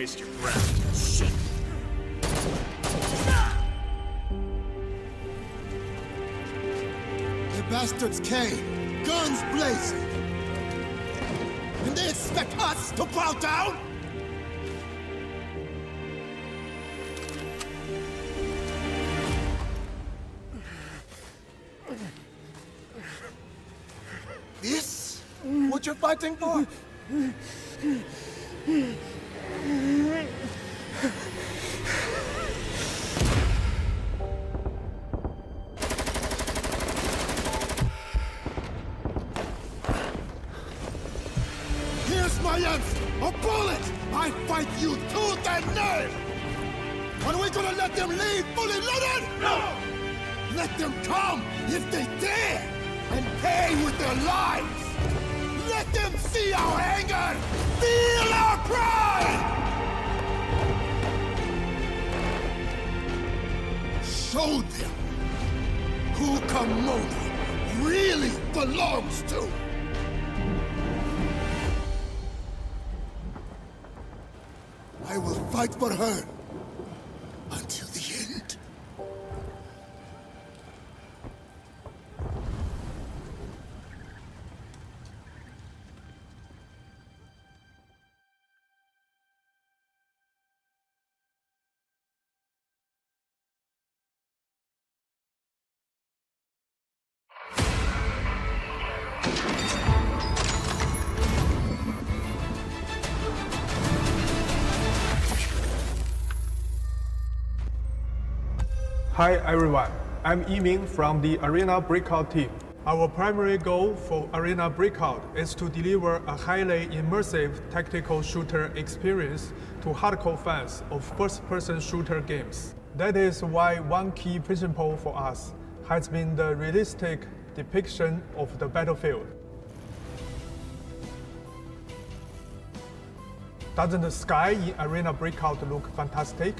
waste your breath. Shit. The bastards came, guns blazing. And they expect us to bow down? This? What you're fighting for? Here's my answer. A bullet! I fight you tooth and nail! Are we gonna let them leave fully loaded? No! Let them come, if they dare, and pay with their lives! Let them see our anger! Feel our pride! Show them who Kimona really belongs to! I will fight for her until the end. Hi everyone, I'm Yiming from the Arena Breakout team. Our primary goal for Arena Breakout is to deliver a highly immersive tactical shooter experience to hardcore fans of first-person shooter games. That is why one key principle for us has been the realistic depiction of the battlefield. Doesn't the sky in Arena Breakout look fantastic?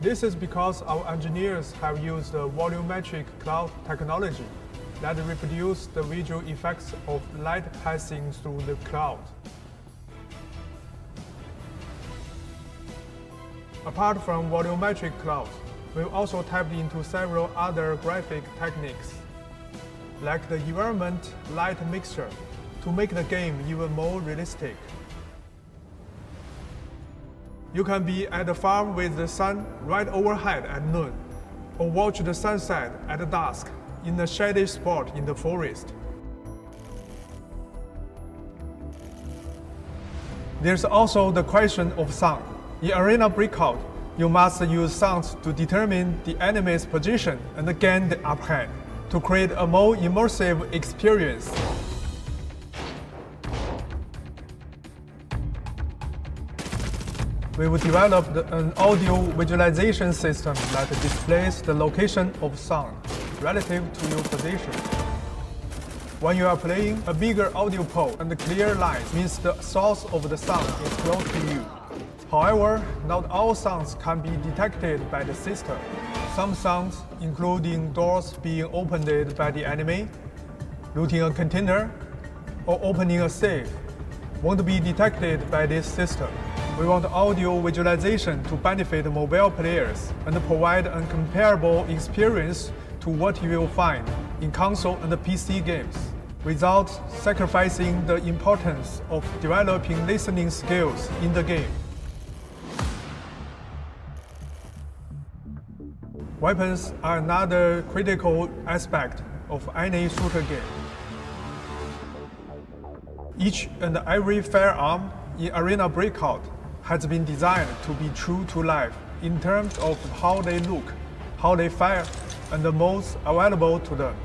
This is because our engineers have used the volumetric cloud technology that reproduce the visual effects of light passing through the cloud. Apart from volumetric clouds, we've also tapped into several other graphic techniques, like the environment light mixture, to make the game even more realistic. You can be at the farm with the sun right overhead at noon, or watch the sunset at dusk in a shady spot in the forest. There's also the question of sound. In Arena Breakout, you must use sounds to determine the enemy's position and gain the upper hand, to create a more immersive experience. We've developed an audio visualization system that displays the location of sound relative to your position. When you are playing, a bigger audio pole and clear lines means the source of the sound is close to you. However, not all sounds can be detected by the system. Some sounds, including doors being opened by the enemy, looting a container, or opening a safe, won't be detected by this system. We want audio visualization to benefit mobile players and provide a comparable experience to what you will find in console and PC games, without sacrificing the importance of developing listening skills in the game. Weapons are another critical aspect of any shooter game. Each and every firearm in Arena Breakout has been designed to be true to life in terms of how they look, how they fire, and the modes available to them.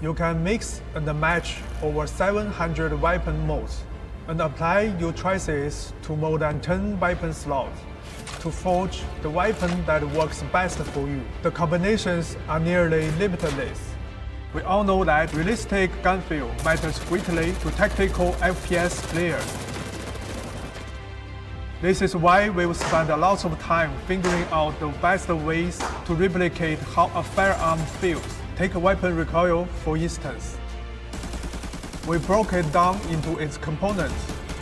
You can mix and match over 700 weapon modes and apply your choices to more than 10 weapon slots to forge the weapon that works best for you. The combinations are nearly limitless. We all know that realistic gun feel matters greatly to tactical FPS players. This is why we've spent a lot of time figuring out the best ways to replicate how a firearm feels. Take a weapon recoil, for instance. We broke it down into its components,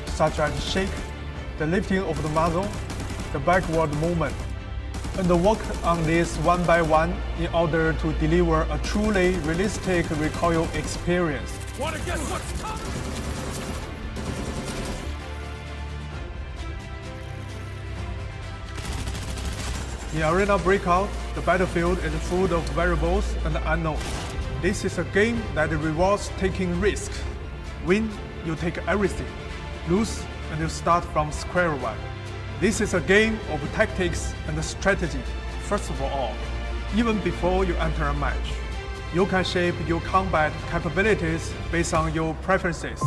such as shake, the lifting of the muzzle, the backward movement, and work on this one by one in order to deliver a truly realistic recoil experience. Wanna guess what's coming? In Arena Breakout, the battlefield is full of variables and unknowns. This is a game that rewards taking risks. Win, you take everything. Lose, and you start from square one. This is a game of tactics and strategy, first of all. Even before you enter a match, you can shape your combat capabilities based on your preferences.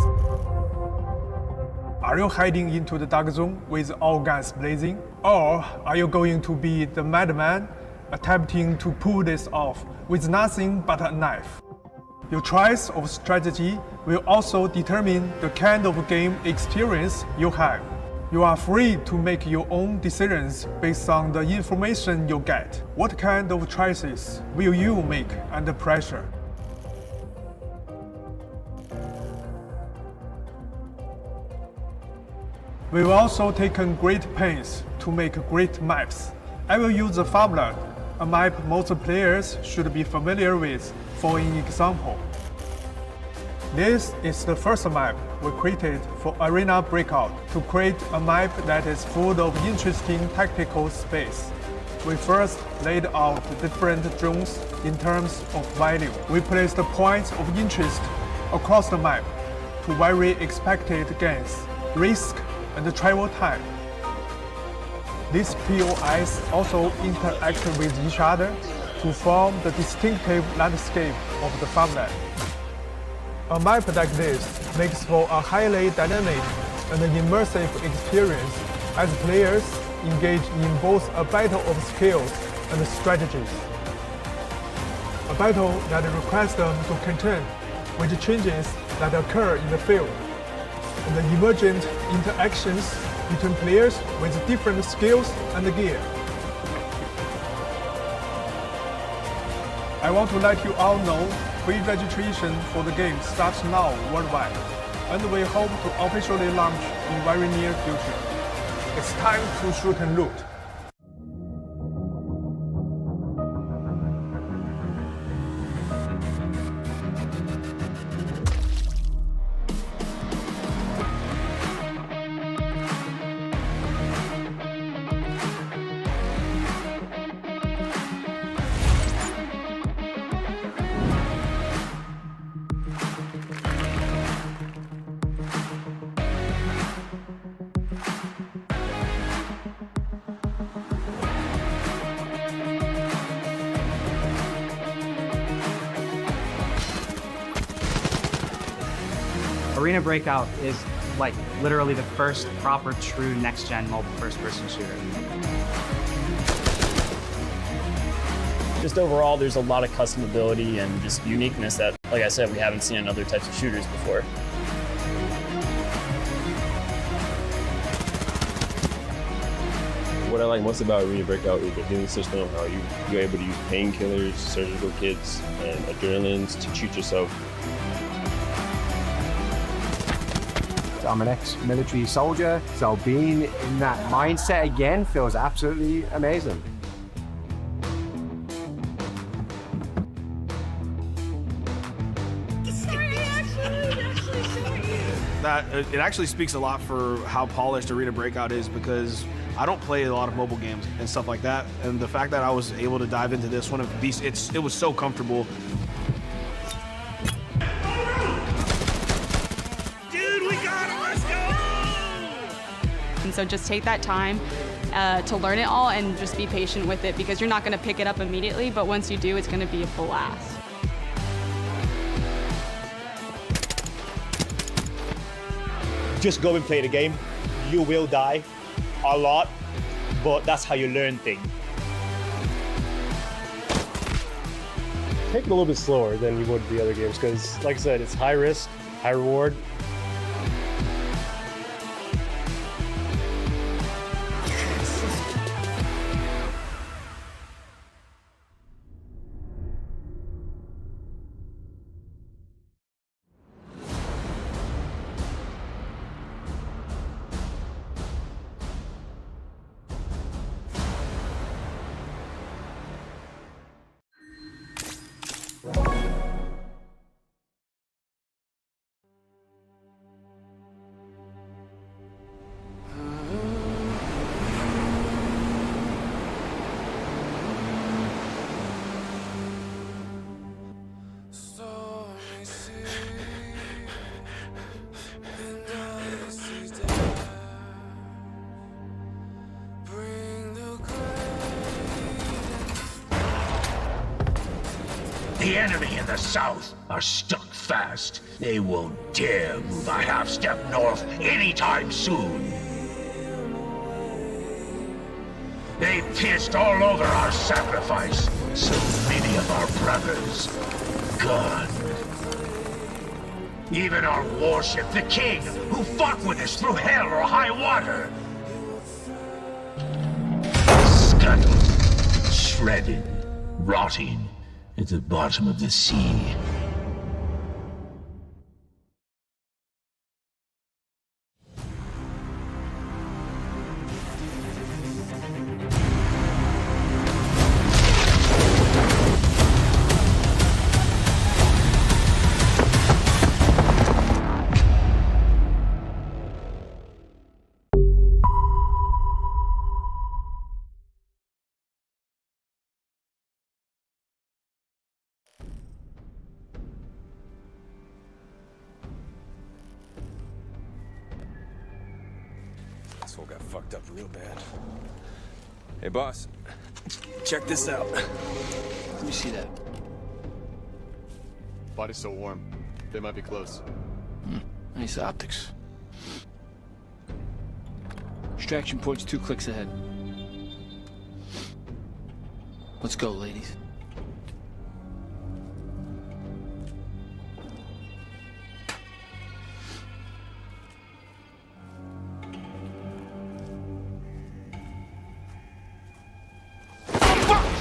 Are you heading into the dark zone with all guns blazing? Or are you going to be the madman attempting to pull this off with nothing but a knife? Your choice of strategy will also determine the kind of game experience you have. You are free to make your own decisions based on the information you get. What kind of choices will you make under pressure? We've also taken great pains to make great maps. I will use the Farmland, a map most players should be familiar with, for an example. This is the first map we created for Arena Breakout to create a map that is full of interesting tactical space. We first laid out different zones in terms of value. We placed points of interest across the map to vary expected gains, risk, and travel time. These POIs also interact with each other to form the distinctive landscape of the farmland. A map like this makes for a highly dynamic and immersive experience as players engage in both a battle of skills and strategies. A battle that requires them to contend with changes that occur in the field, and the emergent interactions between players with different skills and gear. I want to let you all know pre-registration for the game starts now worldwide, and we hope to officially launch in very near future. It's time to shoot and loot. Arena Breakout is like literally the first proper true next-gen mobile first-person shooter. Just overall, there's a lot of customability and just uniqueness that, like I said, we haven't seen in other types of shooters before. What I like most about Arena Breakout is the healing system, how you're able to use painkillers, surgical kits, and adrenalines to treat yourself. I'm an ex-military soldier, so being in that mindset again feels absolutely amazing. It actually speaks a lot for how polished Arena Breakout is, because I don't play a lot of mobile games and stuff like that, and the fact that I was able to dive into this one of these, it was so comfortable. And so just take that time to learn it all and just be patient with it, because you're not going to pick it up immediately, but once you do, it's going to be a blast. Just go and play the game. You will die a lot, but that's how you learn things. Take it a little bit slower than you would the other games, because like I said, it's high risk, high reward. The enemy in the south are stuck fast. They won't dare move a half step north anytime soon. They pissed all over our sacrifice. So many of our brothers gone. Even our warship, the King, who fought with us through hell or high water. Scuttled, shredded, rotting at the bottom of the sea. This whole got fucked up real bad. Hey, boss. Check this out. Let me see that. Body's so warm. They might be close. Nice optics. Extraction port's 2 clicks ahead. Let's go, ladies.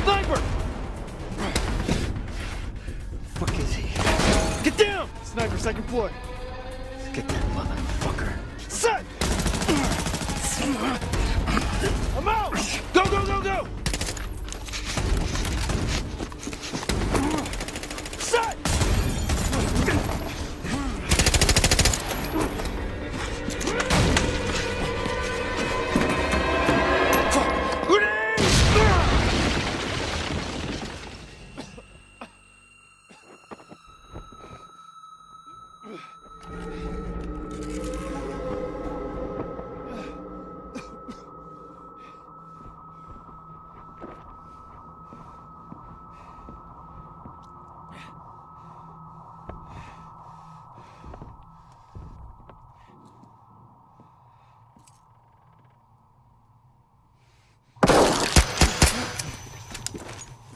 Sniper! Fuck is he? Get down! Sniper, second floor. Get that motherfucker. Set! I'm out! Go, go, go, go! Set!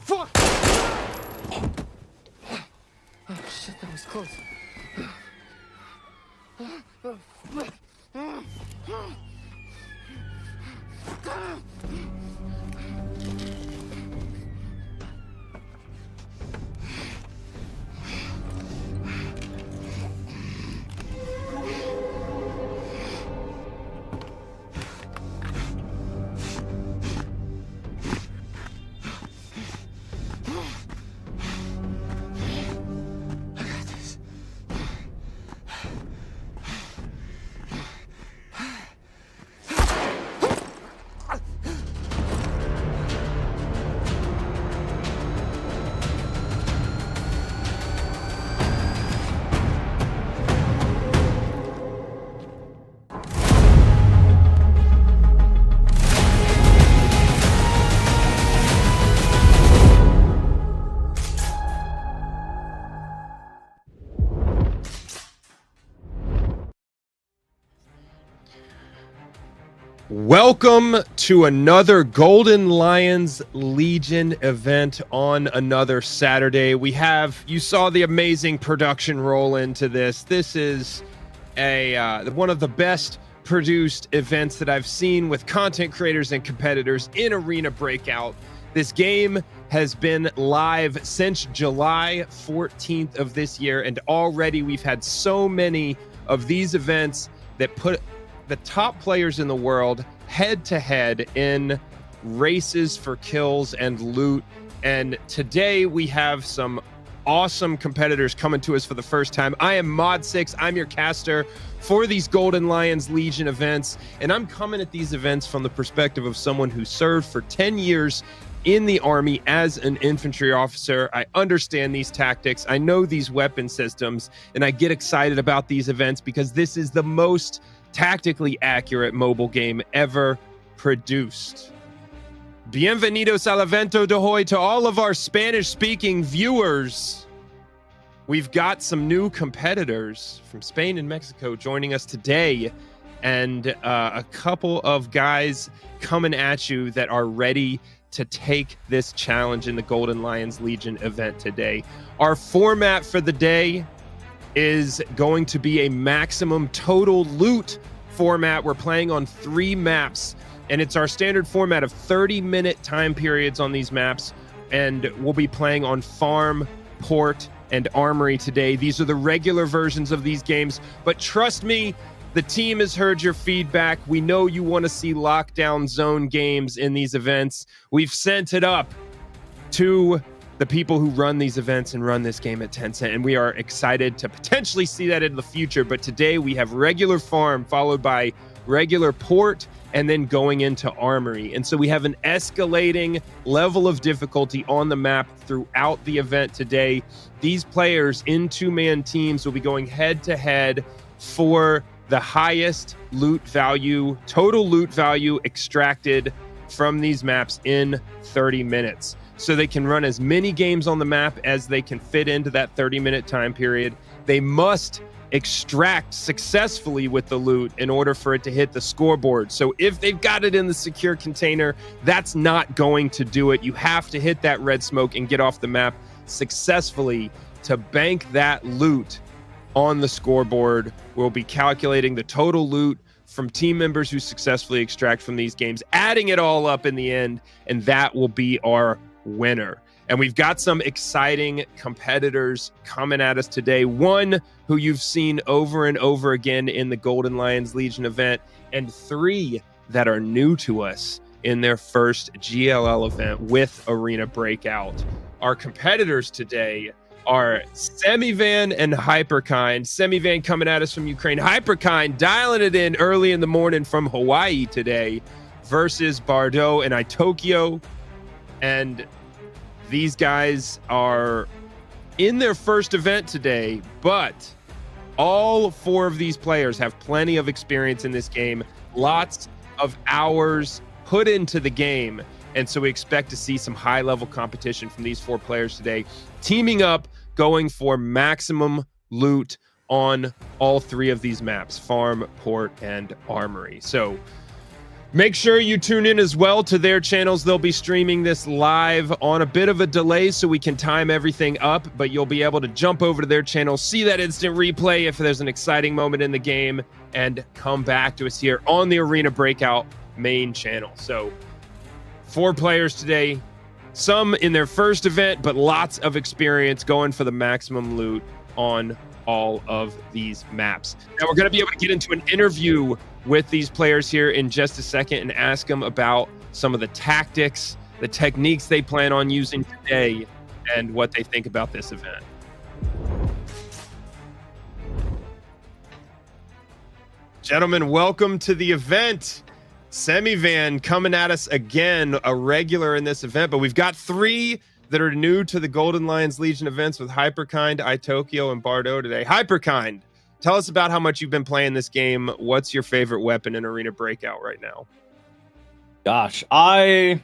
Fuck! Oh shit, that was close. Welcome to another Golden Lions Legion event on another Saturday. You saw the amazing production roll into this. This is one of the best produced events that I've seen with content creators and competitors in Arena Breakout. This game has been live since July 14th of this year, and already we've had so many of these events that put the top players in the world head-to-head in races for kills and loot. And today we have some awesome competitors coming to us for the first time. I am Mod6. I'm your caster for these Golden Lions Legion events, and I'm coming at these events from the perspective of someone who served for 10 years in the Army as an infantry officer. I understand these tactics. I know these weapon systems, and I get excited about these events because this is the most tactically accurate mobile game ever produced. Bienvenidos al evento de hoy. To all of our Spanish-speaking viewers, we've got some new competitors from Spain and Mexico joining us today, and a couple of guys coming at you that are ready to take this challenge in the Golden Lions Legion event today. Our format for the day is going to be a maximum total loot format. We're playing on 3 maps, and it's our standard format of 30-minute time periods on these maps, and we'll be playing on Farm, Port, and Armory today. These are the regular versions of these games, but trust me, the team has heard your feedback. We know you want to see lockdown zone games in these events. We've sent it up to the people who run these events and run this game at Tencent, and we are excited to potentially see that in the future. But today we have regular Farm followed by regular Port, and then going into Armory. And so we have an escalating level of difficulty on the map throughout the event today. These players in 2-man teams will be going head-to-head for the highest loot value, total loot value extracted from these maps in 30 minutes. So they can run as many games on the map as they can fit into that 30-minute time period. They must extract successfully with the loot in order for it to hit the scoreboard. So if they've got it in the secure container, that's not going to do it. You have to hit that red smoke and get off the map successfully to bank that loot on the scoreboard. We'll be calculating the total loot from team members who successfully extract from these games, adding it all up in the end, and that will be our winner. And we've got some exciting competitors coming at us today. One who you've seen over and over again in the Golden Lions Legion event, and 3 that are new to us in their first GLL event with Arena Breakout. Our competitors today are Semivan and Hyperkind. Semivan coming at us from Ukraine. Hyperkind dialing it in early in the morning from Hawaii today versus Bardot and Itokioo. And these guys are in their first event today, but all 4 of these players have plenty of experience in this game, lots of hours put into the game. And so we expect to see some high-level competition from these 4 players today, teaming up, going for maximum loot on all 3 of these maps, Farm, Port, and Armory. So make sure you tune in as well to their channels. They'll be streaming this live on a bit of a delay so we can time everything up, but you'll be able to jump over to their channel, see that instant replay if there's an exciting moment in the game, and come back to us here on the Arena Breakout main channel. So 4 players today, some in their first event, but lots of experience going for the maximum loot on all of these maps. Now we're going to be able to get into an interview with these players here in just a second and ask them about some of the tactics, the techniques they plan on using today, and what they think about this event. Gentlemen, welcome to the event. Semivan coming at us again, a regular in this event, but we've got 3 that are new to the Golden Lions Legion events with Hyperkind, Itokioo, and Bardot today. Hyperkind, tell us about how much you've been playing this game. What's your favorite weapon in Arena Breakout right now? Gosh, I've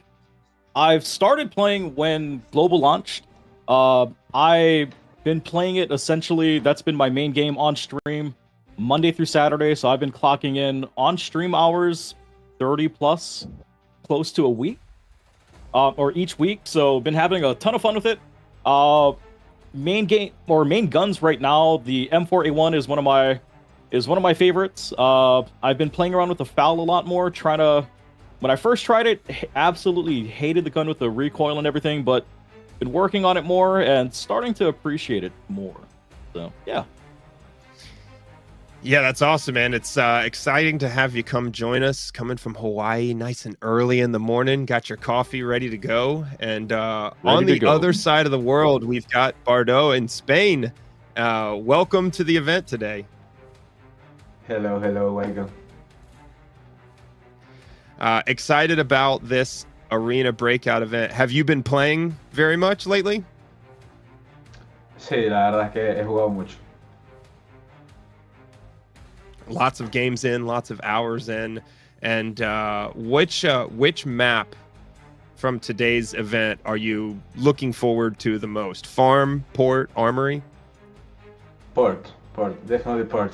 started playing when Global launched. I've been playing it essentially. That's been my main game on stream Monday through Saturday. So I've been clocking in on stream hours 30 plus, close to a week, or each week. So been having a ton of fun with it. Main guns right now, the M4A1 is one of my favorites. I've been playing around with the FAL a lot more, when I first tried it, absolutely hated the gun with the recoil and everything, but been working on it more and starting to appreciate it more. So yeah. Yeah, that's awesome, man. It's exciting to have you come join us, coming from Hawaii, nice and early in the morning. Got your coffee ready to go. And on the other side of the world, we've got Bardot in Spain. Welcome to the event today. Hello, welcome. Excited about this Arena Breakout event. Have you been playing very much lately? Sí, la verdad es que he jugado mucho. Lots of games in, lots of hours in. And which map from today's event are you looking forward to the most? Farm, Port, Armory? Port, definitely Port.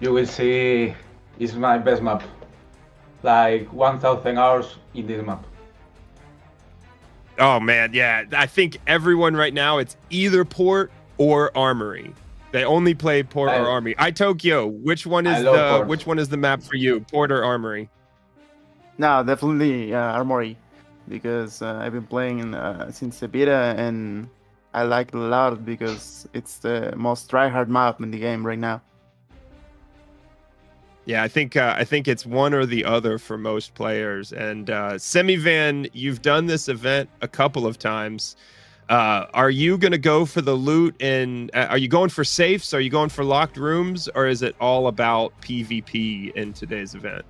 You will see it's my best map. Like 1,000 hours in this map. Oh man, yeah. I think everyone right now, it's either Port or Armory. They only play Port or Armory. Itokioo, which one is the map for you? Port or Armory? No, definitely Armory, because I've been playing since the beta and I like it a lot because it's the most tryhard map in the game right now. Yeah, I think it's one or the other for most players. And Semivan, you've done this event a couple of times. Are you going to go for the loot? And are you going for safes? Are you going for locked rooms? Or is it all about PvP in today's event?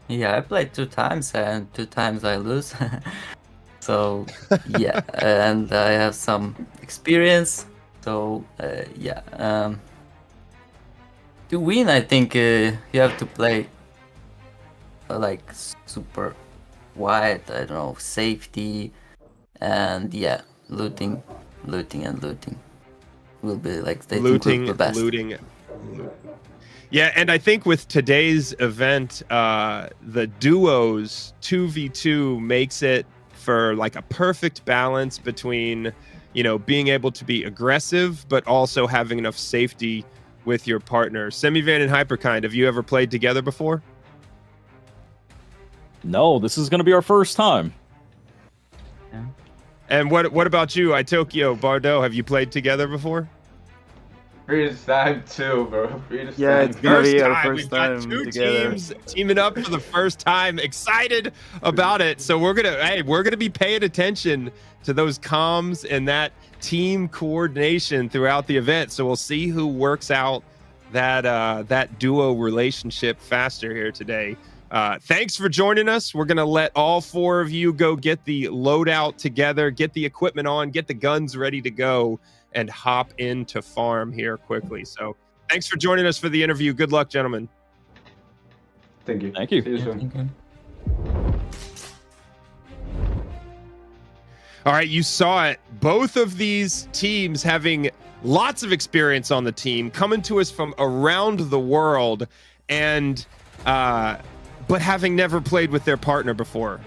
Yeah, I played 2 times and 2 times I lose. So yeah, and I have some experience. So yeah, to win, I think you have to play like super wide. I don't know, safety, and yeah, looting will be like looting. Yeah, and I think with today's event, the duos 2v2 makes it for like a perfect balance between, you know, being able to be aggressive, but also having enough safety with your partner. Semivan and Hyperkind, have you ever played together before? No, this is going to be our first time. Yeah. And what about you, Itokioo, Bardot? Have you played together before? First time too, bro. Yeah, it's gonna be our first time We've got 2 together. teams teaming up for the first time. Excited about it. So we're gonna be paying attention to those comms and that team coordination throughout the event. So we'll see who works out that duo relationship faster here today. Thanks for joining us. We're gonna let all 4 of you go get the loadout together, get the equipment on, get the guns ready to go, and hop into farm here quickly. So thanks for joining us for the interview. Good luck, gentlemen. Thank you. Thank you. See you soon. All right, you saw it. Both of these teams having lots of experience on the team, coming to us from around the world, and but having never played with their partner before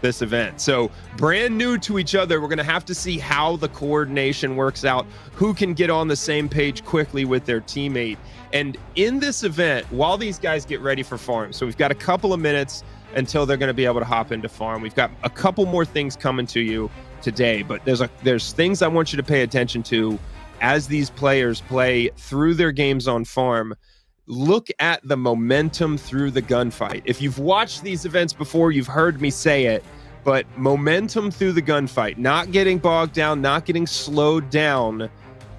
this event. So brand new to each other. We're going to have to see how the coordination works out, who can get on the same page quickly with their teammate. And in this event, while these guys get ready for farm, so we've got a couple of minutes until they're going to be able to hop into farm. We've got a couple more things coming to you today, but there's things I want you to pay attention to as these players play through their games on farm. Look at the momentum through the gunfight. If you've watched these events before, you've heard me say it, but momentum through the gunfight, not getting bogged down, not getting slowed down,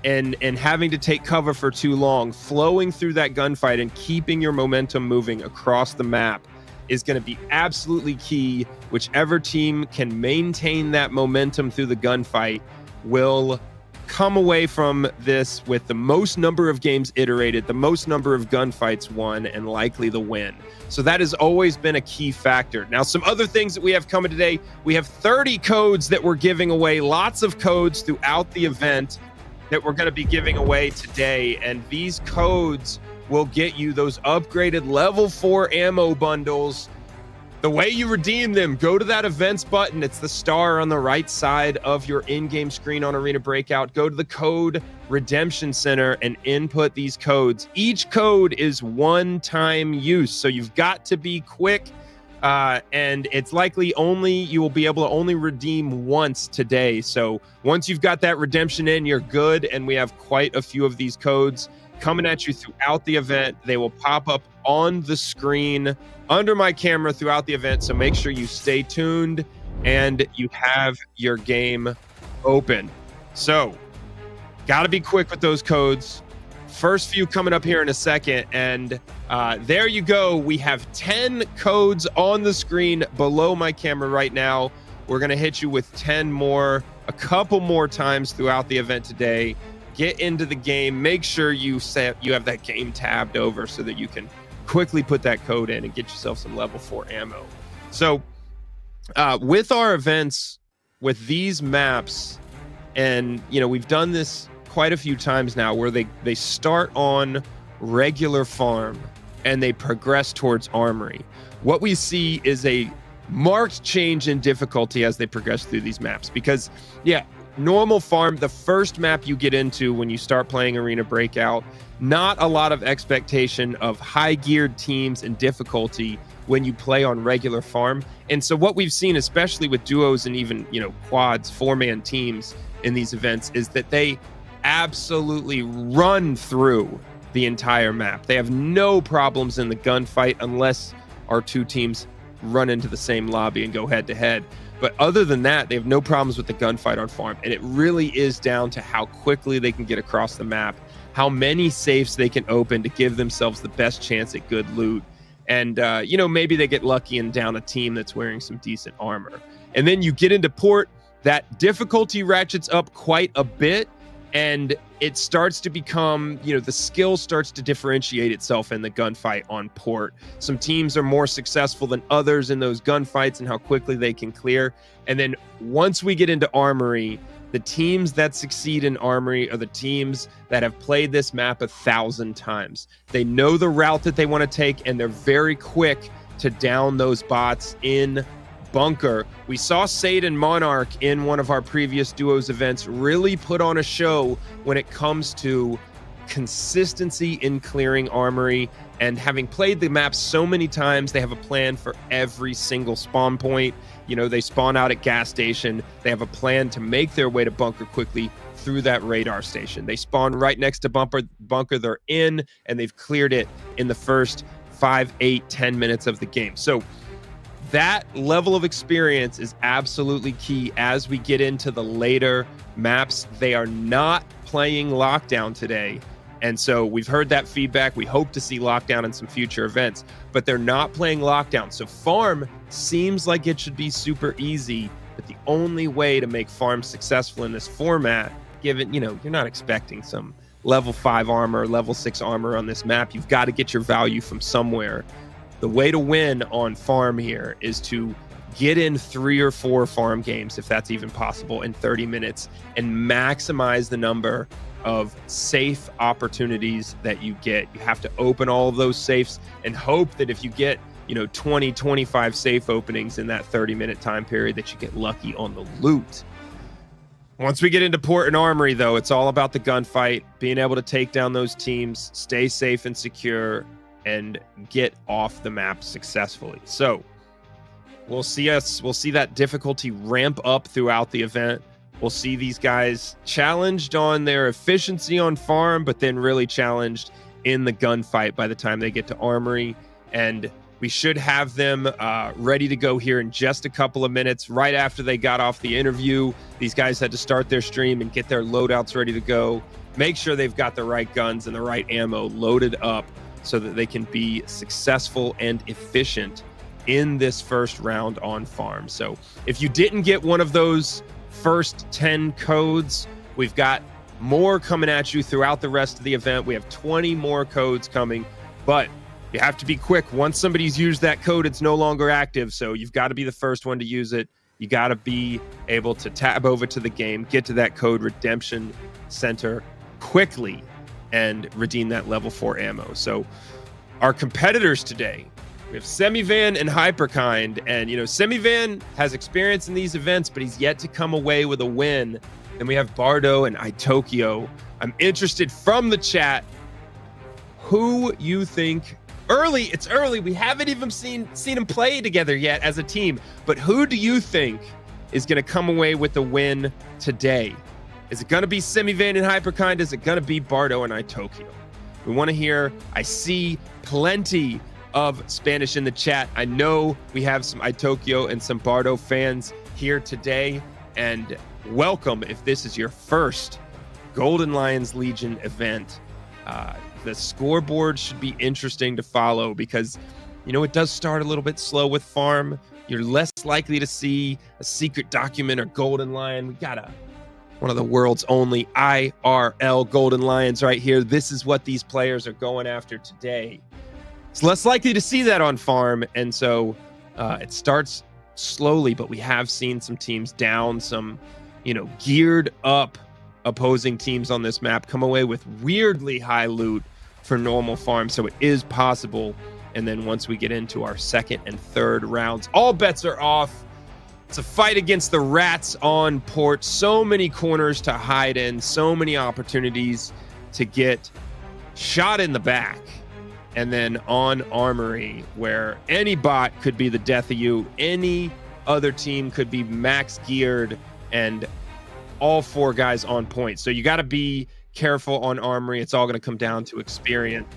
and having to take cover for too long, flowing through that gunfight and keeping your momentum moving across the map is going to be absolutely key. Whichever team can maintain that momentum through the gunfight will come away from this with the most number of games iterated, the most number of gunfights won, and likely the win. So that has always been a key factor. Now, some other things that we have coming today. We have 30 codes that we're giving away, lots of codes throughout the event that we're going to be giving away today. And these codes will get you those upgraded level 4 ammo bundles. The way you redeem them, go to that events button. It's the star on the right side of your in-game screen on Arena Breakout. Go to the code redemption center and input these codes. Each code is one-time use, so you've got to be quick. And it's likely you will be able to only redeem once today. So once you've got that redemption in, you're good. And we have quite a few of these codes coming at you throughout the event. They will pop up on the screen under my camera throughout the event. So make sure you stay tuned and you have your game open. So got to be quick with those codes. First few coming up here in a second. And there you go. We have 10 codes on the screen below my camera right now. We're going to hit you with 10 more, a couple more times throughout the event today. Get into the game. Make sure you have that game tabbed over so that you can quickly put that code in and get yourself some level 4 ammo. So with our events, with these maps, and we've done this quite a few times now, where they start on regular farm and they progress towards Armory. What we see is a marked change in difficulty as they progress through these maps, because normal farm, the first map you get into when you start playing Arena Breakout, not a lot of expectation of high geared teams and difficulty when you play on regular farm. And so what we've seen, especially with duos and even quads, 4-man teams in these events, is that they absolutely run through the entire map. They have no problems in the gunfight unless our two teams run into the same lobby and go head to head. But other than that, they have no problems with the gunfight on farm. And it really is down to how quickly they can get across the map, how many safes they can open to give themselves the best chance at good loot. And, maybe they get lucky and down a team that's wearing some decent armor. And then you get into port, that difficulty ratchets up quite a bit, and it starts to become, the skill starts to differentiate itself in the gunfight on port. Some teams are more successful than others in those gunfights and how quickly they can clear. And then once we get into Armory, the teams that succeed in Armory are the teams that have played this map 1,000 times. They know the route that they want to take, and they're very quick to down those bots in bunker. We saw Sade and Monarch in one of our previous duos events really put on a show when it comes to consistency in clearing Armory, and having played the map so many times, they have a plan for every single spawn point. They spawn out at gas station. They have a plan to make their way to bunker quickly through that radar station. They spawn right next to bunker. They're in, and they've cleared it in the first 5, 8, 10 minutes of the game. So that level of experience is absolutely key as we get into the later maps. They are not playing Lockdown today. And so we've heard that feedback. We hope to see Lockdown in some future events, but they're not playing Lockdown. So farm seems like it should be super easy, but the only way to make farm successful in this format, given, you're not expecting some level 5 armor, level 6 armor on this map. You've got to get your value from somewhere. The way to win on farm here is to get in 3 or 4 farm games, if that's even possible, in 30 minutes, and maximize the number of safe opportunities that you get. You have to open all of those safes and hope that if you get 20, 25 safe openings in that 30-minute time period, that you get lucky on the loot. Once we get into port and Armory, though, it's all about the gunfight, being able to take down those teams, stay safe and secure, and get off the map successfully. So we'll see that difficulty ramp up throughout the event. We'll see these guys challenged on their efficiency on farm, but then really challenged in the gunfight by the time they get to Armory. And we should have them ready to go here in just a couple of minutes. Right after they got off the interview, these guys had to start their stream and get their loadouts ready to go. Make sure they've got the right guns and the right ammo loaded up so that they can be successful and efficient in this first round on farm. So if you didn't get one of those first 10 codes, we've got more coming at you throughout the rest of the event. We have 20 more codes coming, but you have to be quick. Once somebody's used that code, it's no longer active. So you've got to be the first one to use it. You got to be able to tab over to the game, get to that code redemption center quickly, and redeem that level 4 ammo. So our competitors today, we have Semivan and Hyperkind. And, Semivan has experience in these events, but he's yet to come away with a win. Then we have Bardot and Itokioo. I'm interested from the chat who you think, it's early. We haven't even seen them play together yet as a team. But who do you think is going to come away with the win today? Is it going to be Semivan and Hyperkind? Is it going to be Bardot and Itokioo? We want to hear. I see plenty of Spanish in the chat. I know we have some Itokioo and some Bardot fans here today. And welcome if this is your first Golden Lions Legion event. The scoreboard should be interesting to follow because, it does start a little bit slow with farm. You're less likely to see a secret document or Golden Lion. We got one of the world's only IRL Golden Lions right here. This is what these players are going after today. It's less likely to see that on farm, and so it starts slowly, but we have seen some teams down, some, geared up opposing teams on this map come away with weirdly high loot for normal farm, so it is possible. And then once we get into our second and third rounds, all bets are off. It's a fight against the rats on port. So many corners to hide in, so many opportunities to get shot in the back. And then on Armory, where any bot could be the death of you, any other team could be max geared, and all 4 guys on point. So you got to be careful on Armory. It's all going to come down to experience.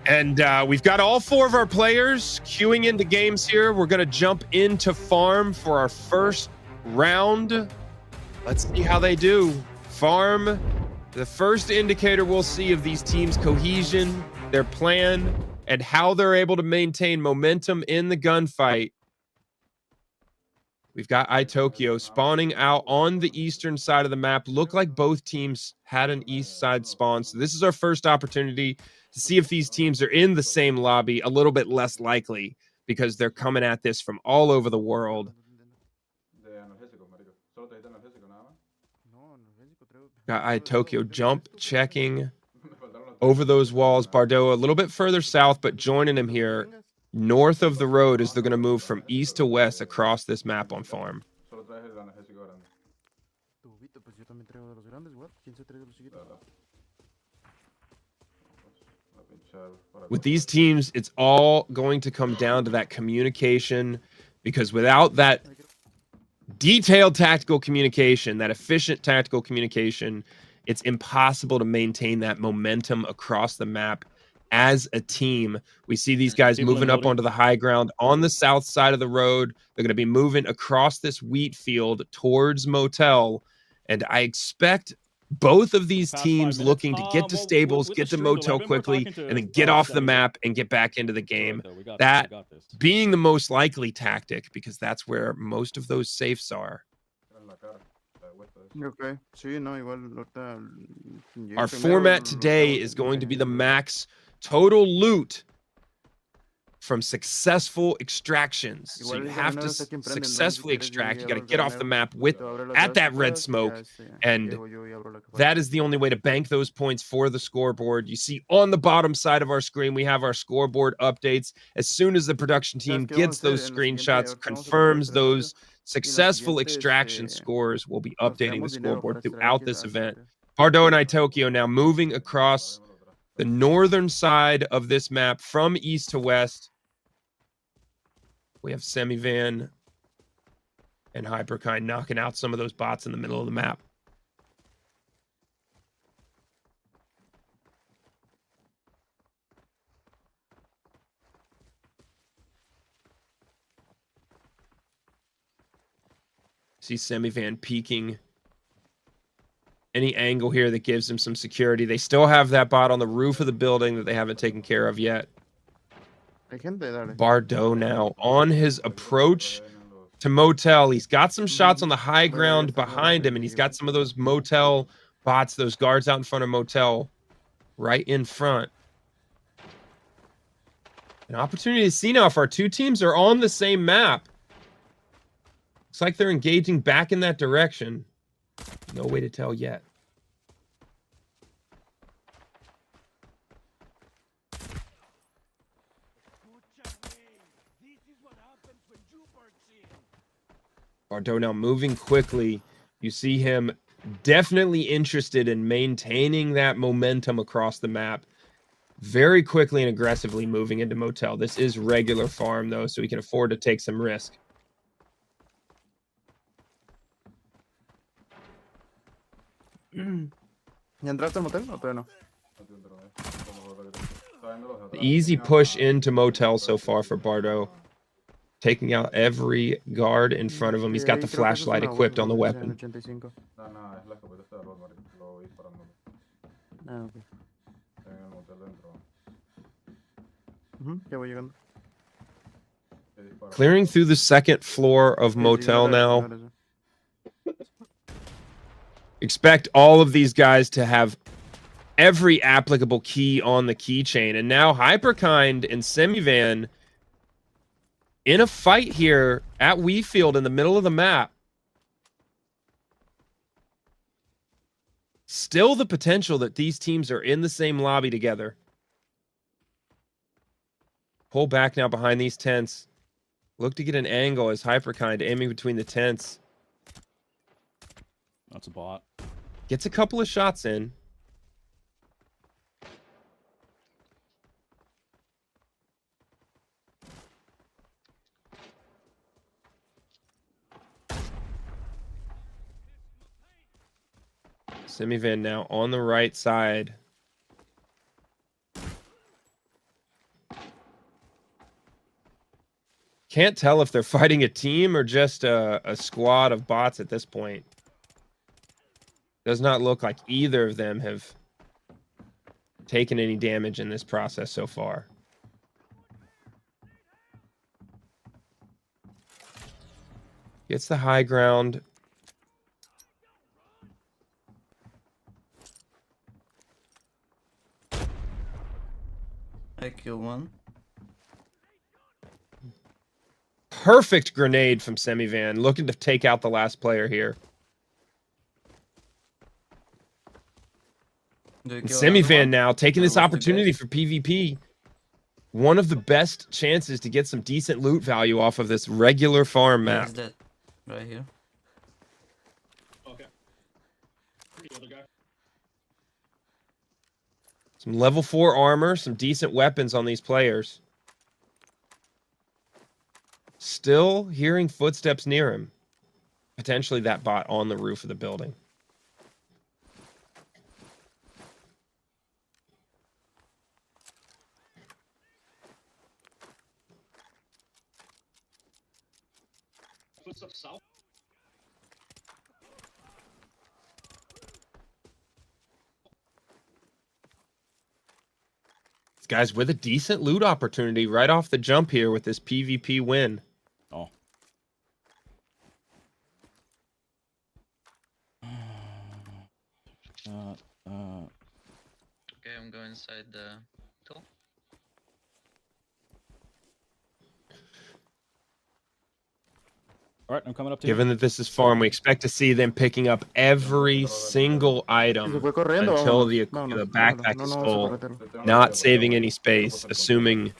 And we've got all 4 of our players queuing into games here. We're going to jump into farm for our first round. Let's see how they do. Farm, the first indicator we'll see of these teams' cohesion, their plan, and how they're able to maintain momentum in the gunfight. We've got Itokioo spawning out on the eastern side of the map. Look like both teams had an east side spawn. So this is our first opportunity to see if these teams are in the same lobby. A little bit less likely because they're coming at this from all over the world. Got Itokioo jump checking over those walls. Bardot a little bit further south, but joining him here north of the road as they're going to move from east to west across this map on farm. With these teams, it's all going to come down to that communication, because without that detailed tactical communication, that efficient tactical communication, it's impossible to maintain that momentum across the map as a team. We see these guys moving up onto the high ground on the south side of the road. They're going to be moving across this wheat field towards Motel, and I expect both of these teams looking to get to stables, get to Motel quickly, and then get off the map and get back into the game. That being the most likely tactic, because that's where most of those safes are. Okay. Our format today is going to be the max total loot from successful extractions. So you have to successfully extract. You got to get off the map at that red smoke, and that is the only way to bank those points for the scoreboard. You see on the bottom side of our screen, we have our scoreboard updates. As soon as the production team gets those screenshots, confirms those successful extraction scores, we'll be updating the scoreboard throughout this event. Bardot and Itokioo now moving across the northern side of this map from east to west. We have Semivan and Hyperkind knocking out some of those bots in the middle of the map. See Semivan peeking. Any angle here that gives him some security. They still have that bot on the roof of the building that they haven't taken care of yet. Bardot now on his approach to Motel. He's got some shots on the high ground behind him, and he's got some of those Motel bots, those guards out in front of Motel, right in front. An opportunity to see now if our two teams are on the same map. Looks like they're engaging back in that direction. No way to tell yet. Bardot now moving quickly. You see him definitely interested in maintaining that momentum across the map. Very quickly and aggressively moving into Motel. This is regular farm, though, so he can afford to take some risk. Easy push into Motel so far for Bardot. Taking out every guard in front of him. He's got the flashlight equipped on the weapon. Clearing through the second floor of Motel now. Expect all of these guys to have every applicable key on the keychain. And now Hyperkind and Semivan in a fight here at Wii Field in the middle of the map. Still the potential that these teams are in the same lobby together. Pull back now behind these tents. Look to get an angle as Hyperkind aiming between the tents. That's a bot. Gets a couple of shots in. Semivan now on the right side. Can't tell if they're fighting a team or just a squad of bots at this point. Does not look like either of them have taken any damage in this process so far. Gets the high ground. I kill one. Perfect grenade from Semivan, looking to take out the last player here. And Semivan now taking this opportunity for PvP. One of the best chances to get some decent loot value off of this regular farm map. Is that right here? Okay. Some level 4 armor, some decent weapons on these players. Still hearing footsteps near him. Potentially that bot on the roof of the building. Footsteps south. These guys with a decent loot opportunity right off the jump here with this PvP win. Oh. Okay, I'm going inside the tool. All right, I'm coming up to Given that this is farm, we expect to see them picking up every single item until the backpack is full, not saving any space, assuming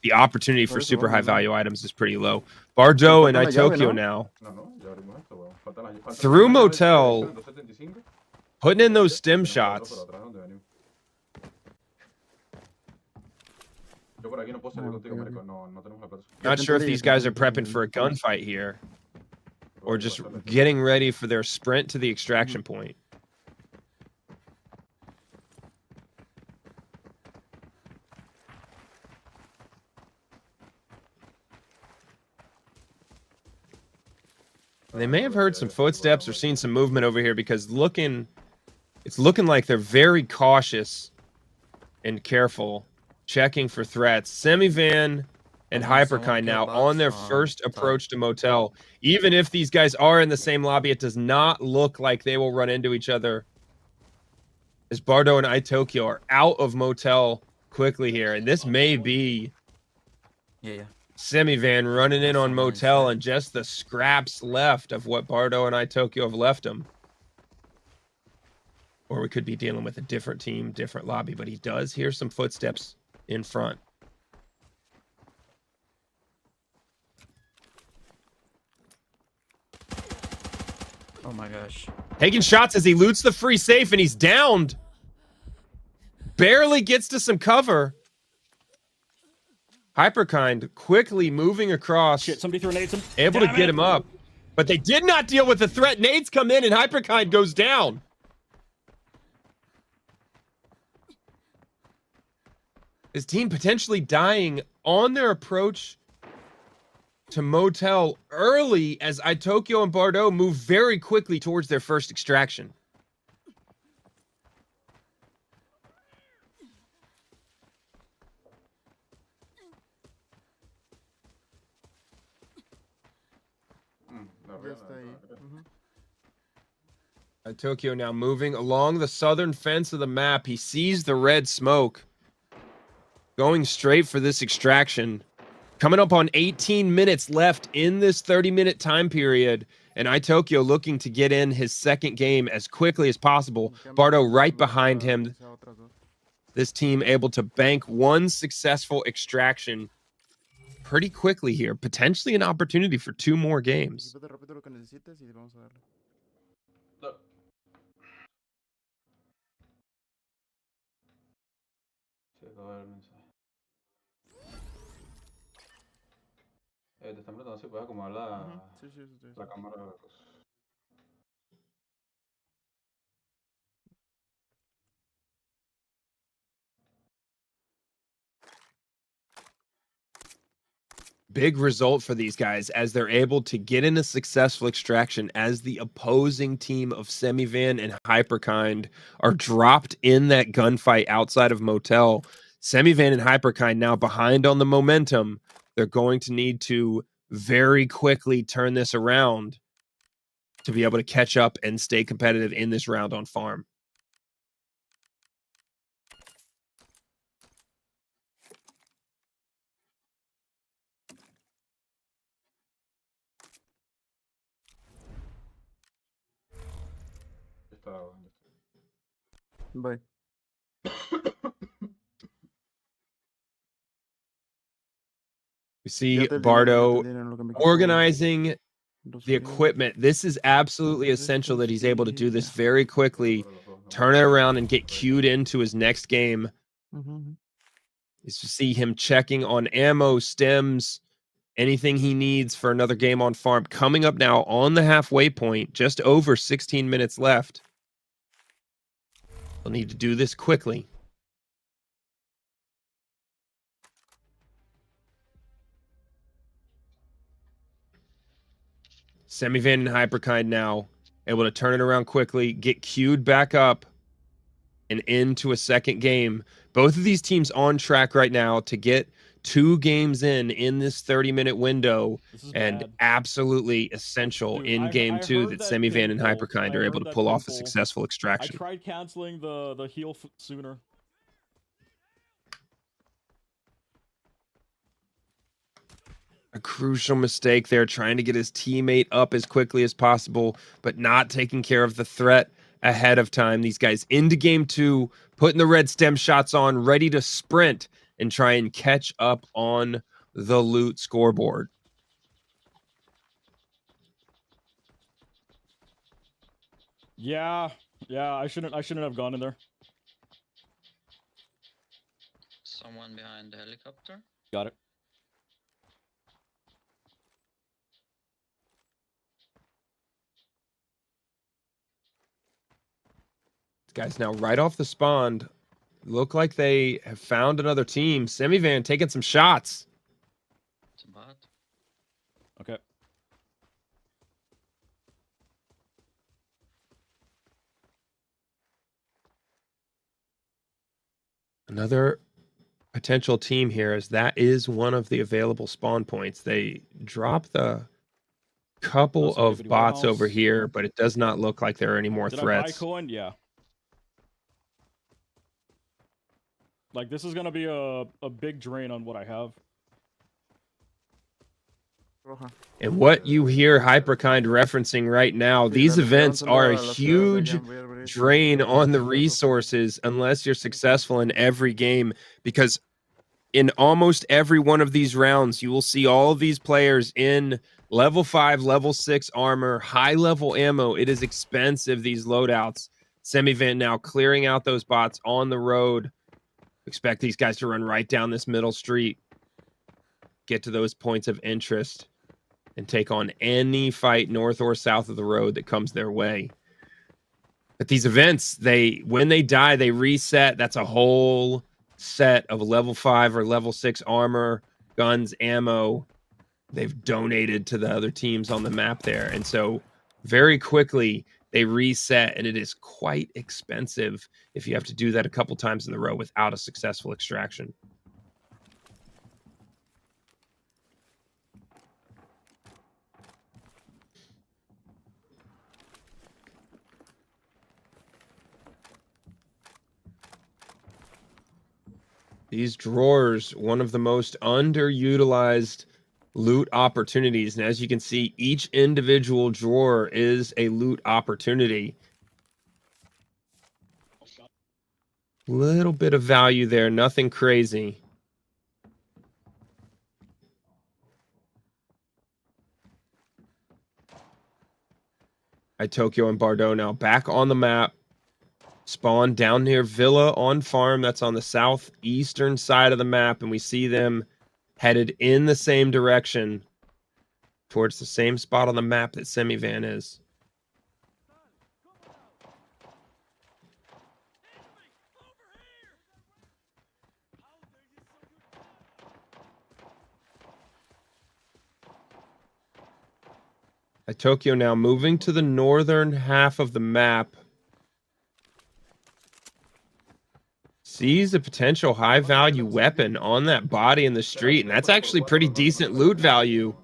the opportunity for super high value items is pretty low. Bardot and Itokioo now. Through Motel, putting in those stim shots. Not sure if these guys are prepping for a gunfight here, or just getting ready for their sprint to the extraction point. They may have heard some footsteps or seen some movement over here because it's looking like they're very cautious and careful, checking for threats. Semivan and Hyperkind now on their first approach to Motel. Even if these guys are in the same lobby, it does not look like they will run into each other, as Bardot and Itokioo are out of Motel quickly here. And this may be Semivan running in on Motel and just the scraps left of what Bardot and Itokioo have left him. Or we could be dealing with a different team, different lobby, but he does hear some footsteps in front. Oh my gosh. Taking shots as he loots the free safe, and he's downed. Barely gets to some cover. Hyperkind quickly moving across. Shit, somebody threw nades. Able to get him up. But they did not deal with the threat. Nades come in, and Hyperkind goes down. His team potentially dying on their approach to Motel early as Itokioo and Bardot move very quickly towards their first extraction. Itokioo now moving along the southern fence of the map. He sees the red smoke. Going straight for this extraction. Coming up on 18 minutes left in this 30-minute time period. And Itokioo looking to get in his second game as quickly as possible. Bardot right behind him. This team able to bank one successful extraction pretty quickly here. Potentially an opportunity for 2 more games. Te están preguntando si puedes acomodar la cámara. Big result for these guys as they're able to get in a successful extraction as the opposing team of Semivan and Hyperkind are dropped in that gunfight outside of Motel. Semivan and Hyperkind now behind on the momentum. They're going to need to very quickly turn this around to be able to catch up and stay competitive in this round on farm. Bye. We see Bardot organizing the equipment. This is absolutely essential that he's able to do this very quickly, turn it around and get queued into his next game. Is to see him checking on ammo, stems, anything he needs for another game on farm. Coming up now on the halfway point, just over 16 minutes left. He'll need to do this quickly. Semivan and Hyperkind now able to turn it around quickly, get queued back up, and into a second game. Both of these teams on track right now to get 2 games in this 30-minute window, and absolutely essential in game 2 that Semivan and Hyperkind are able to pull off a successful extraction. I tried canceling the heal sooner. A crucial mistake there, trying to get his teammate up as quickly as possible, but not taking care of the threat ahead of time. These guys into game 2, putting the red stem shots on, ready to sprint and try and catch up on the loot scoreboard. Yeah, I shouldn't have gone in there. Someone behind the helicopter. Got it. Guys now right off the spawn look like they have found another team. Semivan taking some shots. It's a bot. Okay. Another potential team here, as that is one of the available spawn points. They drop the couple of bots over here, but it does not look like there are any more Did threats. I buy coin? Yeah. Like, this is gonna be a big drain on what I have. And what you hear Hyperkind referencing right now, these events are a huge drain on the resources unless you're successful in every game, because in almost every one of these rounds, you will see all of these players in level 5, level 6 armor, high level ammo. It is expensive, these loadouts. Semivan now clearing out those bots on the road. Expect these guys to run right down this middle street, get to those points of interest, and take on any fight north or south of the road that comes their way. But these events, when they die, they reset. That's a whole set of level 5 or level 6 armor, guns, ammo. They've donated to the other teams on the map there. And so very quickly, they reset, and it is quite expensive if you have to do that a couple times in a row without a successful extraction. These drawers, one of the most underutilized loot opportunities. And as you can see, each individual drawer is a loot opportunity. Little bit of value there, nothing crazy. Itokioo and Bardot now back on the map. Spawn down near Villa on farm. That's on the southeastern side of the map. And we see them headed in the same direction towards the same spot on the map that Semivan is. Itokioo now moving to the northern half of the map. Sees a potential high value weapon on that body in the street, and that's actually pretty decent loot value.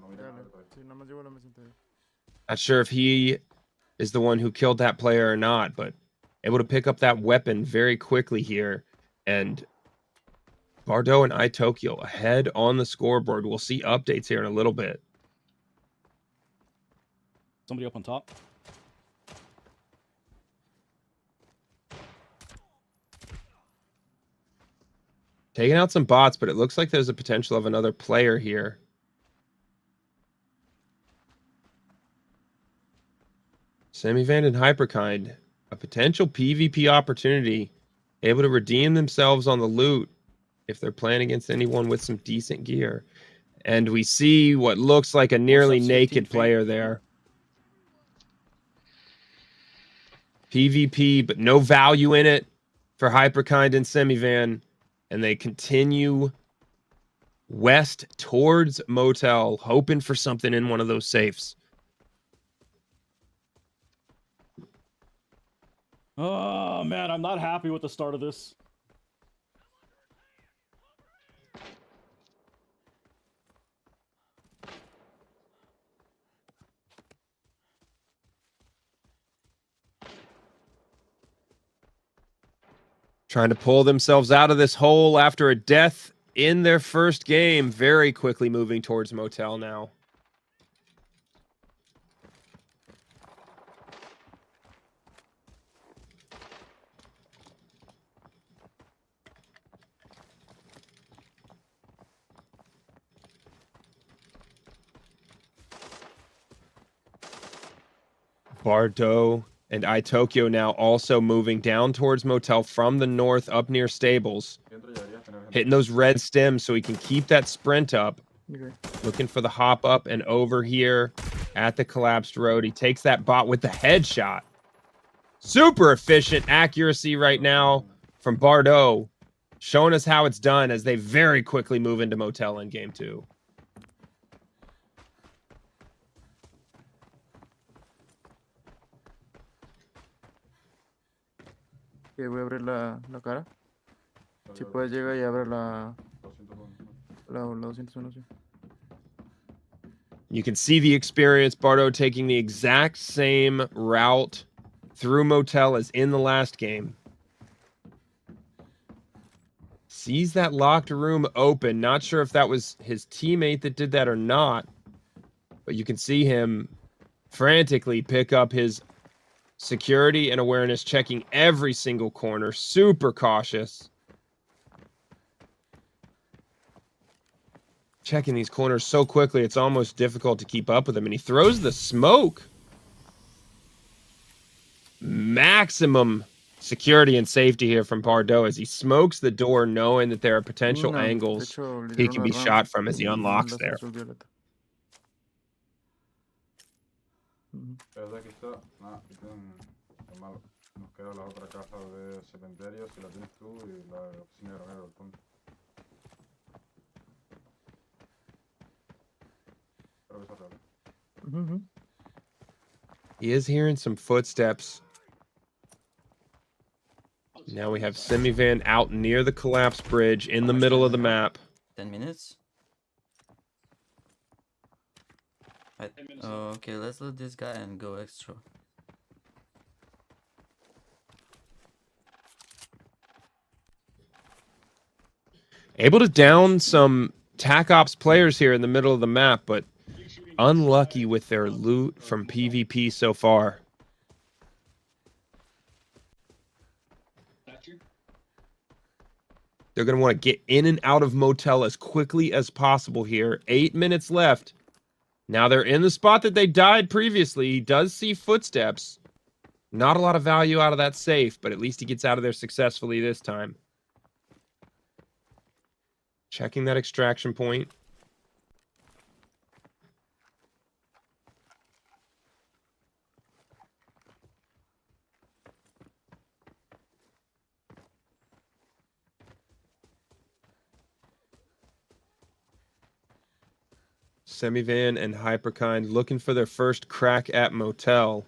Not sure if he is the one who killed that player or not, but able to pick up that weapon very quickly here. And Bardot and Itokioo ahead on the scoreboard. We'll see updates here in a little bit. Somebody up on top. Taking out some bots, but it looks like there's a potential of another player here. Semivan and Hyperkind, a potential PvP opportunity, able to redeem themselves on the loot if they're playing against anyone with some decent gear. And we see what looks like a nearly naked player there. PvP, but no value in it for Hyperkind and Semivan. And they continue west towards Motel, hoping for something in one of those safes. Oh, man, I'm not happy with the start of this. Trying to pull themselves out of this hole after a death in their first game. Very quickly moving towards Motel now. Bardot and Itokioo now also moving down towards Motel from the north up near stables. Hitting those red stems so he can keep that sprint up. Looking for the hop up and over here at the collapsed road. He takes that bot with the headshot. Super efficient accuracy right now from Bardot. Showing us how it's done as they very quickly move into Motel in game 2. Que voy a abrir la cara. Si puedes llegar y abre la 201. Sí. You can see the experience. Bardot taking the exact same route through Motel as in the last game. Sees that locked room open. Not sure if that was his teammate that did that or not. But you can see him frantically pick up his security and awareness, checking every single corner. Super cautious. Checking these corners so quickly, it's almost difficult to keep up with him. And he throws the smoke. Maximum security and safety here from Bardot as he smokes the door, knowing that there are potential angles he can be shot from as he unlocks there. He is hearing some footsteps. Now we have Semivan out near the collapsed bridge in the middle of the map. 10 minutes. Oh, okay, let's loot this guy and go extra. Able to down some TAC Ops players here in the middle of the map, but unlucky with their loot from PvP so far. They're going to want to get in and out of motel as quickly as possible here. 8 minutes left. Now they're in the spot that they died previously. He does see footsteps. Not a lot of value out of that safe, but at least he gets out of there successfully this time. Checking that extraction point. Semivan and Hyperkind looking for their first crack at motel.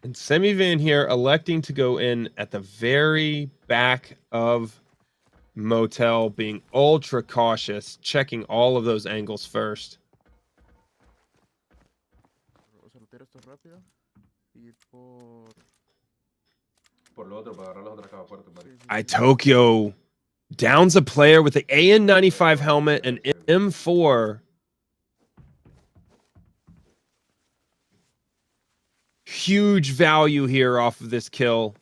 And Semivan here electing to go in at the very back of motel, being ultra cautious, checking all of those angles first. Itokioo downs a player with the AN95 helmet and M4. Huge value here off of this kill.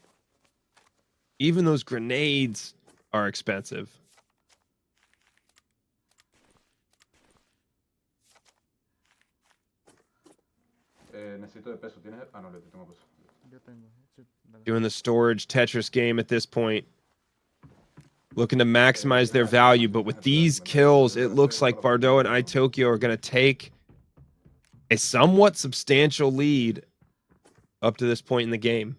Even those grenades are expensive. Doing the storage Tetris game at this point. Looking to maximize their value, but with these kills, it looks like Bardot and Itokioo are going to take a somewhat substantial lead up to this point in the game.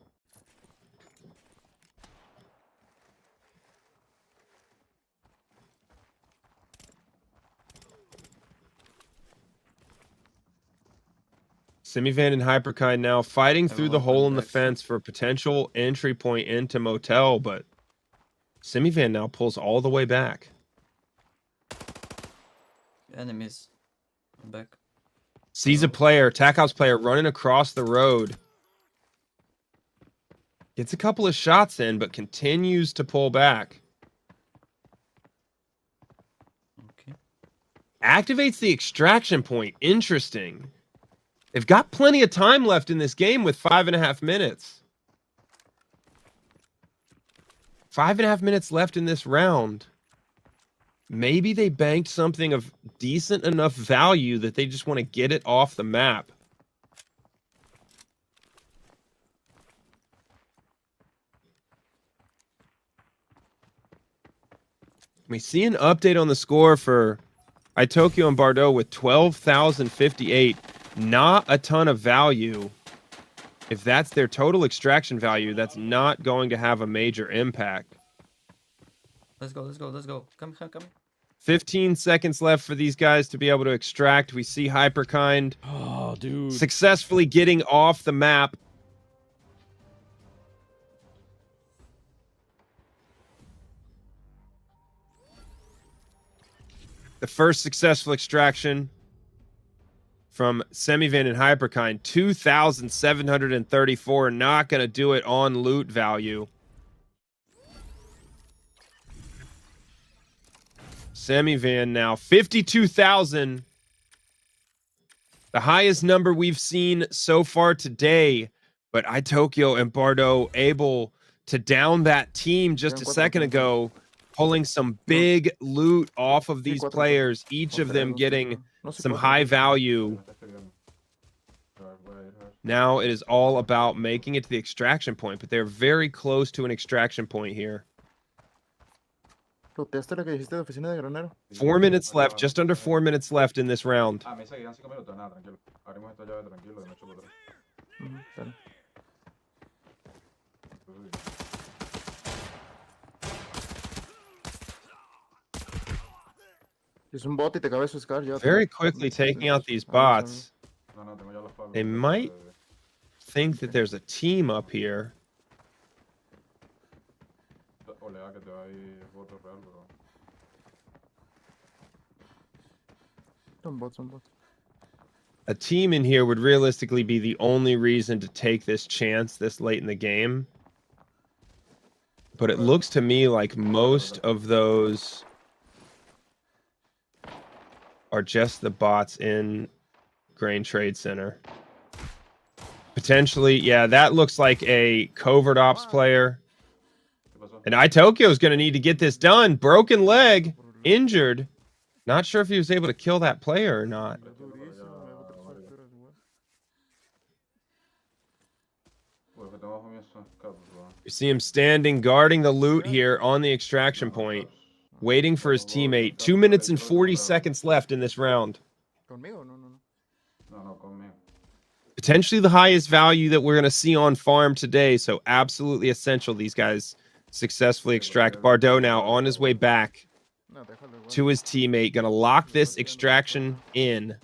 Semivan and Hyperkind now fighting through the hole in the fence for a potential entry point into motel, but Semivan now pulls all the way back. Enemies. I'm back. Sees a player, TAC Ops player, running across the road. Gets a couple of shots in, but continues to pull back. Okay. Activates the extraction point. Interesting. They've got plenty of time left in this game with 5.5 minutes. 5.5 minutes left in this round. Maybe they banked something of decent enough value that they just want to get it off the map. We see an update on the score for Itokioo and Bardot with 12,058. Not a ton of value. If that's their total extraction value, that's not going to have a major impact. Let's go, let's go, let's go. Come. 15 seconds left for these guys to be able to extract. We see Hyperkind successfully getting off the map. The first successful extraction from Semivan and Hyperkind, 2,734. Not going to do it on loot value. Semivan now 52,000. The highest number we've seen so far today. But Itokioo and Bardot able to down that team just a second ago, pulling some big loot off of these players, each of them getting some high value. Now it is all about making it to the extraction point, but they're very close to an extraction point here. 4 minutes left, just under 4 minutes left in this round. Very quickly taking out these bots. They might think that there's a team up here. a team in here would realistically be the only reason to take this chance this late in the game. But it looks to me like most of those are just the bots in Grain Trade Center. Potentially, yeah, that looks like a covert ops player. And Itokioo is going to need to get this done. Broken leg, injured. Not sure if he was able to kill that player or not. You see him standing, guarding the loot here on the extraction point, waiting for his teammate. 2 minutes and 40 seconds left in this round. Potentially the highest value that we're going to see on farm today, so absolutely essential these guys successfully extract. Bardot now on his way back to his teammate, going to lock this extraction in.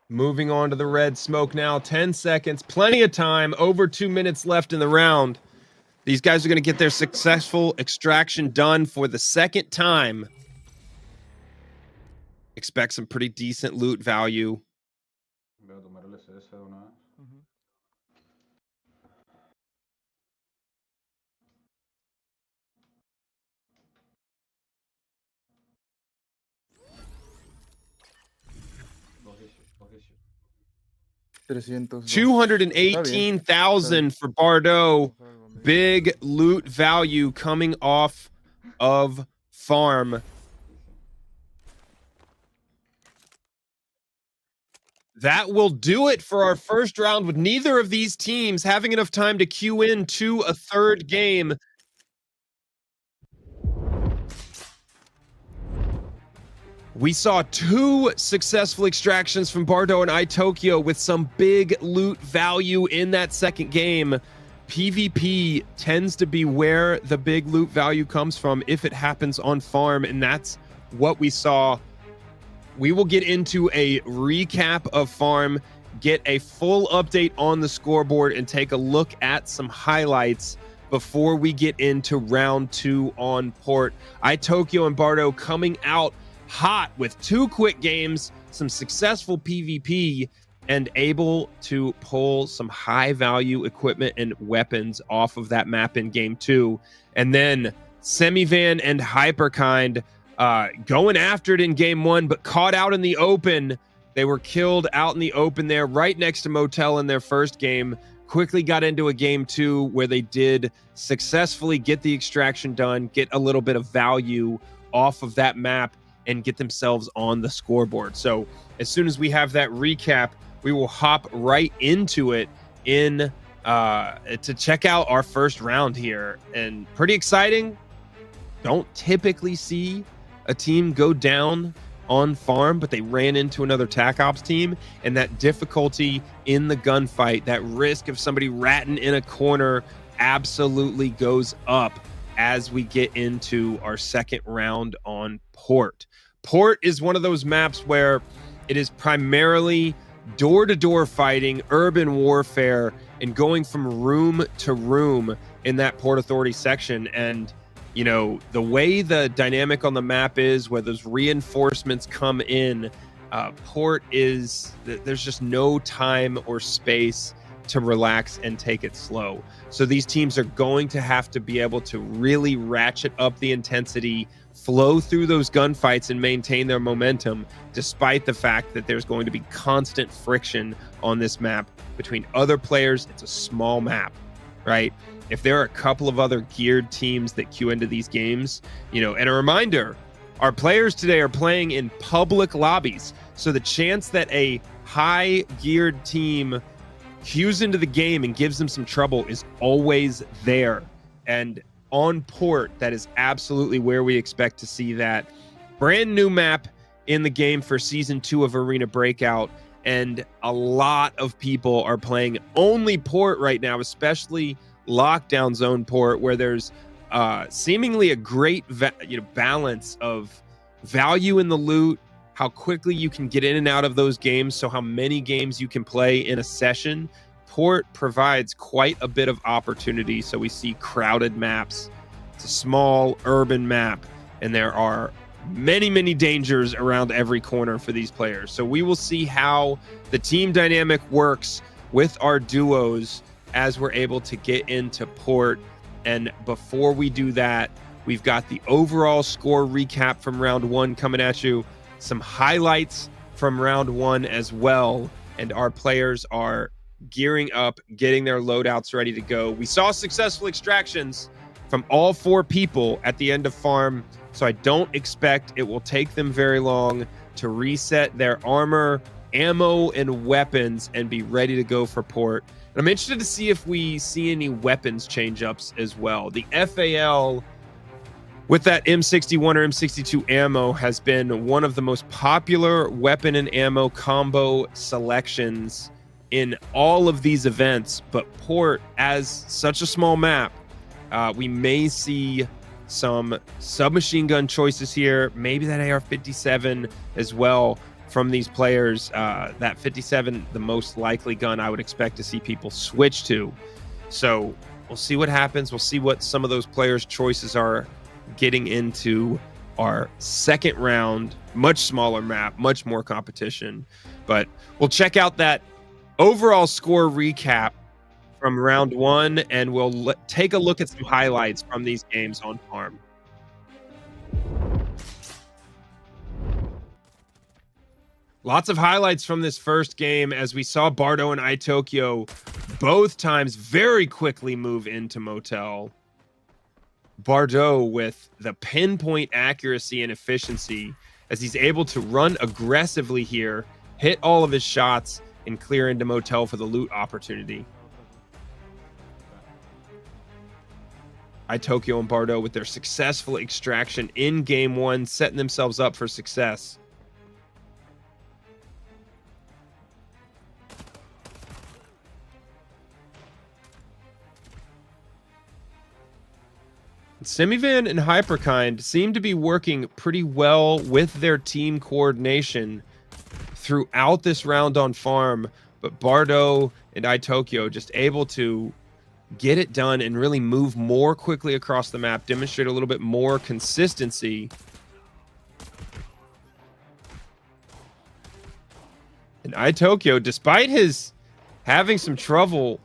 Moving on to the red smoke now. 10 seconds. Plenty of time. Over 2 minutes left in the round. These guys are going to get their successful extraction done for the second time. Expect some pretty decent loot value. $218,000 for Bardot. Big loot value coming off of farm. That will do it for our first round, with neither of these teams having enough time to queue in to a third game. We saw 2 successful extractions from Bardot and Itokioo with some big loot value in that second game. PvP tends to be where the big loot value comes from if it happens on farm, and that's what we saw. We will get into a recap of farm, get a full update on the scoreboard, and take a look at some highlights before we get into round 2 on port. Itokioo and Bardot coming out hot with 2 quick games, some successful PvP, and able to pull some high value equipment and weapons off of that map in game 2. And then Semivan and Hyperkind going after it in game 1, but caught out in the open. They were killed out in the open there, right next to Motel in their first game. Quickly got into a game 2 where they did successfully get the extraction done, get a little bit of value off of that map, and get themselves on the scoreboard. So as soon as we have that recap, we will hop right into it in to check out our first round here. And pretty exciting. Don't typically see a team go down on farm, but they ran into another TAC Ops team, and that difficulty in the gunfight, that risk of somebody ratting in a corner absolutely goes up as we get into our second round on port. Port is one of those maps where it is primarily door-to-door fighting, urban warfare, and going from room to room in that Port Authority section. And, you know, the way the dynamic on the map is, where those reinforcements come in, Port is, there's just no time or space to relax and take it slow. So these teams are going to have to be able to really ratchet up the intensity, flow through those gunfights, and maintain their momentum, despite the fact that there's going to be constant friction on this map between other players. It's a small map, right? If there are a couple of other geared teams that queue into these games, you know, and a reminder, our players today are playing in public lobbies. So the chance that a high geared team queues into the game and gives them some trouble is always there. And on port, that is absolutely where we expect to see that. Brand new map in the game for season 2 of Arena Breakout, and a lot of people are playing only port right now, especially lockdown zone port, where there's seemingly a great balance of value in the loot, how quickly you can get in and out of those games, so how many games you can play in a session, Port provides quite a bit of opportunity. So we see crowded maps. It's a small urban map, and there are many, many dangers around every corner for these players. So we will see how the team dynamic works with our duos as we're able to get into Port. And before we do that, we've got the overall score recap from round 1 coming at you, some highlights from round 1 as well, and our players are gearing up, getting their loadouts ready to go. We saw successful extractions from all 4 people at the end of farm, so I don't expect it will take them very long to reset their armor, ammo, and weapons and be ready to go for Port. And I'm interested to see if we see any weapons change-ups as well. The FAL with that M61 or M62 ammo has been one of the most popular weapon and ammo combo selections in all of these events, but Port, as such a small map, we may see some submachine gun choices here, maybe that AR-57 as well from these players. That 57, the most likely gun I would expect to see people switch to. So we'll see what happens. We'll see what some of those players' choices are getting into our second round. Much smaller map, much more competition, but we'll check out that overall score recap from round 1, and we'll take a look at some highlights from these games on farm. Lots of highlights from this first game as we saw Bardot and Itokioo both times very quickly move into Motel. Bardot with the pinpoint accuracy and efficiency as he's able to run aggressively here, hit all of his shots, and clear into Motel for the loot opportunity. Itokioo and Bardot with their successful extraction in game 1, setting themselves up for success. Semivan and Hyperkind seem to be working pretty well with their team coordination throughout this round on farm, but Bardot and Itokioo just able to get it done and really move more quickly across the map, demonstrate a little bit more consistency. And Itokioo, despite his having some trouble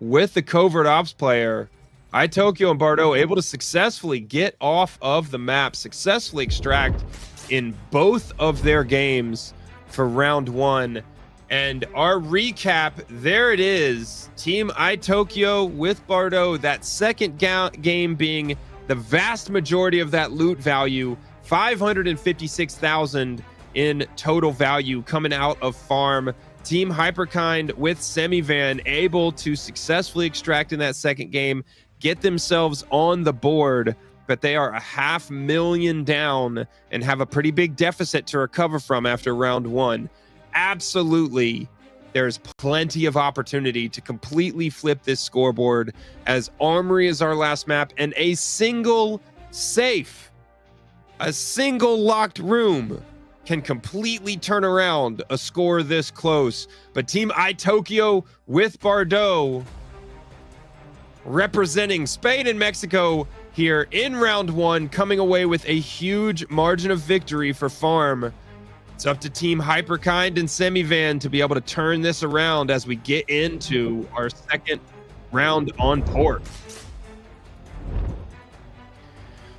with the covert ops player, Itokioo and Bardot able to successfully get off of the map, successfully extract in both of their games for round 1. And our recap, there it is. Team Itokioo with Bardot, that second game being the vast majority of that loot value, 556,000 in total value coming out of farm. Team Hyperkind with Semivan able to successfully extract in that second game, get themselves on the board, but they are 500,000 down and have a pretty big deficit to recover from after round 1. Absolutely, there's plenty of opportunity to completely flip this scoreboard, as Armory is our last map, and a single safe, a single locked room can completely turn around a score this close. But Team Itokioo with Bardot representing Spain and Mexico here in round 1, coming away with a huge margin of victory for farm. It's up to Team Hyperkind and Semivan to be able to turn this around as we get into our second round on Port.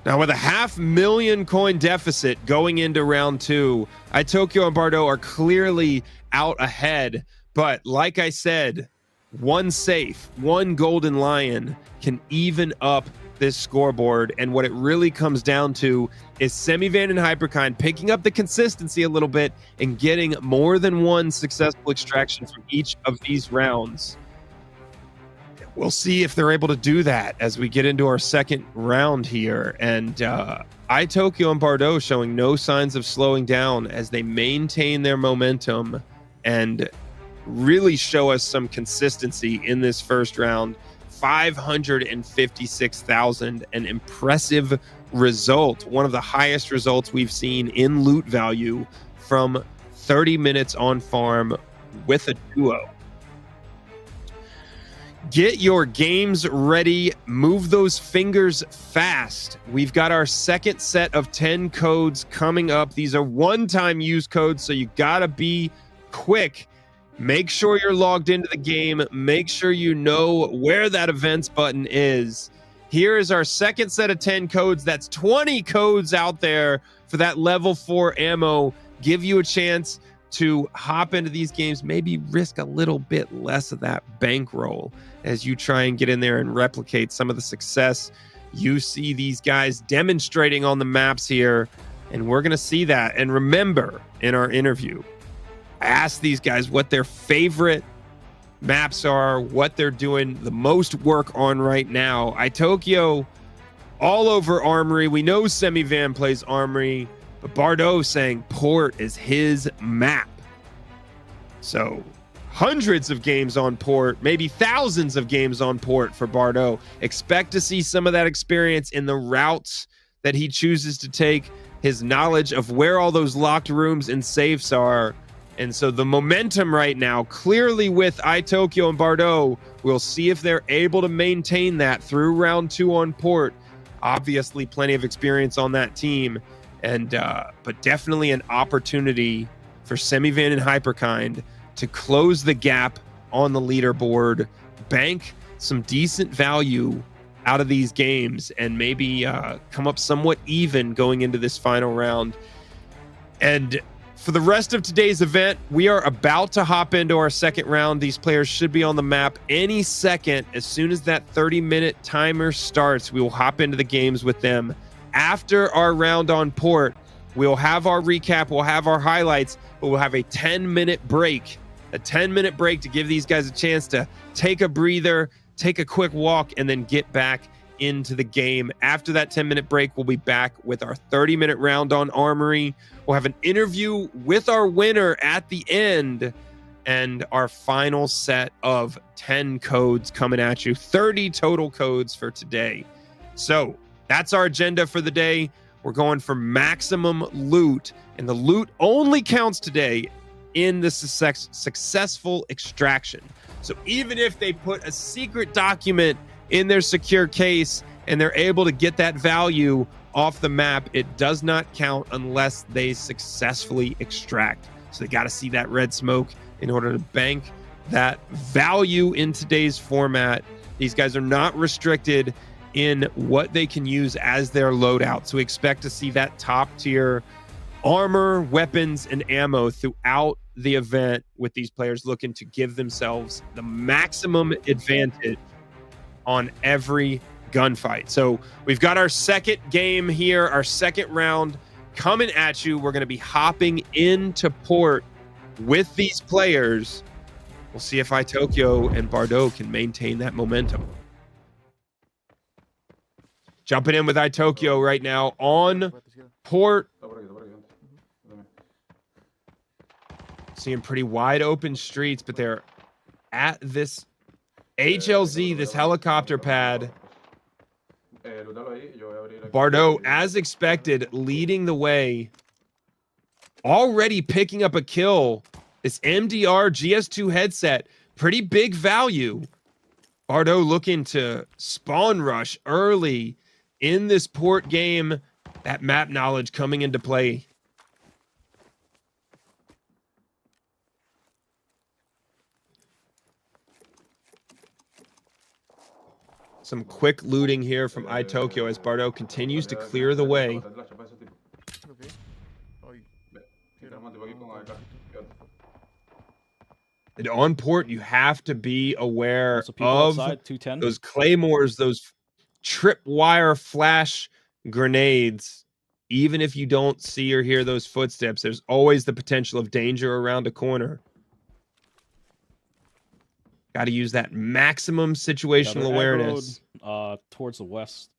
Now, with a 500,000 coin deficit going into round 2, Itokioo and Bardot are clearly out ahead. But like I said, one safe, one golden lion can even up this scoreboard. And what it really comes down to is Semivan and Hyperkind picking up the consistency a little bit and getting more than one successful extraction from each of these rounds. We'll see if they're able to do that as we get into our second round here. And Itokioo and Bardot showing no signs of slowing down as they maintain their momentum and really show us some consistency in this first round. 556,000, an impressive result, one of the highest results we've seen in loot value from 30 minutes on farm with a duo. Get your games ready. Move those fingers fast. We've got our second set of 10 codes coming up. These are one-time use codes, so you gotta be quick. Make sure you're logged into the game. Make sure you know where that events button is. Here is our second set of 10 codes. That's 20 codes out there for that level 4 ammo. Give you a chance to hop into these games, maybe risk a little bit less of that bankroll as you try and get in there and replicate some of the success you see these guys demonstrating on the maps here. And we're going to see that. And remember, in our interview, I asked these guys what their favorite maps are, what they're doing the most work on right now. Itokioo all over Armory. We know Semivan plays Armory, but Bardot saying Port is his map. So hundreds of games on Port, maybe thousands of games on Port for Bardot. Expect to see some of that experience in the routes that he chooses to take, his knowledge of where all those locked rooms and safes are. And so the momentum right now, clearly with Itokioo and Bardot, we'll see if they're able to maintain that through round 2 on Port. Obviously, plenty of experience on that team, and but definitely an opportunity for Semivan and Hyperkind to close the gap on the leaderboard, bank some decent value out of these games, and maybe come up somewhat even going into this final round. And for the rest of today's event, we are about to hop into our second round. These players should be on the map any second. As soon as that 30-minute timer starts, we will hop into the games with them. After our round on Port, we'll have our recap, we'll have our highlights, but we'll have a 10-minute break. A 10-minute break to give these guys a chance to take a breather, take a quick walk, and then get back into the game. After that 10-minute break, we'll be back with our 30-minute round on Armory. We'll have an interview with our winner at the end, and our final set of 10 codes coming at you. 30 total codes for today. So that's our agenda for the day. We're going for maximum loot, and the loot only counts today in the successful extraction. So even if they put a secret document in their secure case and they're able to get that value off the map, it does not count unless they successfully extract. So they got to see that red smoke in order to bank that value in today's format. These guys are not restricted in what they can use as their loadout. So we expect to see that top tier armor, weapons, and ammo throughout the event, with these players looking to give themselves the maximum advantage on every gunfight. So we've got our second game here, our second round coming at you. We're going to be hopping into Port with these players. We'll see if Itokioo and Bardot can maintain that momentum. Jumping in with Itokioo right now on Port. Seeing pretty wide open streets, but they're at this HLZ, this helicopter pad. Bardot, as expected, leading the way. Already picking up a kill. This MDR GS2 headset, pretty big value. Bardot looking to spawn rush early in this Port game. That map knowledge coming into play. Some quick looting here from Itokioo as Bardot continues to clear the way. And on Port, you have to be aware of those claymores, those tripwire flash grenades. Even if you don't see or hear those footsteps, there's always the potential of danger around a corner. Got to use that maximum situational awareness. Towards the west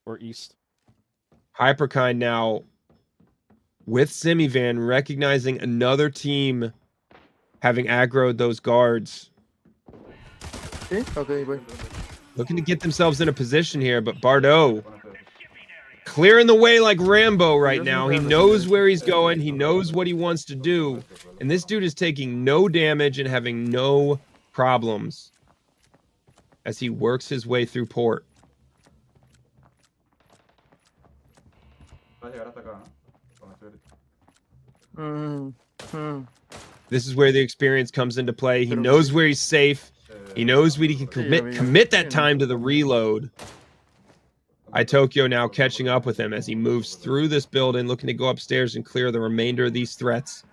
or east. Hyperkind now with Semivan, recognizing another team having aggroed those guards. Okay, wait. Looking to get themselves in a position here, but Bardot clearing the way like Rambo right now. He knows where he's going. He knows what he wants to do. And this dude is taking no damage and having no problems as he works his way through port. This is where the experience comes into play. He knows where he's safe. He knows when he can commit that time to the reload. Itokioo now catching up with him as he moves through this building, looking to go upstairs and clear the remainder of these threats.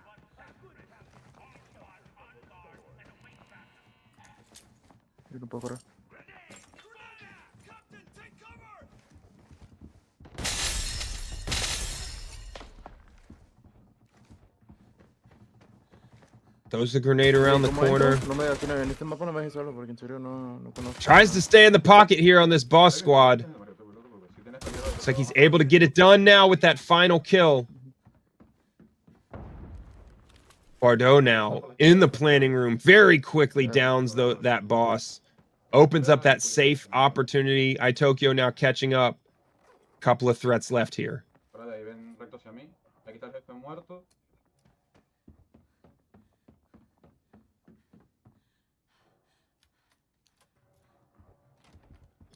Throws the grenade around the corner. Tries to stay in the pocket here on this boss squad. Looks like he's able to get it done now with that final kill. Bardot now in the planning room very quickly downs that boss. Opens up that safe opportunity. Itokioo now catching up. Couple of threats left here.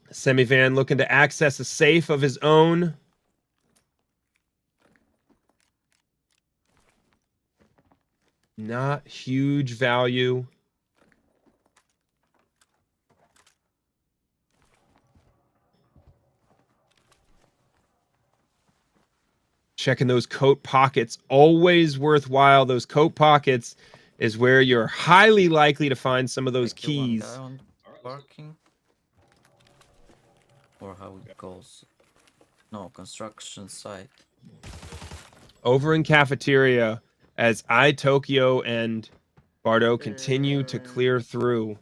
Semivan looking to access a safe of his own. Not huge value. Checking those coat pockets, always worthwhile. Those coat pockets is where you're highly likely to find some of those keys. Parking. Or how it goes. No, construction site. Over in cafeteria, as Itokioo and Bardot continue to clear through.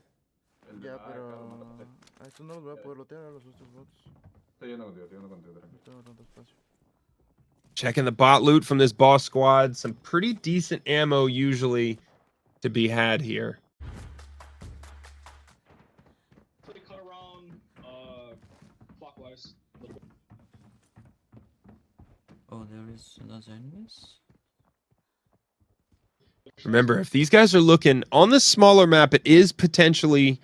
Checking the bot loot from this boss squad. Some pretty decent ammo usually to be had here. Oh, there is another enemies. Remember, if these guys are looking on the smaller map, it is potentially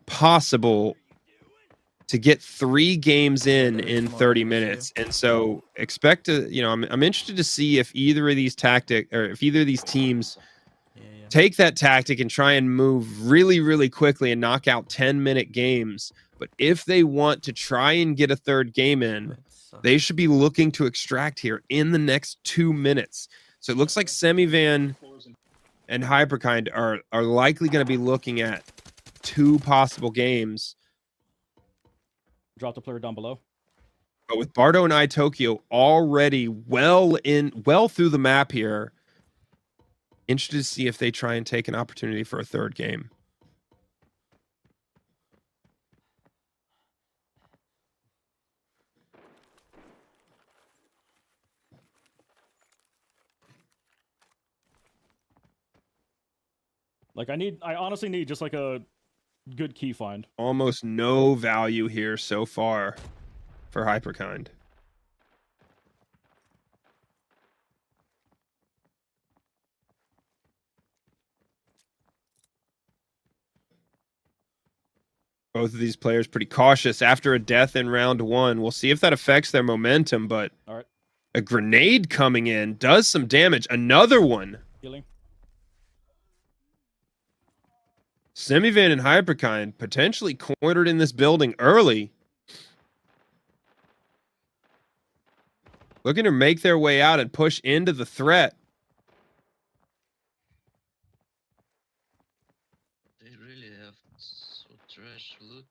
possible to get 3 games in 30 minutes. And so expect to, I'm interested to see if either of these teams take that tactic and try and move really, really quickly and knock out 10-minute games. But if they want to try and get a third game in, they should be looking to extract here in the next 2 minutes. So it looks like Semivan and Hyperkind are likely going to be looking at 2 possible games. Drop the player down below. But with Bardot and Itokioo already well through the map here, interested to see if they try and take an opportunity for a third game. Like I honestly need just like a good key find. Almost no value here so far for Hyperkind. Both of these players pretty cautious after a death in round 1. We'll see if that affects their momentum, but all right. A grenade coming in does some damage. Another one. Healing. Semivan and Hyperkind potentially cornered in this building early. Looking to make their way out and push into the threat. They really have so trash loot.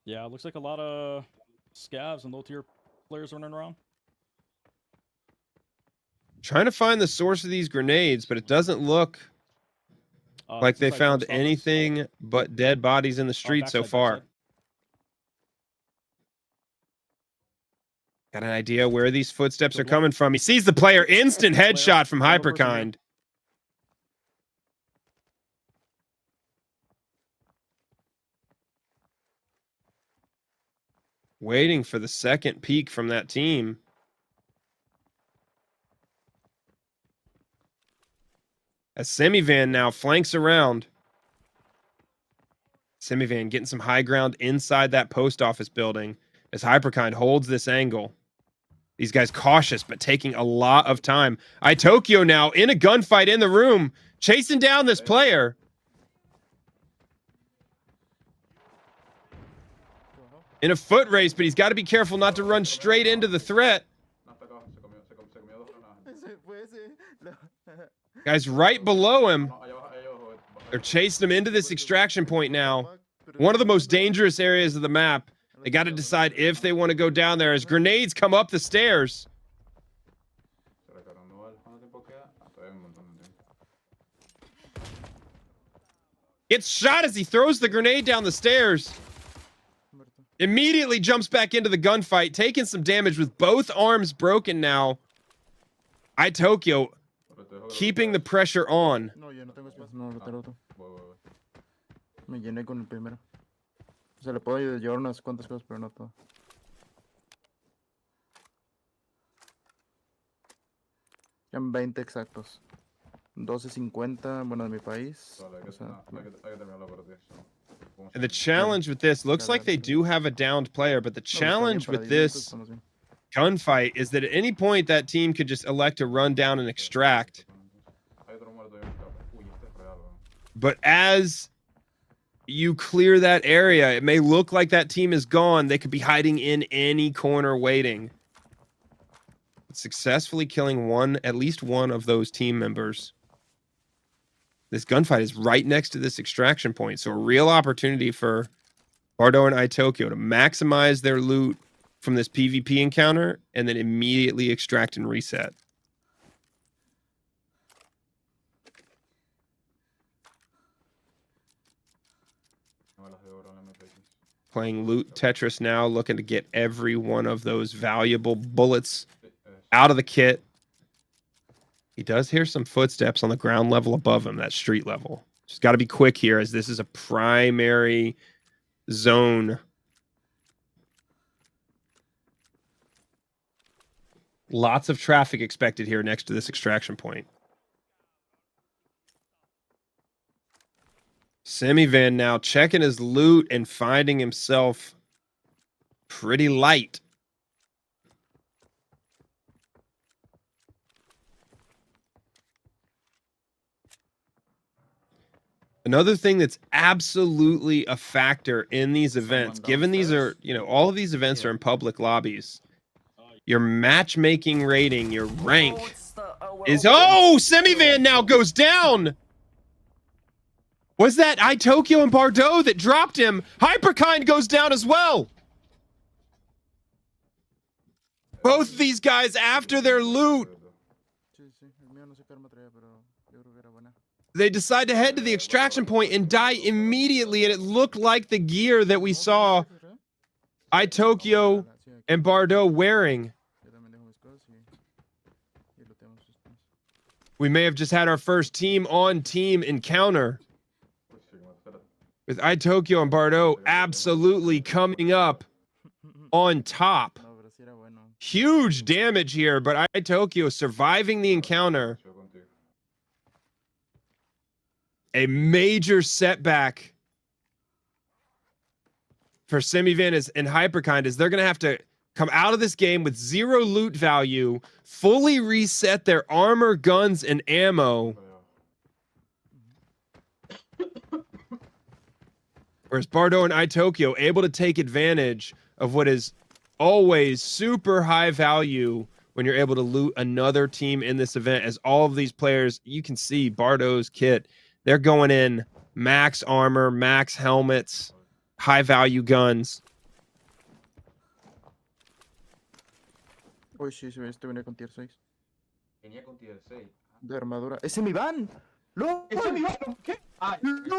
Yeah, it looks like a lot of scavs and low-tier players running around. Trying to find the source of these grenades, but it doesn't look like they found anything but dead bodies in the street so far. Got an idea where these footsteps are coming from. He sees the player. Instant headshot from Hyperkind. Waiting for the second peek from that team. As Semivan now flanks around. Semivan getting some high ground inside that post office building as Hyperkind holds this angle. These guys cautious, but taking a lot of time. Itokioo now in a gunfight in the room, chasing down this player. In a foot race, but he's got to be careful not to run straight into the threat. Guys right below him. They're chasing him into this extraction point now. One of the most dangerous areas of the map. They got to decide if they want to go down there as grenades come up the stairs. Gets shot as he throws the grenade down the stairs. Immediately jumps back into the gunfight, taking some damage with both arms broken now. Itokioo keeping the pressure on. Me llené con el primero. O sea, le puedo llevar unas cuantas cosas, pero no todo. Eran 20 exactos. 12.50, bueno, de mi país. O sea, And the challenge with this, looks like they do have a downed player, but the challenge with this gunfight is that at any point that team could just elect to run down and extract. But as you clear that area, it may look like that team is gone. They could be hiding in any corner waiting. Successfully killing at least one of those team members. This gunfight is right next to this extraction point, so a real opportunity for Bardot and Itokioo to maximize their loot from this PvP encounter and then immediately extract and reset. Playing loot Tetris now, looking to get every one of those valuable bullets out of the kit. He does hear some footsteps on the ground level above him, that street level. Just got to be quick here as this is a primary zone. Lots of traffic expected here next to this extraction point. Semivan now checking his loot and finding himself pretty light. Another thing that's absolutely a factor in these events, given these are, all of these events are in public lobbies, your matchmaking rating, your rank is, Semivan now goes down. Was that Itokioo and Bardot that dropped him? Hyperkind goes down as well. Both these guys after their loot. They decide to head to the extraction point and die immediately, and it looked like the gear that we saw Itokioo and Bardot wearing. We may have just had our first team-on-team encounter with Itokioo and Bardot absolutely coming up on top. Huge damage here, but Itokioo surviving the encounter. A major setback for Semivan and Hyperkind is they're going to have to come out of this game with 0 loot value, fully reset their armor, guns, and ammo. Whereas Bardot and Itokioo able to take advantage of what is always super high value when you're able to loot another team in this event. As all of these players, you can see Bardot's kit. They're going in max armor, max helmets, high value guns. Uy, sí, este venía con tier 6. Venía con tier 6. De armadura. ¡Es Semivan! ¡No! ¡Es Semivan! ¿Qué?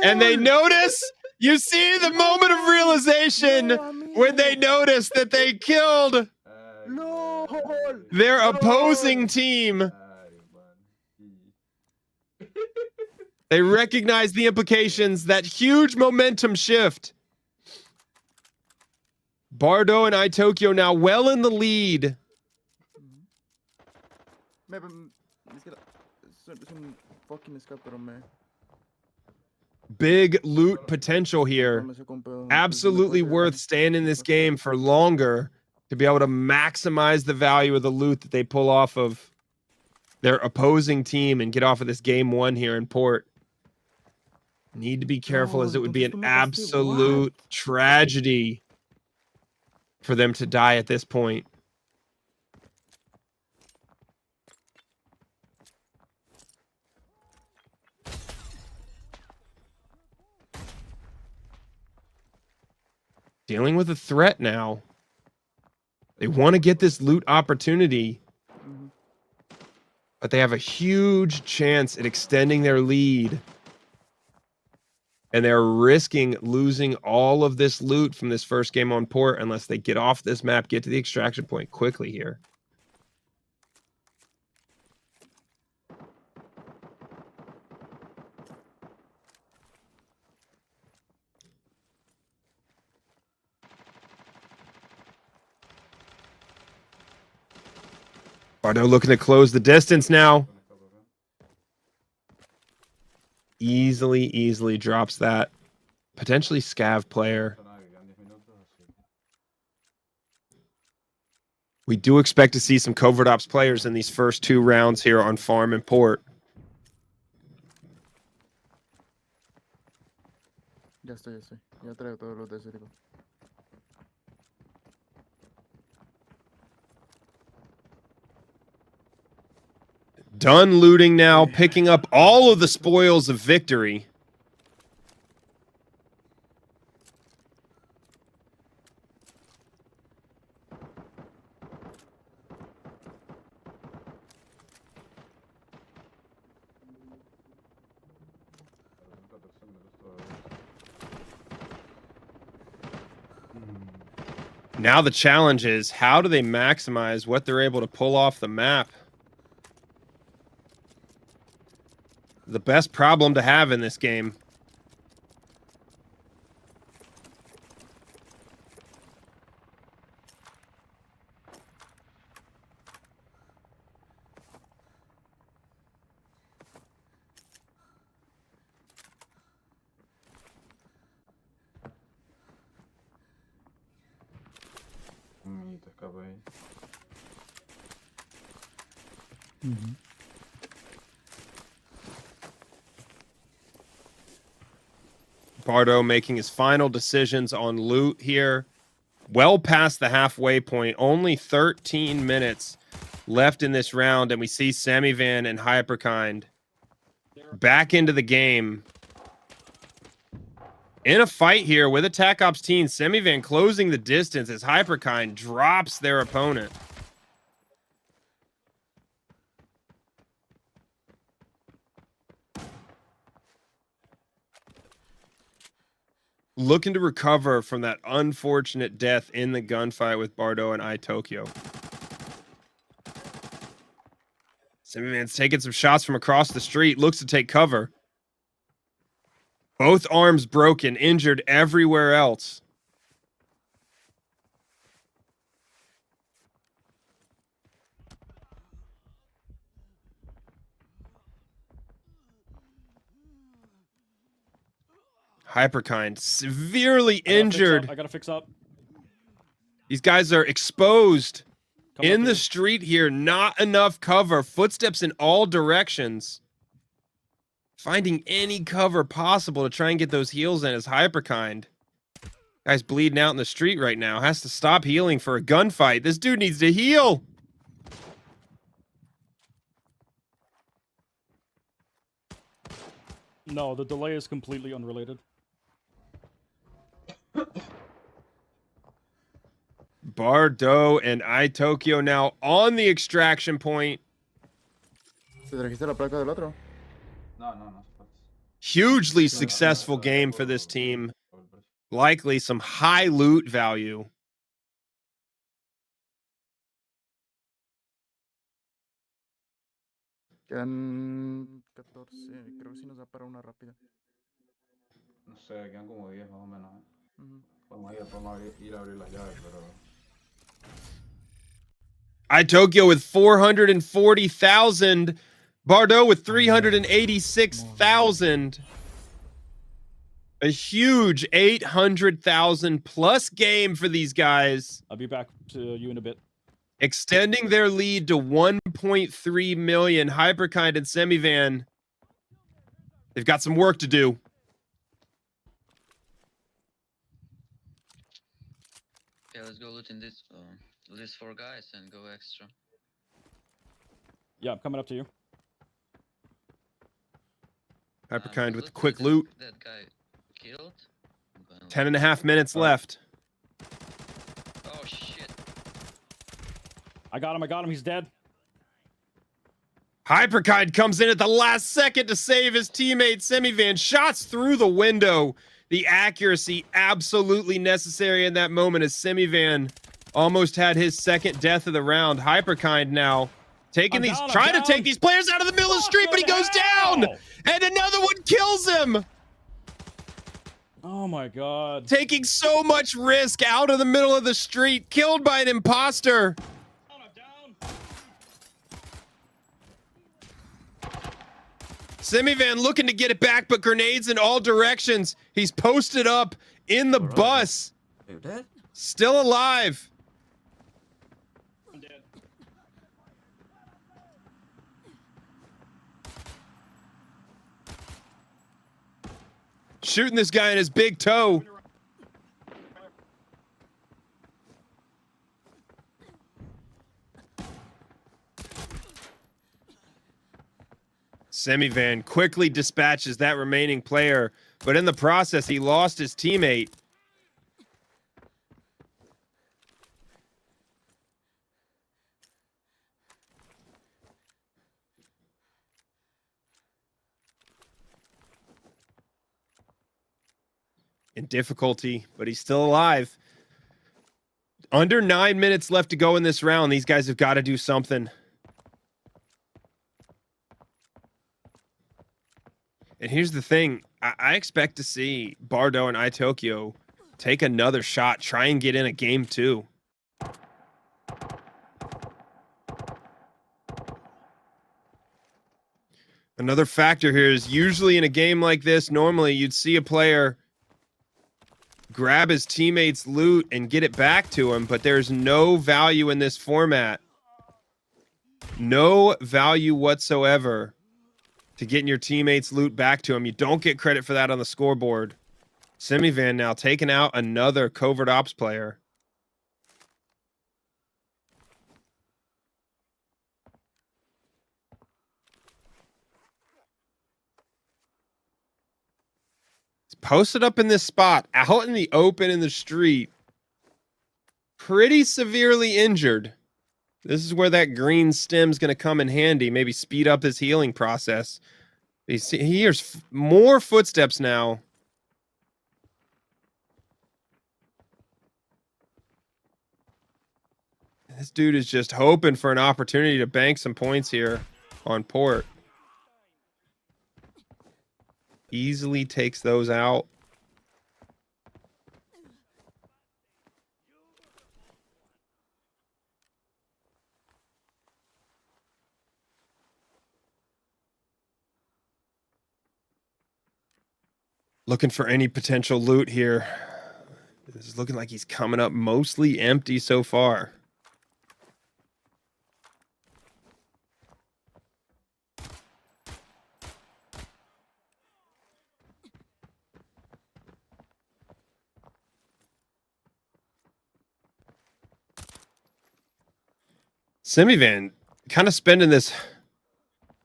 And they notice, you see the moment of realization when they notice that they killed their opposing team. They recognize the implications, that huge momentum shift. Bardot and Itokioo now well in the lead. Big loot potential here. Absolutely worth staying in this game for longer to be able to maximize the value of the loot that they pull off of their opposing team and get off of this game one here in port. Need to be careful, as it would be an absolute tragedy for them to die at this point. Dealing with a threat now. They want to get this loot opportunity, but they have a huge chance at extending their lead. And they're risking losing all of this loot from this first game on port unless they get off this map, get to the extraction point quickly here. Bardot looking to close the distance now. Easily drops that. Potentially scav player. We do expect to see some covert ops players in these first two rounds here on farm and port. Ya estoy. Ya traigo todos los de ese tipo. Done looting now, picking up all of the spoils of victory. Now the challenge is, how do they maximize what they're able to pull off the map? The best problem to have in this game. Bardot making his final decisions on loot here. Well past the halfway point. Only 13 minutes left in this round, and we see Semivan and Hyperkind back into the game. In a fight here with Attack Ops team, Semivan closing the distance as Hyperkind drops their opponent. Looking to recover from that unfortunate death in the gunfight with Bardot and Itokioo. Semivan's taking some shots from across the street, looks to take cover. Both arms broken, injured everywhere else. Hyperkind severely injured. I gotta fix up. These guys are exposed in the street here. Not enough cover. Footsteps in all directions. Finding any cover possible to try and get those heals in as Hyperkind. Guy's bleeding out in the street right now. Has to stop healing for a gunfight. This dude needs to heal. No, the delay is completely unrelated. Bardot and Itokioo now on the extraction point. ¿Te trajiste la placa del otro? No. Hugely successful game for this team. Likely some high loot value. Quedan 14. Creo que sí nos da para una rápida. No sé, quedan como 10 más o menos. Itokioo with 440,000. Bardot with 386,000. A huge 800,000 plus game for these guys. I'll be back to you in a bit. Extending their lead to 1.3 million. Hyperkind and Semivan. They've got some work to do. Yeah, let's go loot in this these 4 guys and go extra. Yeah, I'm coming up to you. Hyperkind with the quick loot. That guy killed. 10.5 minutes left. Oh shit. I got him. He's dead. Hyperkind comes in at the last second to save his teammate. Semivan shots through the window. The accuracy absolutely necessary in that moment as Semivan almost had his second death of the round. Hyperkind now trying to take these players out of the middle of the street, but he goes down! And another one kills him! Oh my god. Taking so much risk out of the middle of the street, killed by an imposter. Semivan looking to get it back, but grenades in all directions. He's posted up in the bus. Still alive. I'm dead. Shooting this guy in his big toe. Semivan quickly dispatches that remaining player, but in the process, he lost his teammate. In difficulty, but he's still alive. Under 9 minutes left to go in this round. These guys have got to do something. And here's the thing. I expect to see Bardot and Itokioo take another shot, try and get in a game 2. Another factor here is usually in a game like this, normally you'd see a player grab his teammate's loot and get it back to him, but there's no value in this format. No value whatsoever to getting your teammates' loot back to him. You don't get credit for that on the scoreboard. Semivan now taking out another covert ops player. He's posted up in this spot, out in the open in the street. Pretty severely injured. This is where that green stem's going to come in handy. Maybe speed up his healing process. He hears more footsteps now. This dude is just hoping for an opportunity to bank some points here on port. Easily takes those out. Looking for any potential loot here. This is looking like he's coming up mostly empty so far. Semivan kind of spending this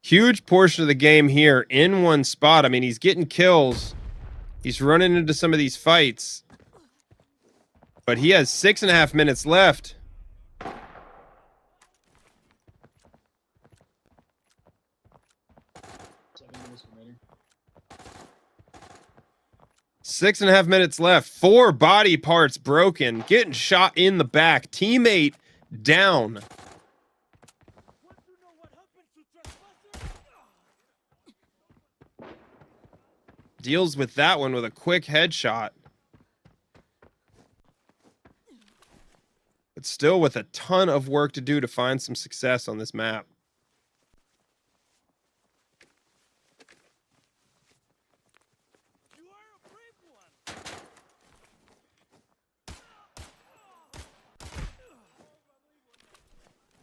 huge portion of the game here in one spot. I mean, he's getting kills. He's running into some of these fights. But he has 6.5 minutes left. Six and a half minutes left. 4 body parts broken. Getting shot in the back. Teammate down. Deals with that one with a quick headshot. but still with a ton of work to do to find some success on this map.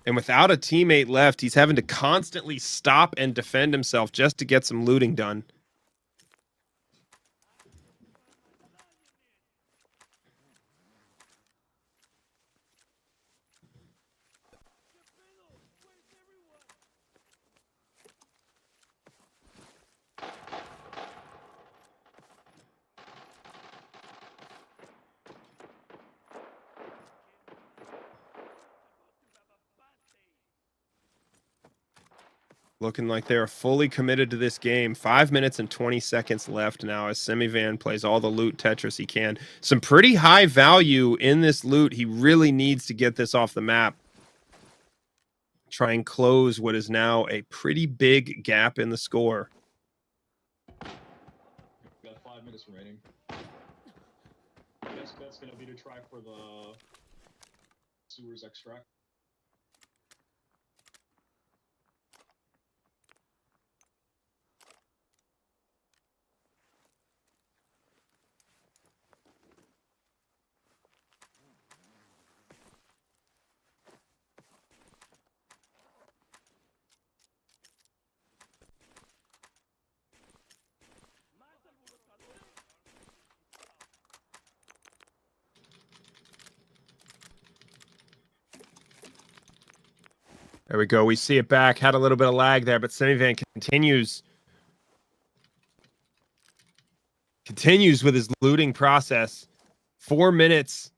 And without a teammate left, he's having to constantly stop and defend himself just to get some looting done. Looking like they are fully committed to this game. 5 minutes and 20 seconds left now as Semivan plays all the loot Tetris he can. Some pretty high value in this loot. He really needs to get this off the map. Try and close what is now a pretty big gap in the score. Got 5 minutes remaining. Best bet's gonna be to try for the sewers extract. There we go. We see it back. Had a little bit of lag there, but Semivan continues with his looting process. 4 minutes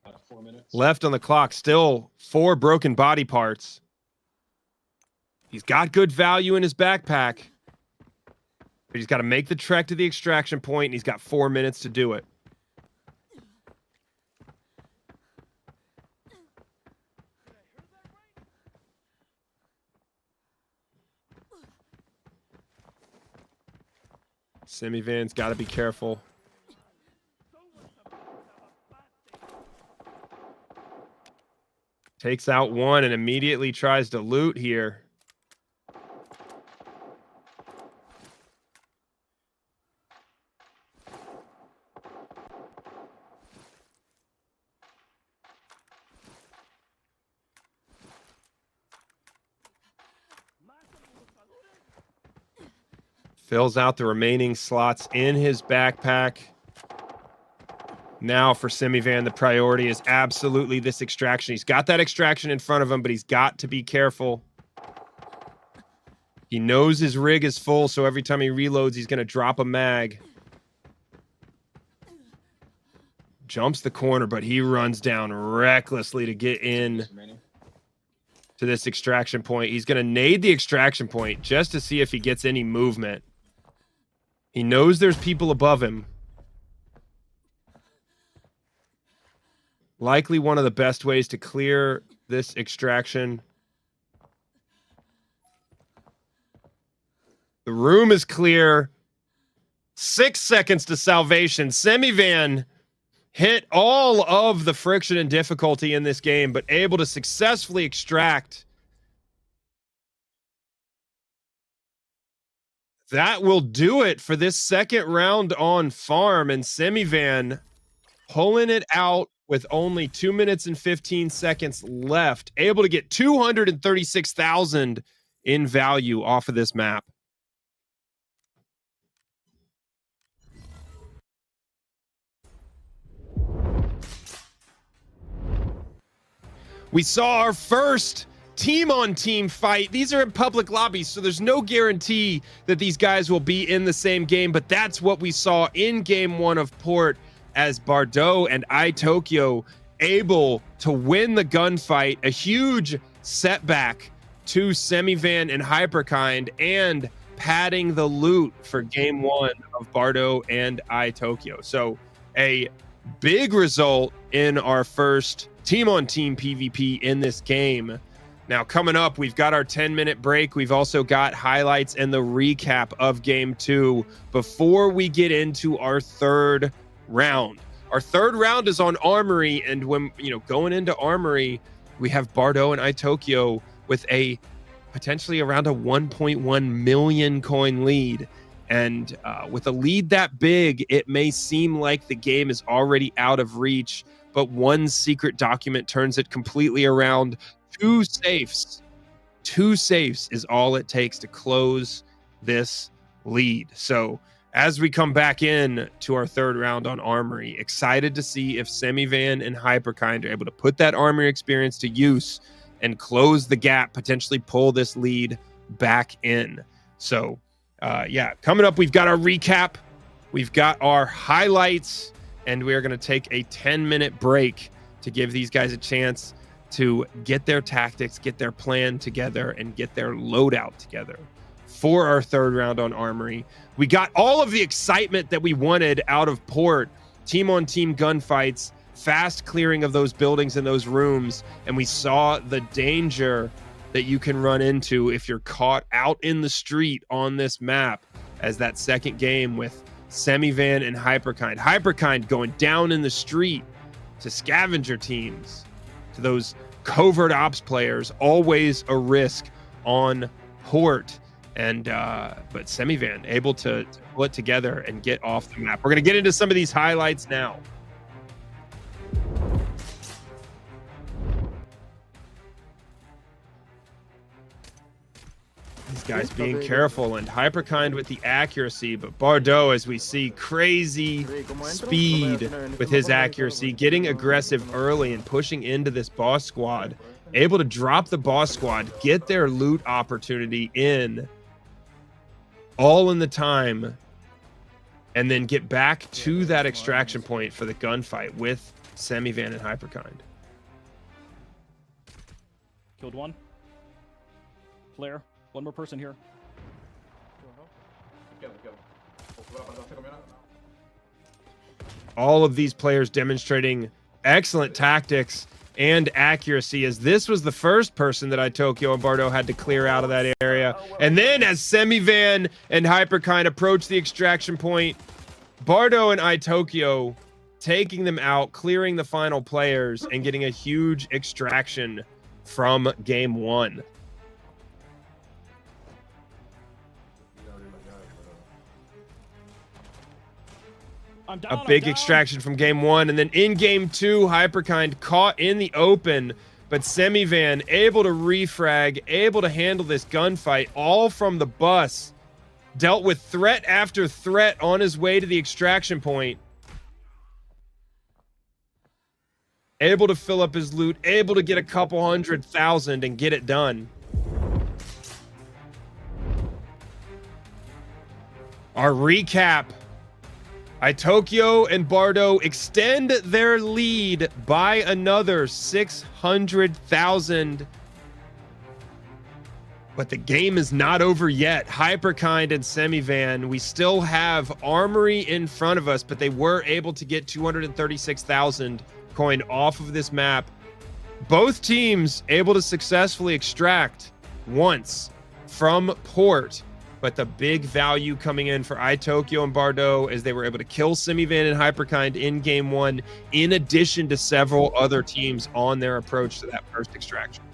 left on the clock. Still 4 broken body parts. He's got good value in his backpack, but he's got to make the trek to the extraction point, and he's got 4 minutes to do it. Semivan's got to be careful. Takes out one and immediately tries to loot here. Fills out the remaining slots in his backpack. Now for Semivan, the priority is absolutely this extraction. He's got that extraction in front of him, but he's got to be careful. He knows his rig is full, so every time he reloads, he's going to drop a mag. Jumps the corner, but he runs down recklessly to get in to this extraction point. He's going to nade the extraction point just to see if he gets any movement. He knows there's people above him. Likely one of the best ways to clear this extraction. The room is clear. 6 seconds to salvation. Semivan hit all of the friction and difficulty in this game, but able to successfully extract. That will do it for this second round on farm, and Semivan pulling it out with only 2 minutes and 15 seconds left, able to get 236,000 in value off of this map. We saw our first team-on-team fight. These are in public lobbies, so there's no guarantee that these guys will be in the same game, but that's what we saw in Game 1 of Port as Bardot and Itokioo able to win the gunfight. A huge setback to Semivan and Hyperkind, and padding the loot for Game 1 of Bardot and Itokioo. So a big result in our first team-on-team PvP in this game. Now, coming up, we've got our 10-minute break. We've also got highlights and the recap of Game 2 before we get into our third round. Our third round is on Armory, and when going into Armory, we have Bardot and Itokioo with a potentially around a 1.1 million coin lead. And with a lead that big, it may seem like the game is already out of reach, but one secret document turns it completely around. Two safes is all it takes to close this lead. So as we come back in to our third round on Armory, excited to see if Semivan and Hyperkind are able to put that Armory experience to use and close the gap, potentially pull this lead back in. So yeah, coming up, we've got our recap, we've got our highlights, and we are going to take a 10-minute break to give these guys a chance to get their tactics, get their plan together, and get their loadout together for our third round on Armory. We got all of the excitement that we wanted out of Port, team-on-team gunfights, fast clearing of those buildings and those rooms, and we saw the danger that you can run into if you're caught out in the street on this map, as that second game with Semivan and Hyperkind. Hyperkind going down in the street to scavenger teams, to those covert ops players, always a risk on Port. And but Semivan able to pull it together and get off the map. We're going to get into some of these highlights now. These guys being careful, and Hyperkind with the accuracy, but Bardot, as we see, crazy speed with his accuracy, getting aggressive early and pushing into this boss squad, able to drop the boss squad, get their loot opportunity in, all in the time, and then get back to that extraction point for the gunfight with Semivan and Hyperkind. Killed one. Flare. One more person here. All of these players demonstrating excellent tactics and accuracy, as this was the first person that Itokioo and Bardot had to clear out of that area. And then as Semivan and Hyperkind approach the extraction point, Bardot and Itokioo taking them out, clearing the final players, and getting a huge extraction from game one. A big extraction from game one, and then in game two, Hyperkind caught in the open, but Semivan able to refrag, able to handle this gunfight, all from the bus. Dealt with threat after threat on his way to the extraction point. Able to fill up his loot, able to get a couple 100,000 and get it done. Our recap. Itokioo and Bardot extend their lead by another 600,000. But the game is not over yet. Hyperkind and Semivan, we still have Armory in front of us, but they were able to get 236,000 coin off of this map. Both teams able to successfully extract once from Port. But the big value coming in for Itokioo and Bardot as they were able to kill Semivan and Hyperkind in game one, in addition to several other teams on their approach to that first extraction.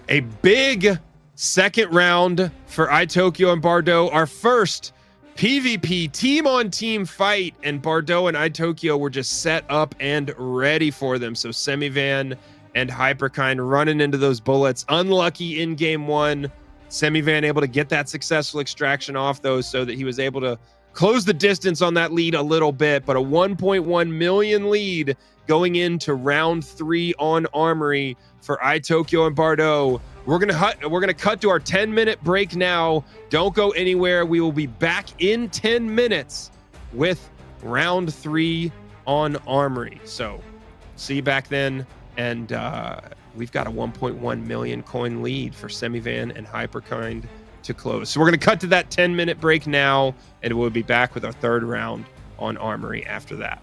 A big second round for Itokioo and Bardot. Our first PvP team-on-team fight, and Bardot and Itokioo were just set up and ready for them. So Semivan and Hyperkind running into those bullets. Unlucky in game one. Semivan able to get that successful extraction off those so that he was able to close the distance on that lead a little bit, but a 1.1 million lead going into round 3 on Armory for Itokioo and Bardot. We're gonna cut to our 10-minute break now. Don't go anywhere. We will be back in 10 minutes with round 3 on Armory. So see you back then. And we've got a 1.1 million coin lead for Semivan and Hyperkind to close. So we're going to cut to that 10-minute break now, and we'll be back with our third round on Armory after that.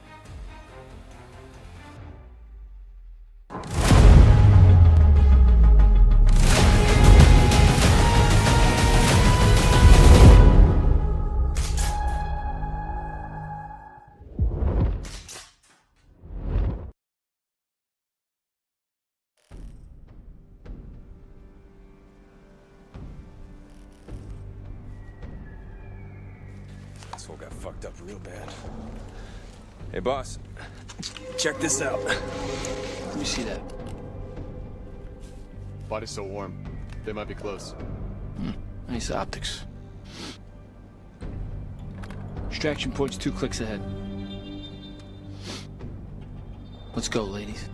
got fucked up real bad. Hey, boss. Check this out. Let me see that. Body's so warm. They might be close. Nice optics. Extraction port's 2 clicks ahead. Let's go, ladies.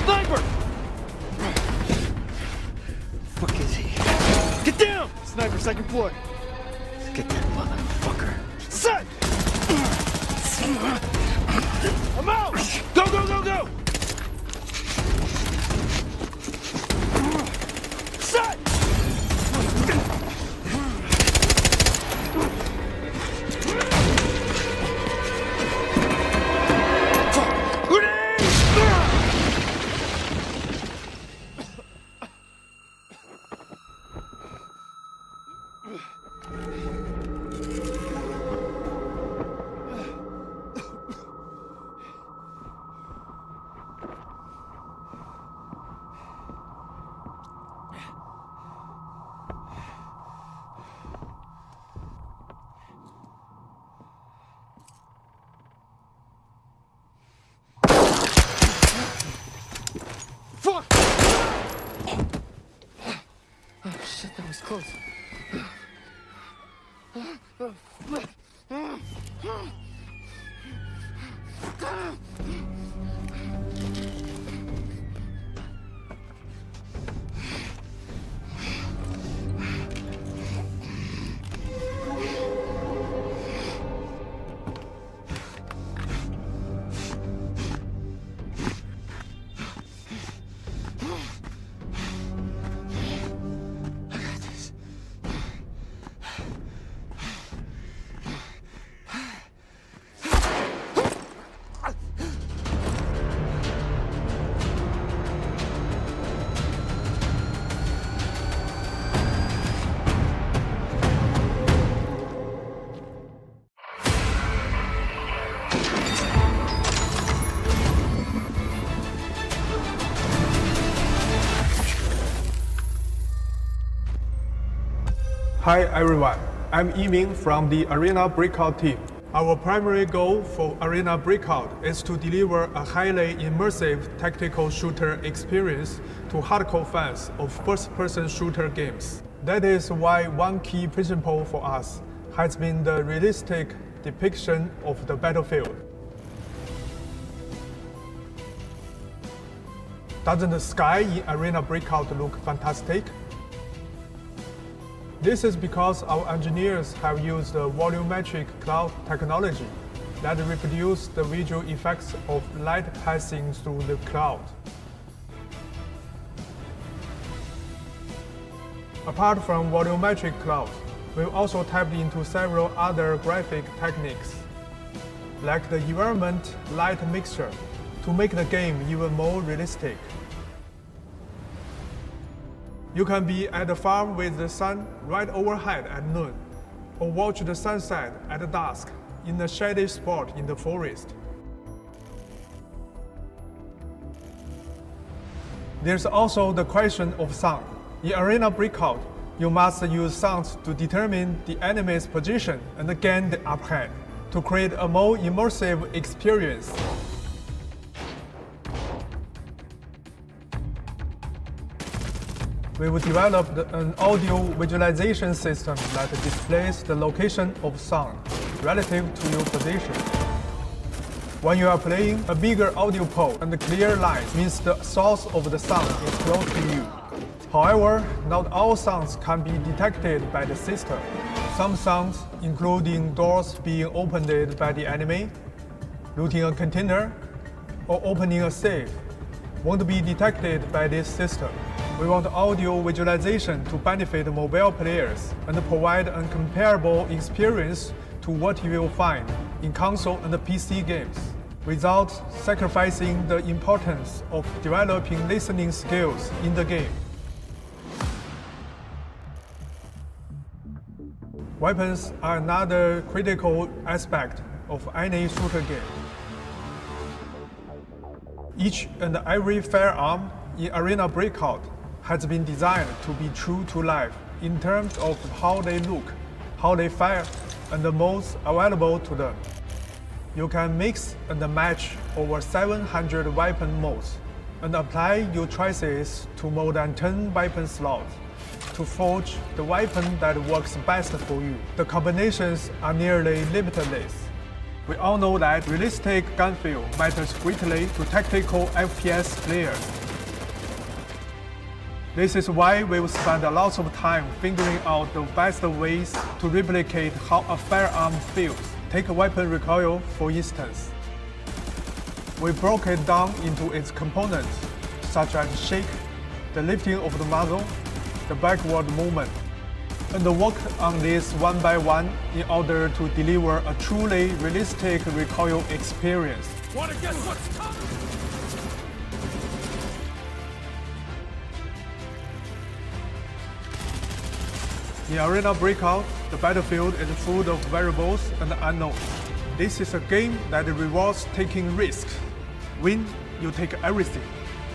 Sniper! Fuck is he? Get down! Sniper, second floor. Get that motherfucker. Set! I'm out! Go, go, go, go! Set! Fuck! Oh shit, that was close. Hi everyone, I'm Yiming from the Arena Breakout team. Our primary goal for Arena Breakout is to deliver a highly immersive tactical shooter experience to hardcore fans of first-person shooter games. That is why one key principle for us has been the realistic depiction of the battlefield. Doesn't the sky in Arena Breakout look fantastic? This is because our engineers have used the volumetric cloud technology that reproduces the visual effects of light passing through the cloud. Apart from volumetric cloud, we've also tapped into several other graphic techniques, like the environment light mixture, to make the game even more realistic. You can be at the farm with the sun right overhead at noon, or watch the sunset at dusk in a shady spot in the forest. There's also the question of sound. In Arena Breakout, you must use sounds to determine the enemy's position and gain the upper hand, to create a more immersive experience. We've developed an audio visualization system that displays the location of sound relative to your position. When you are playing, a bigger audio pole and clear lines means the source of the sound is close to you. However, not all sounds can be detected by the system. Some sounds, including doors being opened by the enemy, looting a container, or opening a safe, won't be detected by this system. We want audio visualization to benefit mobile players and provide a comparable experience to what you will find in console and PC games, without sacrificing the importance of developing listening skills in the game. Weapons are another critical aspect of any shooter game. Each and every firearm in Arena Breakout has been designed to be true to life in terms of how they look, how they fire, and the modes available to them. You can mix and match over 700 weapon modes and apply your choices to more than 10 weapon slots to forge the weapon that works best for you. The combinations are nearly limitless. We all know that realistic gun feel matters greatly to tactical FPS players. This is why we've spent a lot of time figuring out the best ways to replicate how a firearm feels. Take weapon recoil, for instance. We broke it down into its components, such as shake, the lifting of the muzzle, the backward movement, and worked on this one by one in order to deliver a truly realistic recoil experience. Wanna guess what's coming? In Arena Breakout, the battlefield is full of variables and unknowns. This is a game that rewards taking risks. Win, you take everything.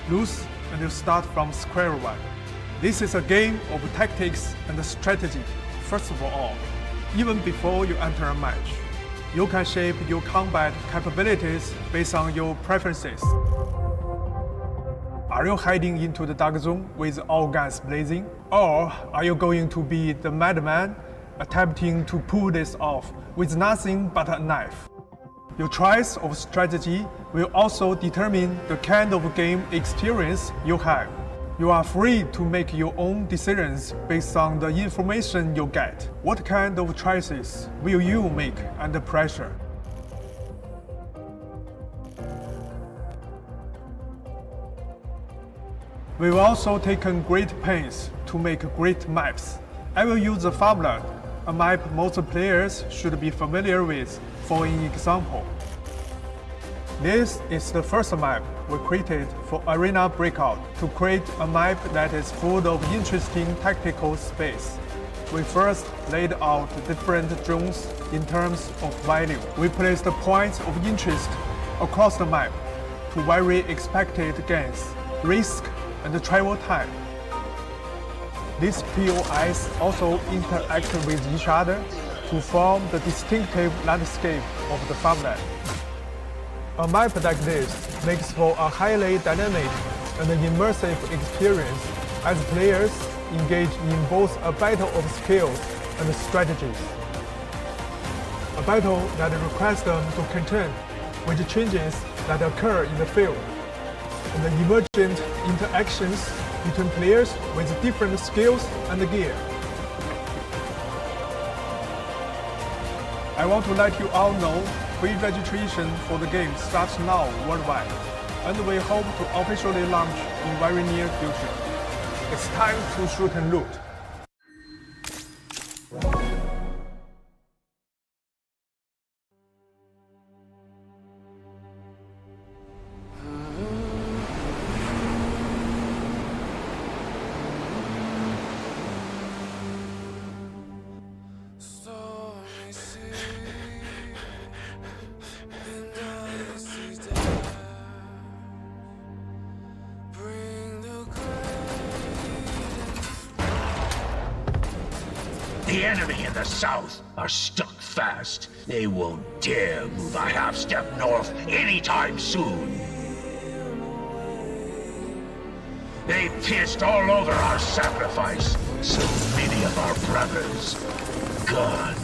Lose, and you start from square one. This is a game of tactics and strategy, first of all. Even before you enter a match, you can shape your combat capabilities based on your preferences. Are you heading into the dark zone with all guns blazing? Or are you going to be the madman attempting to pull this off with nothing but a knife? Your choice of strategy will also determine the kind of game experience you have. You are free to make your own decisions based on the information you get. What kind of choices will you make under pressure? We've also taken great pains to make great maps. I will use the Fabula, a map most players should be familiar with, for an example. This is the first map we created for Arena Breakout to create a map that is full of interesting tactical space. We first laid out different zones in terms of value. We placed points of interest across the map to vary expected gains, risk, and travel time. These POIs also interact with each other to form the distinctive landscape of the farmland. A map like this makes for a highly dynamic and immersive experience as players engage in both a battle of skills and strategies. A battle that requires them to contend with changes that occur in the field, and the emergent interactions between players with different skills and gear. I want to let you all know pre-registration for the game starts now worldwide, and we hope to officially launch in very near future. It's time to shoot and loot. The enemy in the south are stuck fast. They won't dare move a half step north anytime soon. They pissed all over our sacrifice. So many of our brothers gone.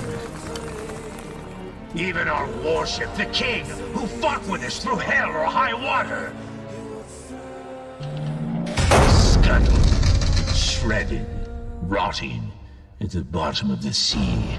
Even our warship, the King, who fought with us through hell or high water. Scuttled, shredded, rotting at the bottom of the sea.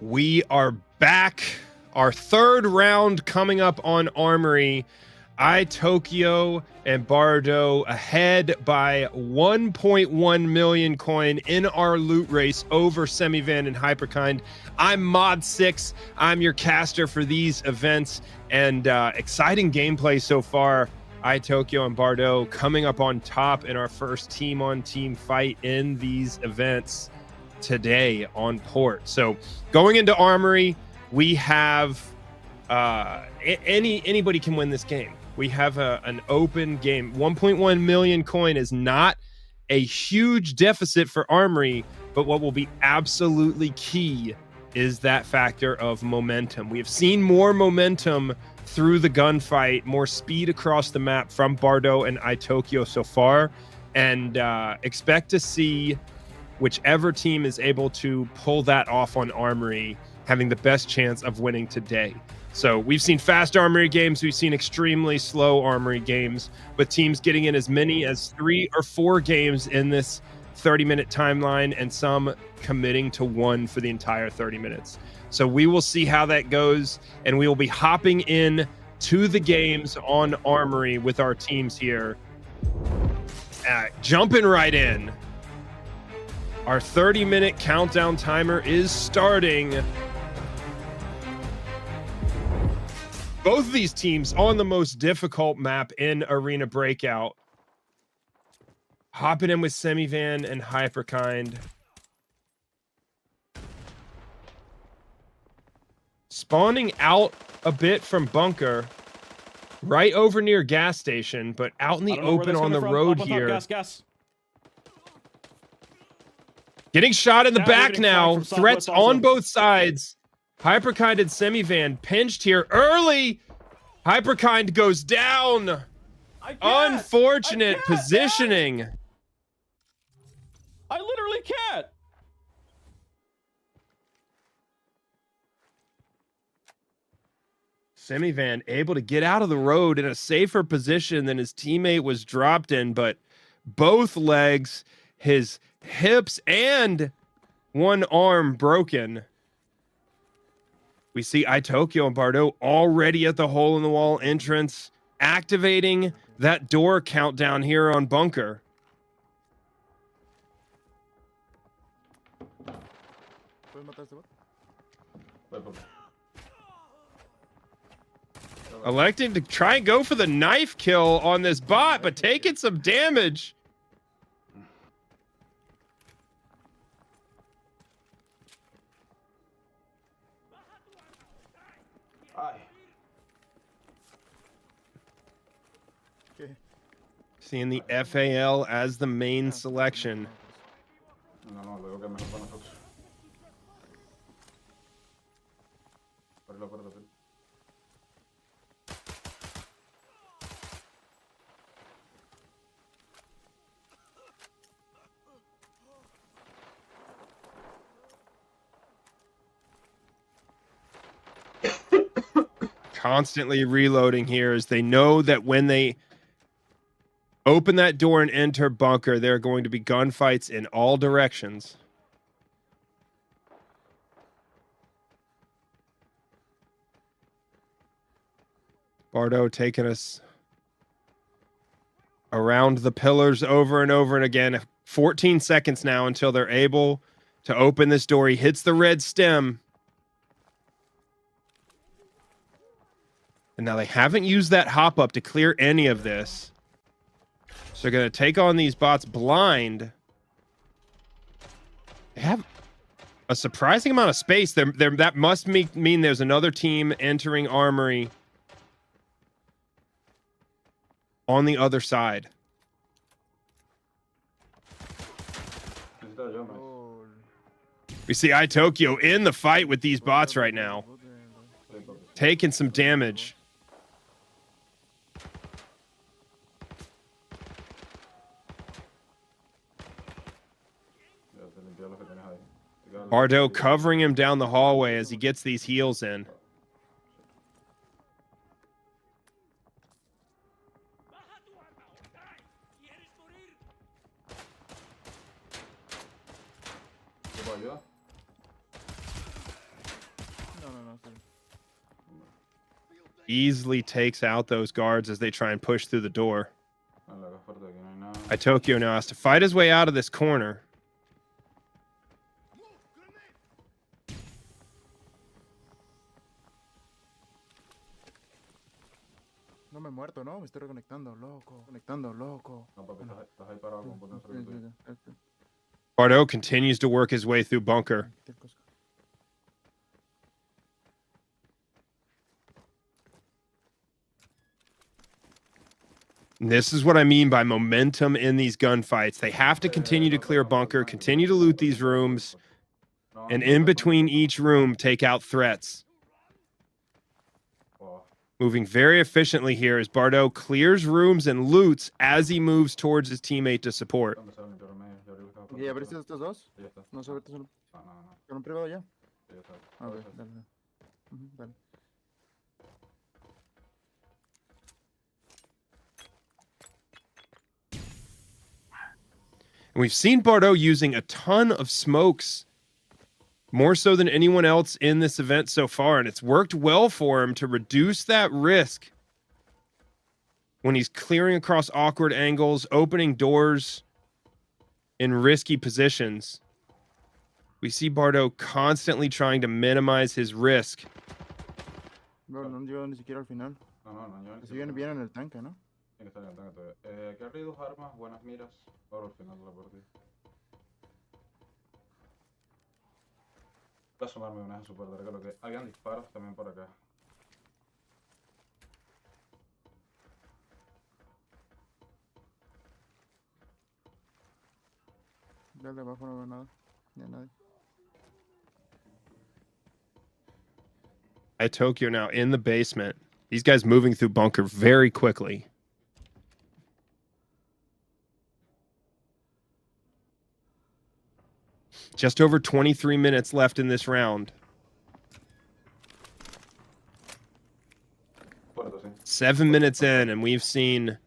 We are back. Our third round coming up on Armory. Itokioo and Bardot ahead by 1.1 million coin in our loot race over Semivan and Hyperkind. I'm Mod6. I'm your caster for these events, and exciting gameplay so far. Itokioo and Bardot coming up on top in our first team-on-team fight in these events today on Port. So going into Armory, we have anybody can win this game. We have an open game. 1.1 million coin is not a huge deficit for Armory, but what will be absolutely key is that factor of momentum. We have seen more momentum through the gunfight, more speed across the map from Bardot and Itokioo so far, and expect to see whichever team is able to pull that off on Armory having the best chance of winning today. So we've seen fast Armory games, we've seen extremely slow Armory games, with teams getting in as many as 3 or 4 games in this 30-minute timeline, and some committing to 1 for the entire 30 minutes. So we will see how that goes, and we will be hopping in to the games on Armory with our teams here. Jumping right in. Our 30-minute countdown timer is starting. Both of these teams on the most difficult map in Arena Breakout. Hopping in with Semivan and Hyperkind. Spawning out a bit from bunker. Right over near gas station, but out in the open on the road here. Gas. Getting shot in the back now. Threats on both sides. Hyperkind and Semivan pinched here early. Hyperkind goes down. Unfortunate positioning. I literally can't. Semivan able to get out of the road in a safer position than his teammate was dropped in, but both legs, his hips, and one arm broken. We see Itokioo and Bardot already at the hole in the wall entrance, activating that door countdown here on bunker. Electing to try and go for the knife kill on this bot, but taking some damage. Seeing the FAL as the main selection. Constantly reloading here as they know that when they open that door and enter bunker, there are going to be gunfights in all directions. Bardot taking us around the pillars over and over and again. 14 seconds now until they're able to open this door. He hits the red stem. And now they haven't used that hop up to clear any of this. So they're going to take on these bots blind. They have a surprising amount of space. That must mean there's another team entering Armory on the other side. We see Itokioo in the fight with these bots right now. Taking some damage. Bardot covering him down the hallway as he gets these heals in. Easily takes out those guards as they try and push through the door. Itokioo now has to fight his way out of this corner. No me he muerto, no, me estoy reconectando, loco. Conectando, loco. Bardot continues to work his way through bunker. And this is what I mean by momentum in these gunfights. They have to continue to clear bunker, continue to loot these rooms, and in between each room, take out threats. Moving very efficiently here as Bardot clears rooms and loots as he moves towards his teammate to support. ¿Y abriste estos dos? No se abriste solo. ¿Con un privado ya? A ver, dale. Dale. And we've seen Bardot using a ton of smokes, more so than anyone else in this event so far, and it's worked well for him to reduce that risk when he's clearing across awkward angles, opening doors in risky positions. We see Bardot constantly trying to minimize his risk. No, no llegó ni siquiera al final. Siguen bien en el tanque, ¿no? Tiene que estar en el tanque todavía. Aquí arriba hay 2 armas, buenas miras. Ahora al final de la partida. Voy a asomarme una vez super larga, lo que habían disparos también por acá. Dale, abajo no veo nada. Ni a nadie. Itokioo now in the basement. These guys moving through bunker very quickly. Just over 23 minutes left in this round. 7 minutes in, and we've seen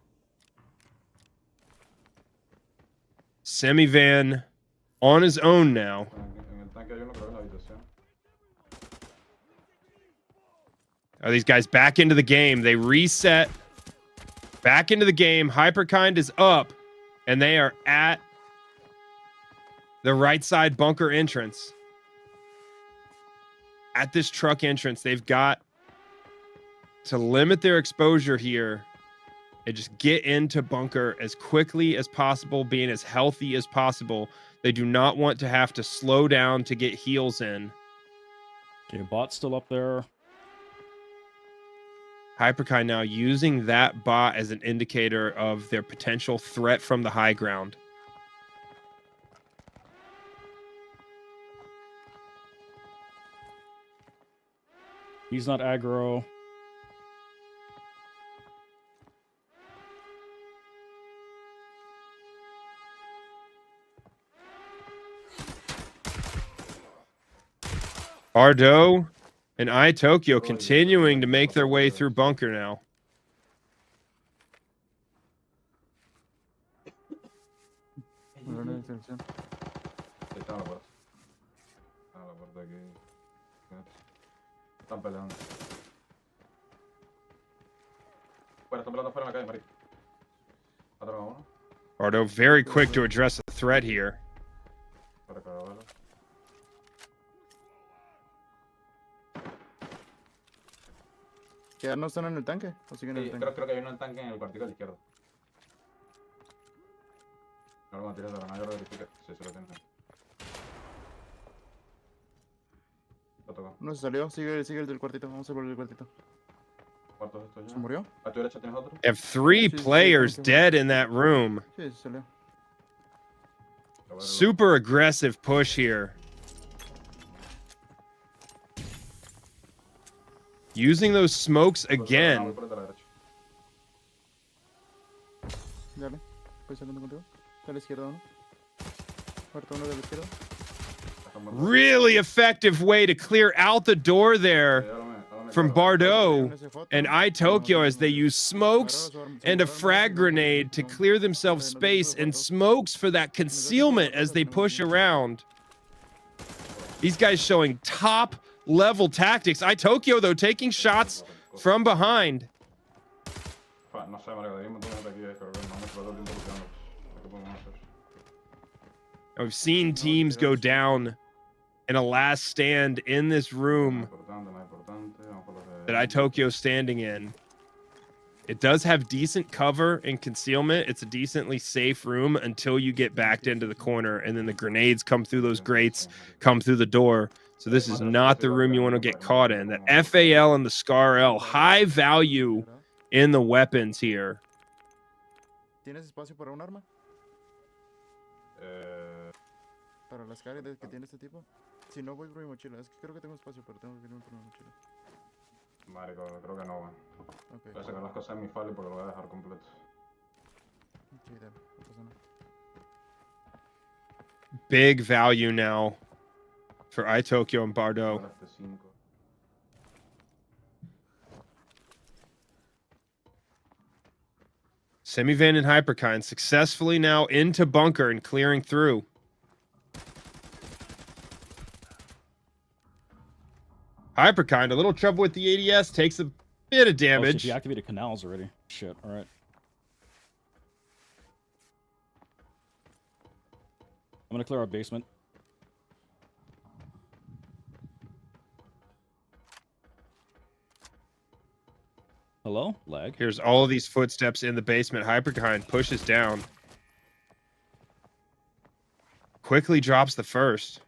Semivan on his own now. Are these guys back into the game? They reset back into the game. Hyperkind is up, and they are at the right side bunker entrance. At this truck entrance, they've got to limit their exposure here and just get into bunker as quickly as possible, being as healthy as possible. They do not want to have to slow down to get heals in. Okay, bot's still up there. Hyperkind now using that bot as an indicator of their potential threat from the high ground. He's not aggro. Bardot and Itokioo continuing to make their way through bunker now. Están peleando. Bueno, están peleando fuera en la calle, marico. Atrás uno. Bardot very quick to address the threat here. Para acabarlo. ¿Ya no están en el tanque? ¿O siguen en el tanque? Creo que hay uno en tanque en el cuartico a la izquierda. Ahora cuando tires de granada, yo lo verifico. Sí, se lo tiene. Lo tocó. No se salió, sigue el del cuartito. Vamos a volver el cuartito. ¿Cuántos estos ya? ¿Se murió? A tu derecha tienes otro. Have 3 players dead in that room. Sí, se salió. Super aggressive push here. Using those smokes again. Dale, voy saliendo contigo. A la izquierda uno. Cuarto uno de la izquierda. Really effective way to clear out the door there from Bardot and Itokioo as they use smokes and a frag grenade to clear themselves space, and smokes for that concealment as they push around. These guys showing top level tactics. Itokioo, though, taking shots from behind. I've seen teams go down in a last stand in this room that Itokioo standing in. It does have decent cover and concealment. It's a decently safe room until you get backed into the corner, and then the grenades come through those grates, come through the door. So this is not the room you want to get caught in. The FAL and the Scar L, high value in the weapons here. ¿Tienes espacio para un arma? Para las cargas que tiene este tipo. Si no, voy por mi mochila. Es que creo que tengo espacio, pero tengo que irme por mi mochila. Marico, creo que no, Okay. Voy a sacar las cosas de mi fallo porque lo voy a dejar completo. Sí, dale, no pasa nada. Big value now for Itokioo and Bardot. Semivan and Hyperkind successfully now into bunker and clearing through. Hyperkind, a little trouble with the ADS, takes a bit of damage. Oh, shit, he activated canals already. Shit, alright. I'm gonna clear our basement. Hello? Lag. Here's all of these footsteps in the basement. Hyperkind pushes down. Quickly drops the first.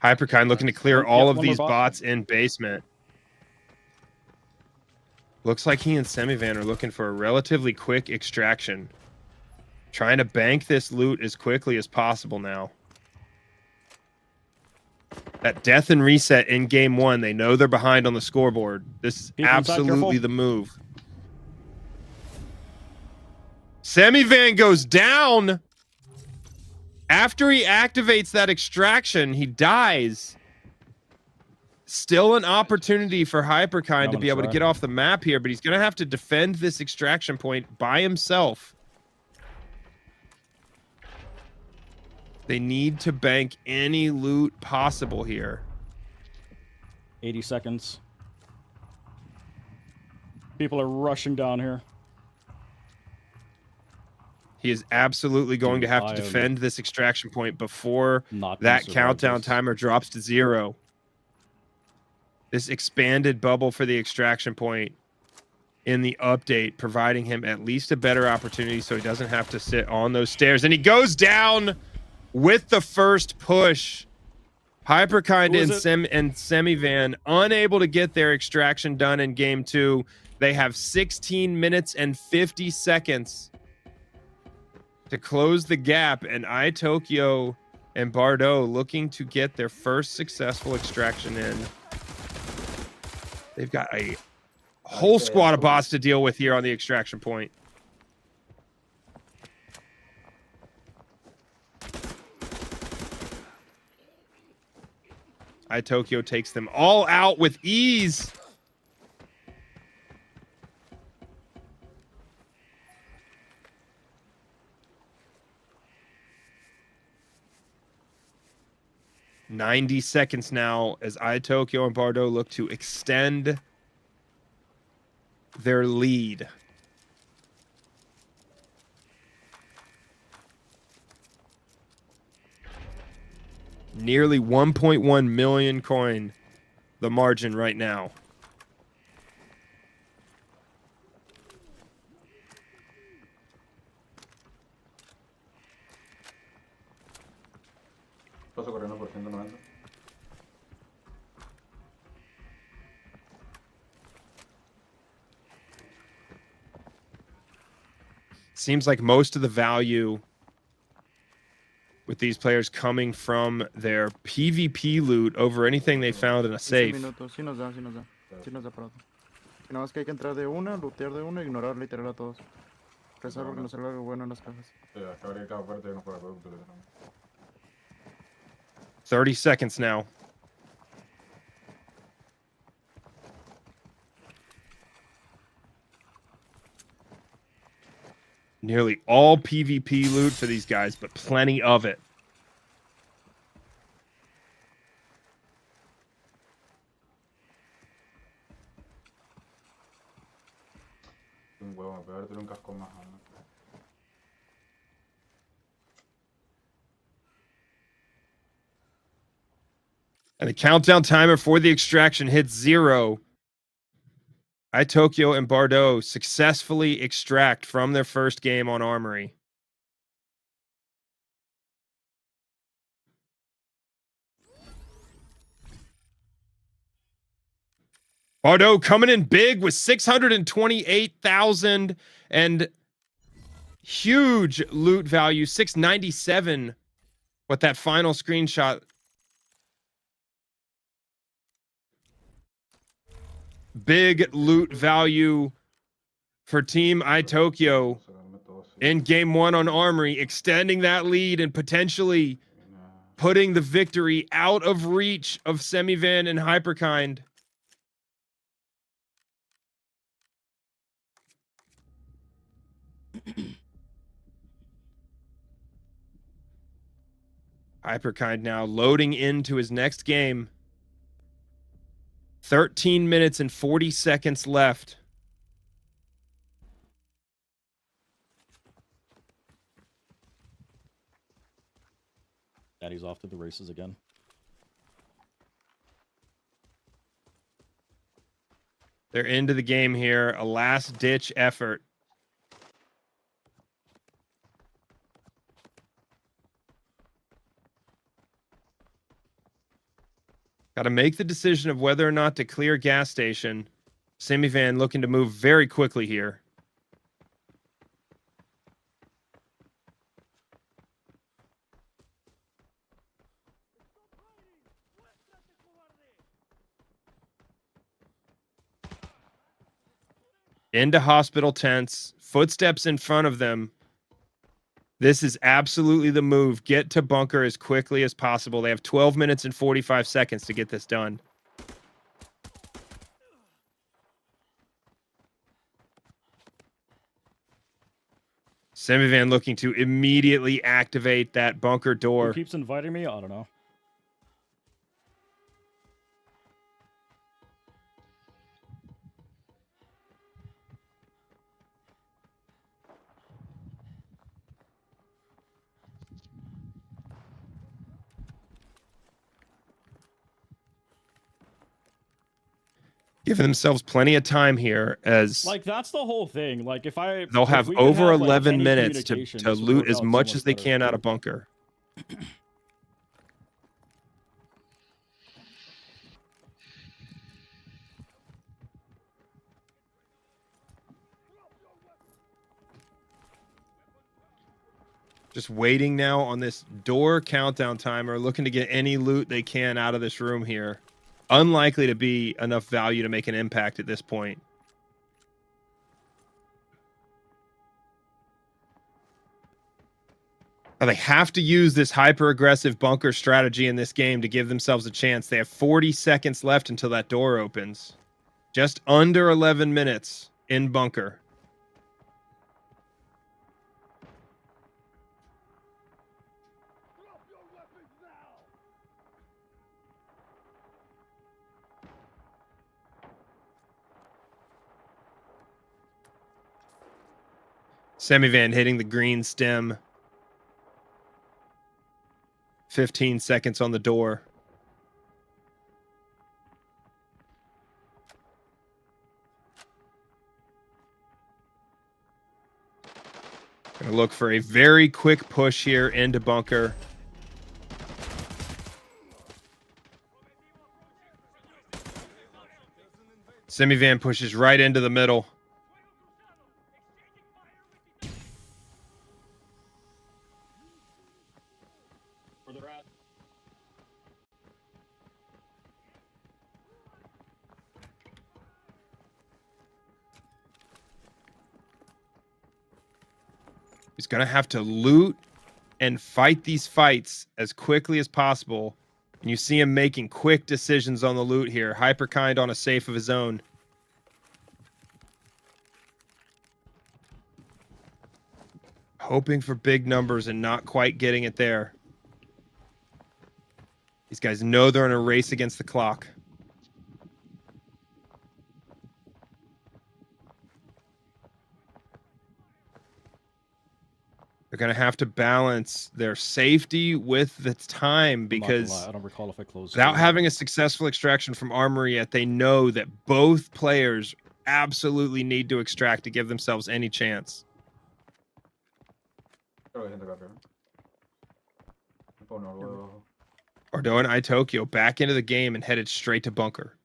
Hyperkind looking to clear all of these bots in basement. Looks like he and Semivan are looking for a relatively quick extraction. Trying to bank this loot as quickly as possible now. That death and reset in game one. They know they're behind on the scoreboard. This is absolutely the move. Semivan goes down. After he activates that extraction, he dies. Still an opportunity for Hyperkind to be able to get off the map here, but he's going to have to defend this extraction point by himself. They need to bank any loot possible here. 80 seconds. People are rushing down here. He is absolutely going to have to defend this extraction point before that countdown timer drops to 0. This expanded bubble for the extraction point in the update, providing him at least a better opportunity so he doesn't have to sit on those stairs. And he goes down with the first push. Hyperkind and Semivan unable to get their extraction done in game 2. They have 16 minutes and 50 seconds to close the gap, and Itokioo and Bardot looking to get their first successful extraction in. They've got a whole squad of bots to deal with here on the extraction point. Itokioo takes them all out with ease. $90 seconds now as Itokioo and Bardot look to extend their lead. Nearly 1.1 million coin, the margin right now. Paso corriendo por 190. Seems like most of the value with these players coming from their PvP loot over anything they found in a safe. No, es que hay que entrar de una, lootear de una, ignorar literal a todos. Rezar porque nos salga algo bueno en las cajas. 30 seconds now. Nearly all PvP loot for these guys, but plenty of it. Un huevo, me peor un casco más. And the countdown timer for the extraction hits 0. Itokioo and Bardot successfully extract from their first game on Armory. Bardot coming in big with 628,000 and huge loot value, 697. What that final screenshot. Big loot value for Team Itokioo in game 1 on Armory, extending that lead and potentially putting the victory out of reach of Semivan and Hyperkind. Hyperkind now loading into his next game. 13 minutes and 40 seconds left. Daddy's off to the races again. They're into the game here. A last-ditch effort. Got to make the decision of whether or not to clear gas station. Semivan looking to move very quickly here. Into hospital tents. Footsteps in front of them. This is absolutely the move. Get to bunker as quickly as possible. They have 12 minutes and 45 seconds to get this done. Semivan looking to immediately activate that bunker door. Who keeps inviting me? I don't know. Giving themselves plenty of time here as Like, that's the whole thing. Like, if I... they'll if have we could over have, like, 11 any minutes to communication, this would loot work as out so much as they better. can out of bunker. Just waiting now on this door countdown timer, looking to get any loot they can out of this room here. Unlikely to be enough value to make an impact at this point. Now they have to use this hyper-aggressive bunker strategy in this game to give themselves a chance. They have 40 seconds left until that door opens. Just under 11 minutes in bunker. Semivan hitting the green stem. 15 seconds on the door. Gonna look for a very quick push here into bunker. Semivan pushes right into the middle. He's going to have to loot and fight these fights as quickly as possible. And you see him making quick decisions on the loot here. Hyperkind on a safe of his own. Hoping for big numbers and not quite getting it there. These guys know they're in a race against the clock. They're going to have to balance their safety with the time because I don't recall if I closed without having a successful extraction from Armory yet, they know that both players absolutely need to extract to give themselves any chance. Bardot and Itokioo back into the game and headed straight to bunker.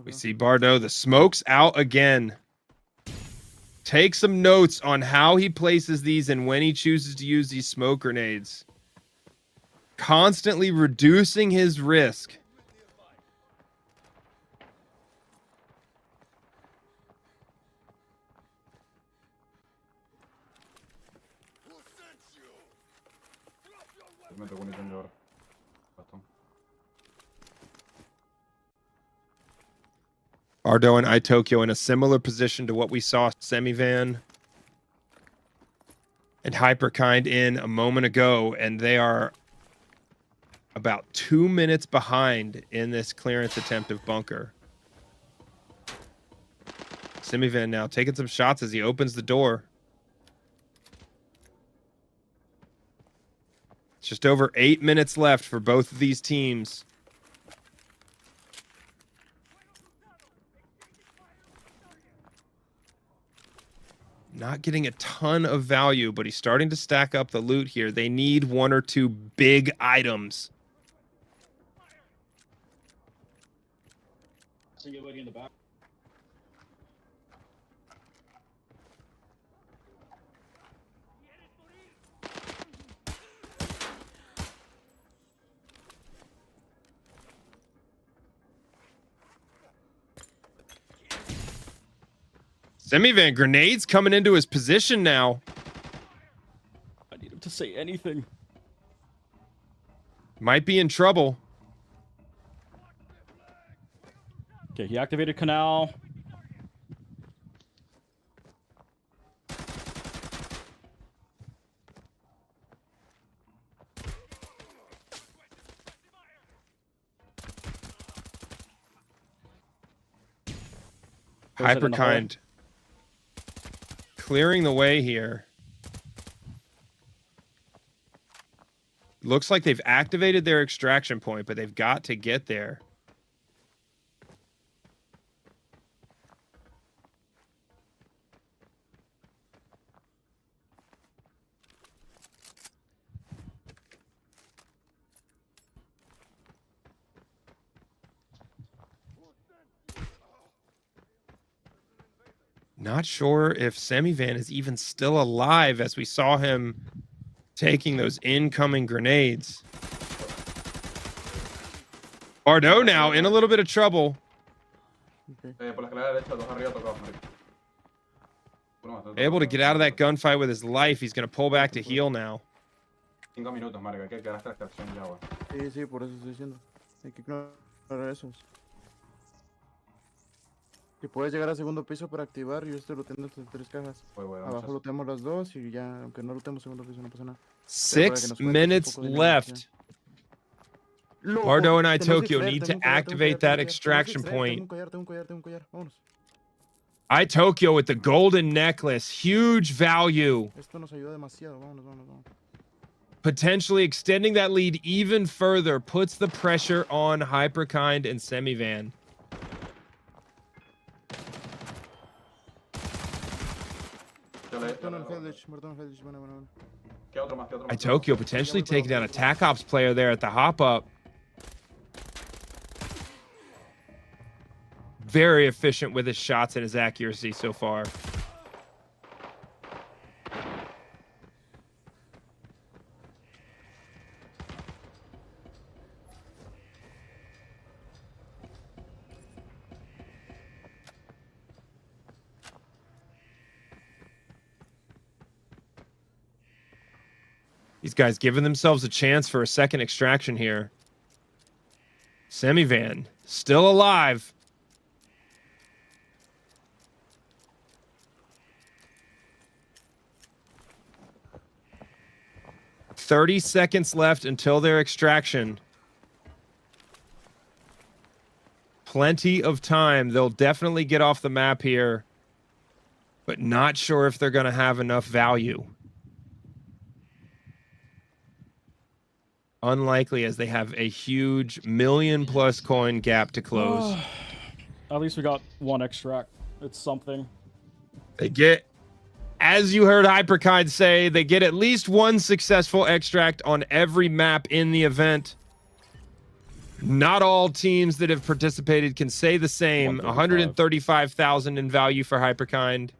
We see Bardot, the smoke's out again. Take some notes on how he places these and when he chooses to use these smoke grenades. Constantly reducing his risk. Bardot and Itokioo in a similar position to what we saw Semivan and Hyperkind in a moment ago, and they are about 2 minutes behind in this clearance attempt of bunker. Semivan now taking some shots as he opens the door. It's just over 8 minutes left for both of these teams. Not getting a ton of value, but he's starting to stack up the loot here. They need 1 or 2 big items. See you lady in the back. Semivan, grenades coming into his position now. I need him to say anything. Might be in trouble. Okay, he activated canal. Hyperkind clearing the way here. Looks like they've activated their extraction point, but they've got to get there. Not sure if Semivan is even still alive as we saw him taking those incoming grenades. Bardot now in a little bit of trouble. Able to get out of that gunfight with his life. He's going to pull back to heal now. Sí, sí, por eso estoy diciendo. Hay que ignorar esos. Si puedes llegar al segundo piso para activar, yo estoy looteando estas 3 cajas. Abajo looteamos las 2 y ya, aunque no looteamos segundo piso, no pasa nada. 6 minutes left. Bardot and Itokioo need to activate that extraction point. Itokioo with the golden necklace, huge value. Potentially extending that lead even further, puts the pressure on Hyperkind and Semivan. Itokioo potentially taking down a TAC Ops player there at the hop up. Very efficient with his shots and his accuracy so far. These guys giving themselves a chance for a second extraction here. Semivan still alive. "30 seconds left until their extraction. Plenty of time. They'll definitely get off the map here, but not sure if they're going to have enough value. Unlikely, as they have a huge million-plus coin gap to close. At least we got one extract. It's something. They get, as you heard Hyperkind say, they get at least one successful extract on every map in the event. Not all teams that have participated can say the same. 135,000 in value for Hyperkind.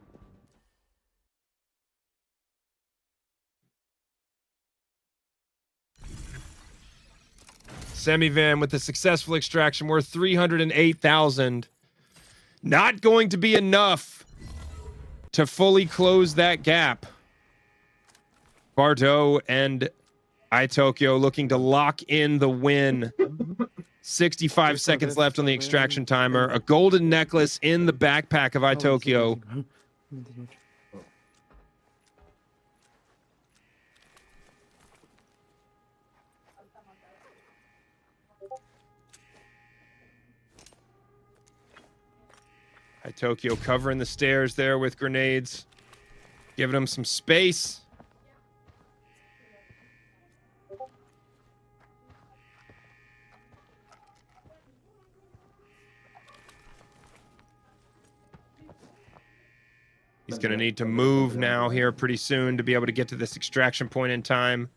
Semivan with the successful extraction worth 308,000. Not going to be enough to fully close that gap. Bardot and Itokioo looking to lock in the win. 65 seconds left on the extraction timer. A golden necklace in the backpack of Itokioo. Itokioo covering the stairs there with grenades, giving them some space. He's going to need to move now here pretty soon to be able to get to this extraction point in time.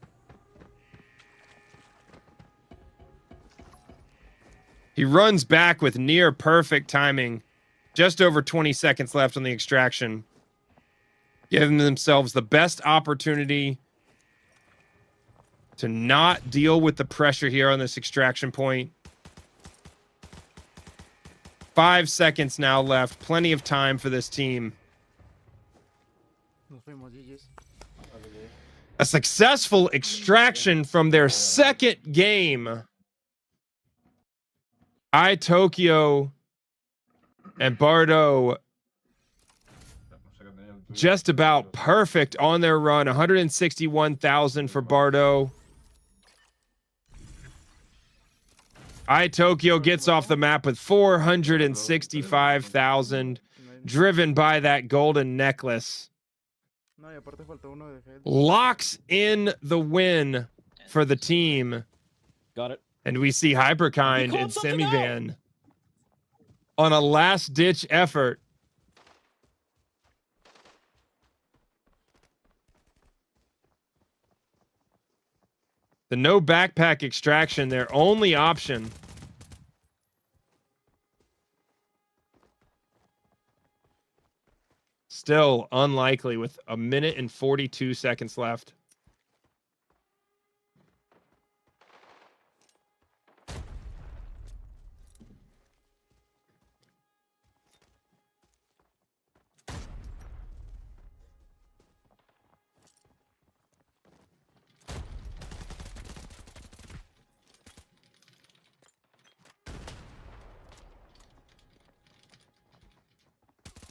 He runs back with near perfect timing. Just over 20 seconds left on the extraction. Giving themselves the best opportunity to not deal with the pressure here on this extraction point. 5 seconds now left. Plenty of time for this team. A successful extraction from their second game. Itokioo and Bardot just about perfect on their run. 161,000 for Bardot. Itokioo gets off the map with 465,000, driven by that golden necklace. Locks in the win for the team. Got it. And we see Hyperkind and Semivan on a last-ditch effort. The no backpack extraction, their only option. Still unlikely with 1 minute and 42 seconds left.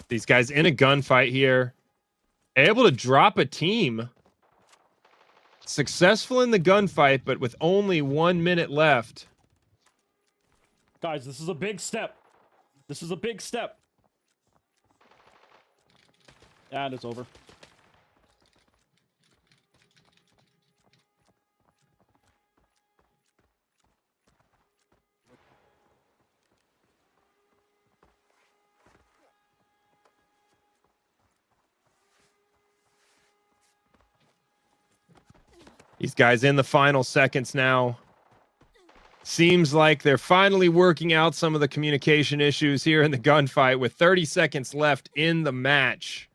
These guys in a gunfight here. Able to drop a team. Successful in the gunfight, but with only 1 minute left. Guys, this is a big step. This is a big step. And it's over. These guys in the final seconds now. Seems like they're finally working out some of the communication issues here in the gunfight with 30 seconds left in the match.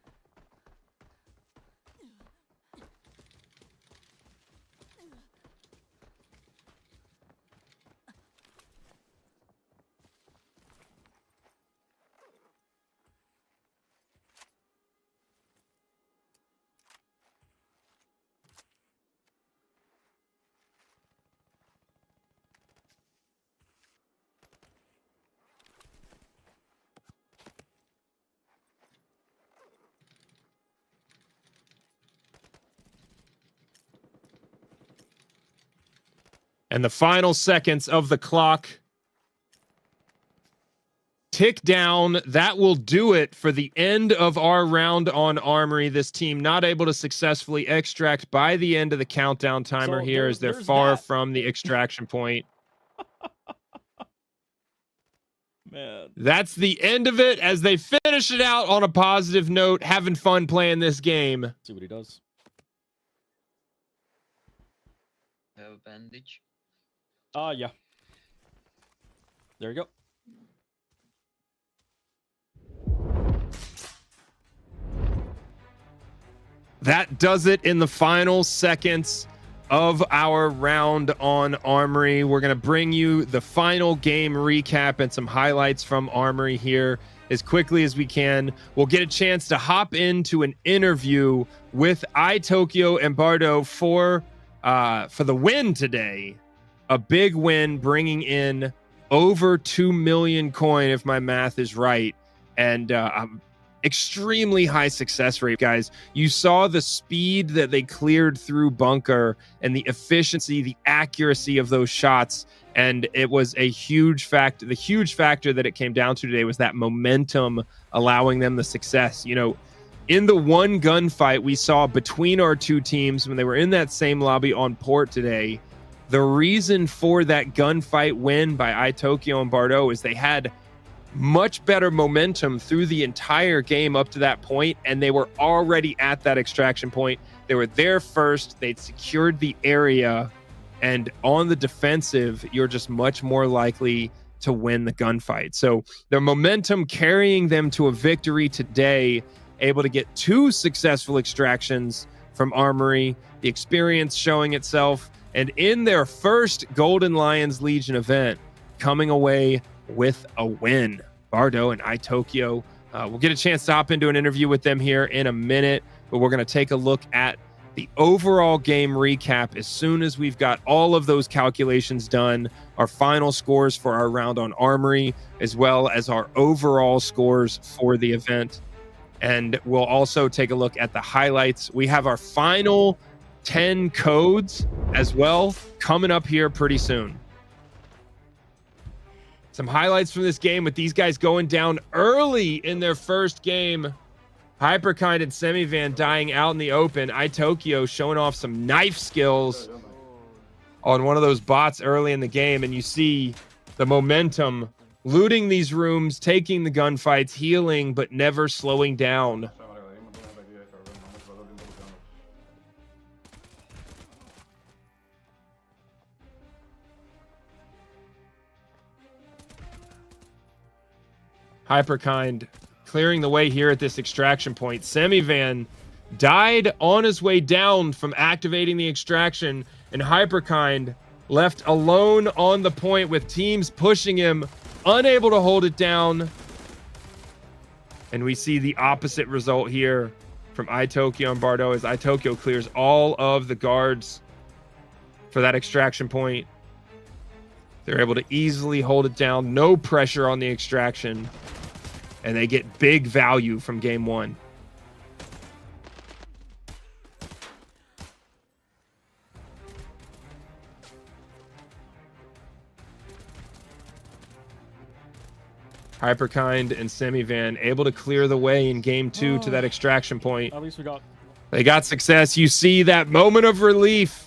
And the final seconds of the clock tick down. That will do it for the end of our round on Armory. This team not able to successfully extract by the end of the countdown timer here, as they're far from the extraction point. Man. That's the end of it as they finish it out on a positive note, having fun playing this game. See what he does. Have a bandage. Yeah. There you go. That does it in the final seconds of our round on Armory. We're going to bring you the final game recap and some highlights from Armory here as quickly as we can. We'll get a chance to hop into an interview with Itokioo and Bardot for the win today. A big win, bringing in over 2 million coin, if my math is right. And extremely high success rate, guys. You saw the speed that they cleared through bunker and the efficiency, the accuracy of those shots. And it was a huge factor. The huge factor that it came down to today was that momentum allowing them the success. You know, in the one gunfight we saw between our two teams when they were in that same lobby on port today, the reason for that gunfight win by Itokioo and Bardot is they had much better momentum through the entire game up to that point, and they were already at that extraction point. They were there first. They'd secured the area, and on the defensive, you're just much more likely to win the gunfight. So their momentum carrying them to a victory today, able to get 2 successful extractions from Armory, the experience showing itself, and in their first Golden Lions Legion event, coming away with a win. Bardot and Itokioo. We'll get a chance to hop into an interview with them here in a minute, but we're going to take a look at the overall game recap as soon as we've got all of those calculations done, our final scores for our round on Armory, as well as our overall scores for the event. And we'll also take a look at the highlights. We have our final 10 codes as well coming up here pretty soon. Some highlights from this game with these guys going down early in their first game. Hyperkind and Semivan dying out in the open. Itokioo showing off some knife skills on one of those bots early in the game. And you see the momentum, looting these rooms, taking the gunfights, healing, but never slowing down. Hyperkind clearing the way here at this extraction point. Semivan died on his way down from activating the extraction, and Hyperkind left alone on the point with teams pushing him, unable to hold it down. And we see the opposite result here from Itokioo and Bardot as Itokioo clears all of the guards for that extraction point. They're able to easily hold it down, no pressure on the extraction, and they get big value from game one. Hyperkind and Semivan able to clear the way in game two to that extraction point. At least They got success. You see that moment of relief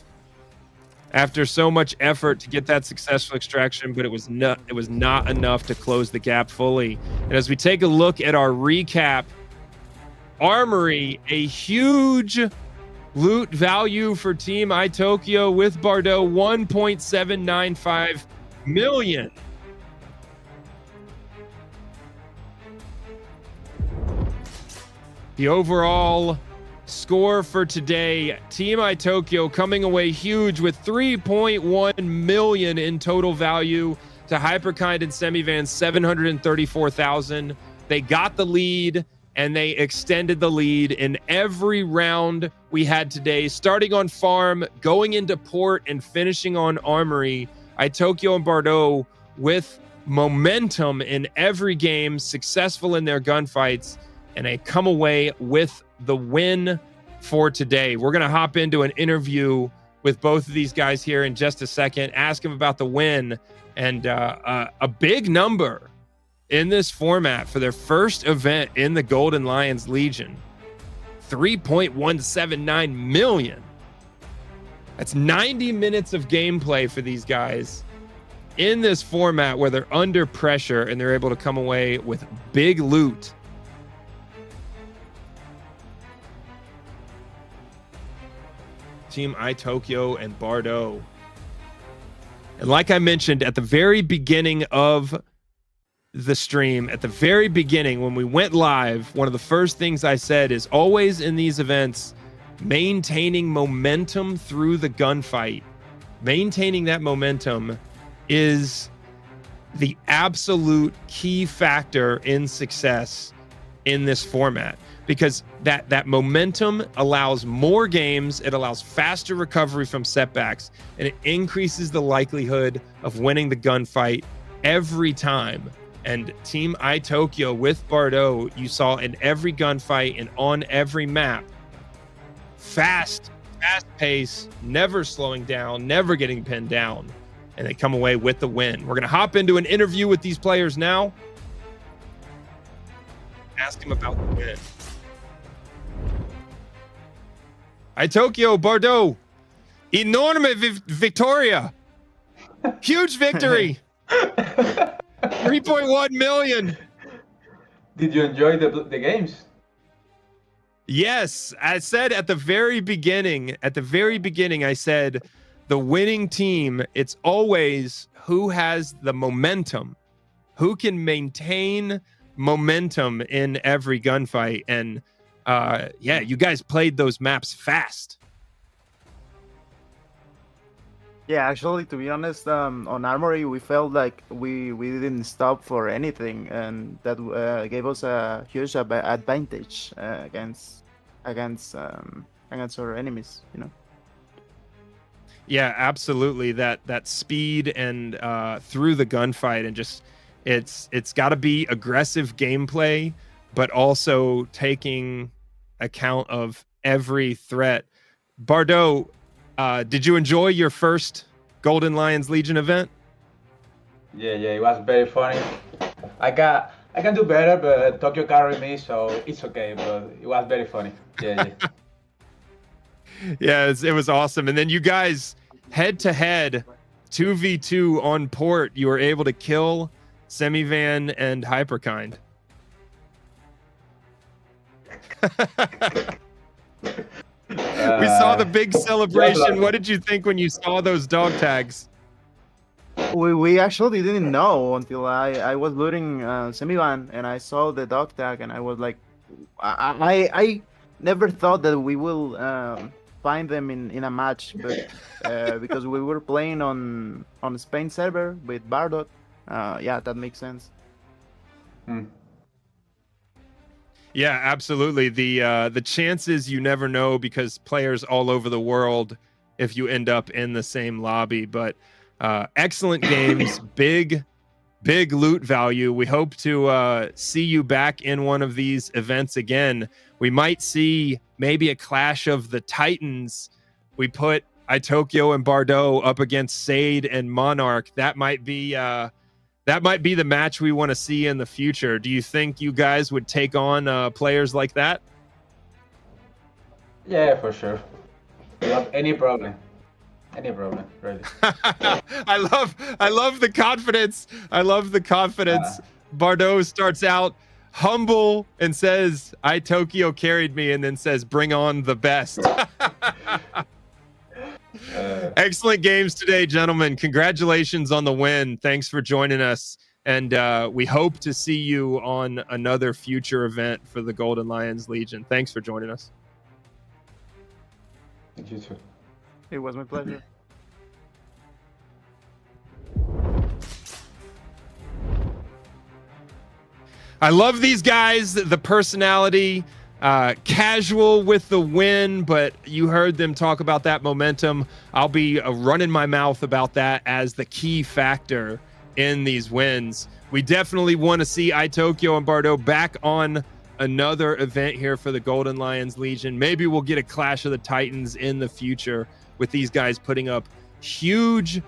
after so much effort to get that successful extraction, but it was not enough to close the gap fully. And as we take a look at our recap, Armory, a huge loot value for Team Itokioo with Bardot, 1.795 million. The overall score for today, Team Itokioo coming away huge with 3.1 million in total value to Hyperkind and Semivan's 734,000. They got the lead and they extended the lead in every round we had today, starting on farm, going into port, and finishing on Armory. Itokioo and Bardot with momentum in every game, successful in their gunfights, and they come away with the win for today. We're going to hop into an interview with both of these guys here in just a second. Ask them about the win and a big number in this format for their first event in the Golden Lions Legion. 3.179 million. That's 90 minutes of gameplay for these guys in this format where they're under pressure and they're able to come away with big loot. Team Itokioo and Bardot. And like I mentioned at the very beginning of the stream, at the very beginning when we went live, one of the first things I said is always in these events, maintaining momentum through the gunfight. Maintaining that momentum is the absolute key factor in success in this format, because that momentum allows more games, it allows faster recovery from setbacks, and it increases the likelihood of winning the gunfight every time. And Team Itokioo with Bardot, you saw in every gunfight and on every map, fast pace, never slowing down, never getting pinned down, and they come away with the win. We're going to hop into an interview with these players now. Ask him about the win. Itokioo, Bardot, enorme victoria. Huge victory. 3.1 million. Did you enjoy the games? Yes, I said at the very beginning, I said the winning team, it's always who has the momentum, who can maintain momentum in every gunfight. And yeah, you guys played those maps fast. Yeah, actually, to be honest, on Armory, we felt like we didn't stop for anything, and that gave us a huge advantage against our enemies. You know. Yeah, absolutely. That speed and through the gunfight, and just it's got to be aggressive gameplay, but also taking account of every threat. Bardot, did you enjoy your first Golden Lions Legion event? Yeah, it was very funny. I can do better, but Tokyo carried me, so it's okay. But it was very funny. Yeah. Yeah, it was awesome. And then you guys head to head, 2v2 on port. You were able to kill Semivan and Hyperkind. We saw the big celebration. What did you think when you saw those dog tags? We actually didn't know until I was looting Semivan and I saw the dog tag, and I was like, I never thought that we will find them in a match, but because we were playing on Spain server with Bardot, yeah, that makes sense. Yeah, absolutely. The chances, you never know, because players all over the world, if you end up in the same lobby. But excellent games, big loot value. We hope to see you back in one of these events again. We might see maybe a clash of the Titans. We put Itokioo and Bardot up against Sade and Monarch. That might be the match we want to see in the future. Do you think you guys would take on players like that? Yeah, for sure. Without any problem. Really. I love the confidence. Bardot starts out humble and says, Itokioo carried me, and then says, bring on the best. Excellent games today, gentlemen. Congratulations on the win. Thanks for joining us. And we hope to see you on another future event for the Golden Lions Legion. Thanks for joining us. Thank you too. It was my pleasure. I love these guys, the personality, casual with the win, but you heard them talk about that momentum. I'll be running my mouth about that as the key factor in these wins. We definitely want to see Itokioo and Bardot back on another event here for the Golden Lions Legion. Maybe we'll get a Clash of the Titans in the future with these guys putting up huge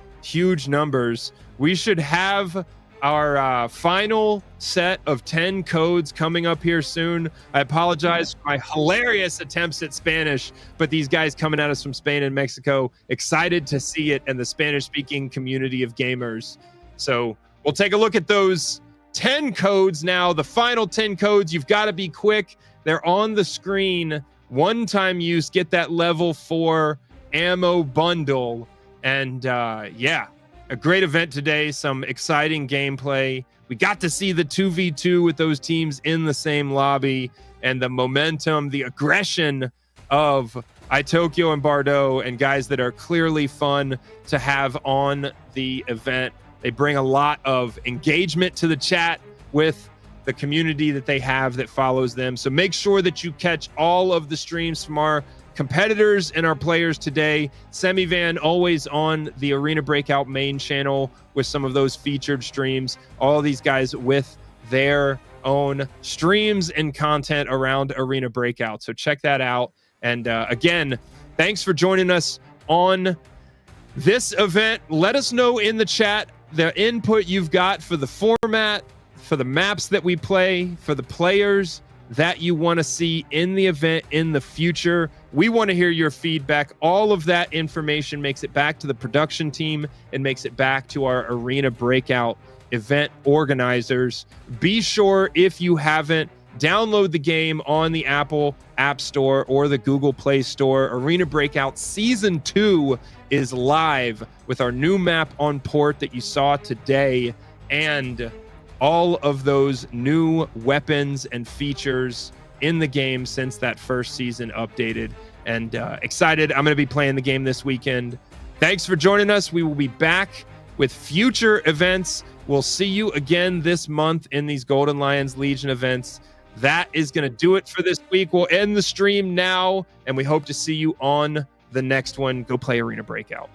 numbers. We should have our final set of 10 codes coming up here soon. I apologize for my hilarious attempts at Spanish, but these guys coming at us from Spain and Mexico, excited to see it in the Spanish-speaking community of gamers. So we'll take a look at those 10 codes now. The final 10 codes, you've got to be quick. They're on the screen. One-time use, get that level 4 ammo bundle. And yeah, a great event today. Some exciting gameplay. We got to see the 2v2 with those teams in the same lobby, and the momentum, the aggression of Itokioo and Bardot, and guys that are clearly fun to have on the event. They bring a lot of engagement to the chat with the community that they have that follows them. So make sure that you catch all of the streams from our competitors and our players today. Semivan always on the Arena Breakout main channel with some of those featured streams. All these guys with their own streams and content around Arena Breakout. So check that out. And again, thanks for joining us on this event. Let us know in the chat the input you've got for the format, for the maps that we play, for the players that you want to see in the event in the future. We want to hear your feedback. All of that information makes it back to the production team and makes it back to our Arena Breakout event organizers. Be sure, if you haven't, download the game on the Apple App Store or the Google Play Store. Arena Breakout Season 2 is live with our new map on port that you saw today, and all of those new weapons and features in the game since that first season updated. And excited. I'm going to be playing the game this weekend. Thanks for joining us. We will be back with future events. We'll see you again this month in these Golden Lions Legion events. That is going to do it for this week. We'll end the stream now, and we hope to see you on the next one. Go play Arena Breakout.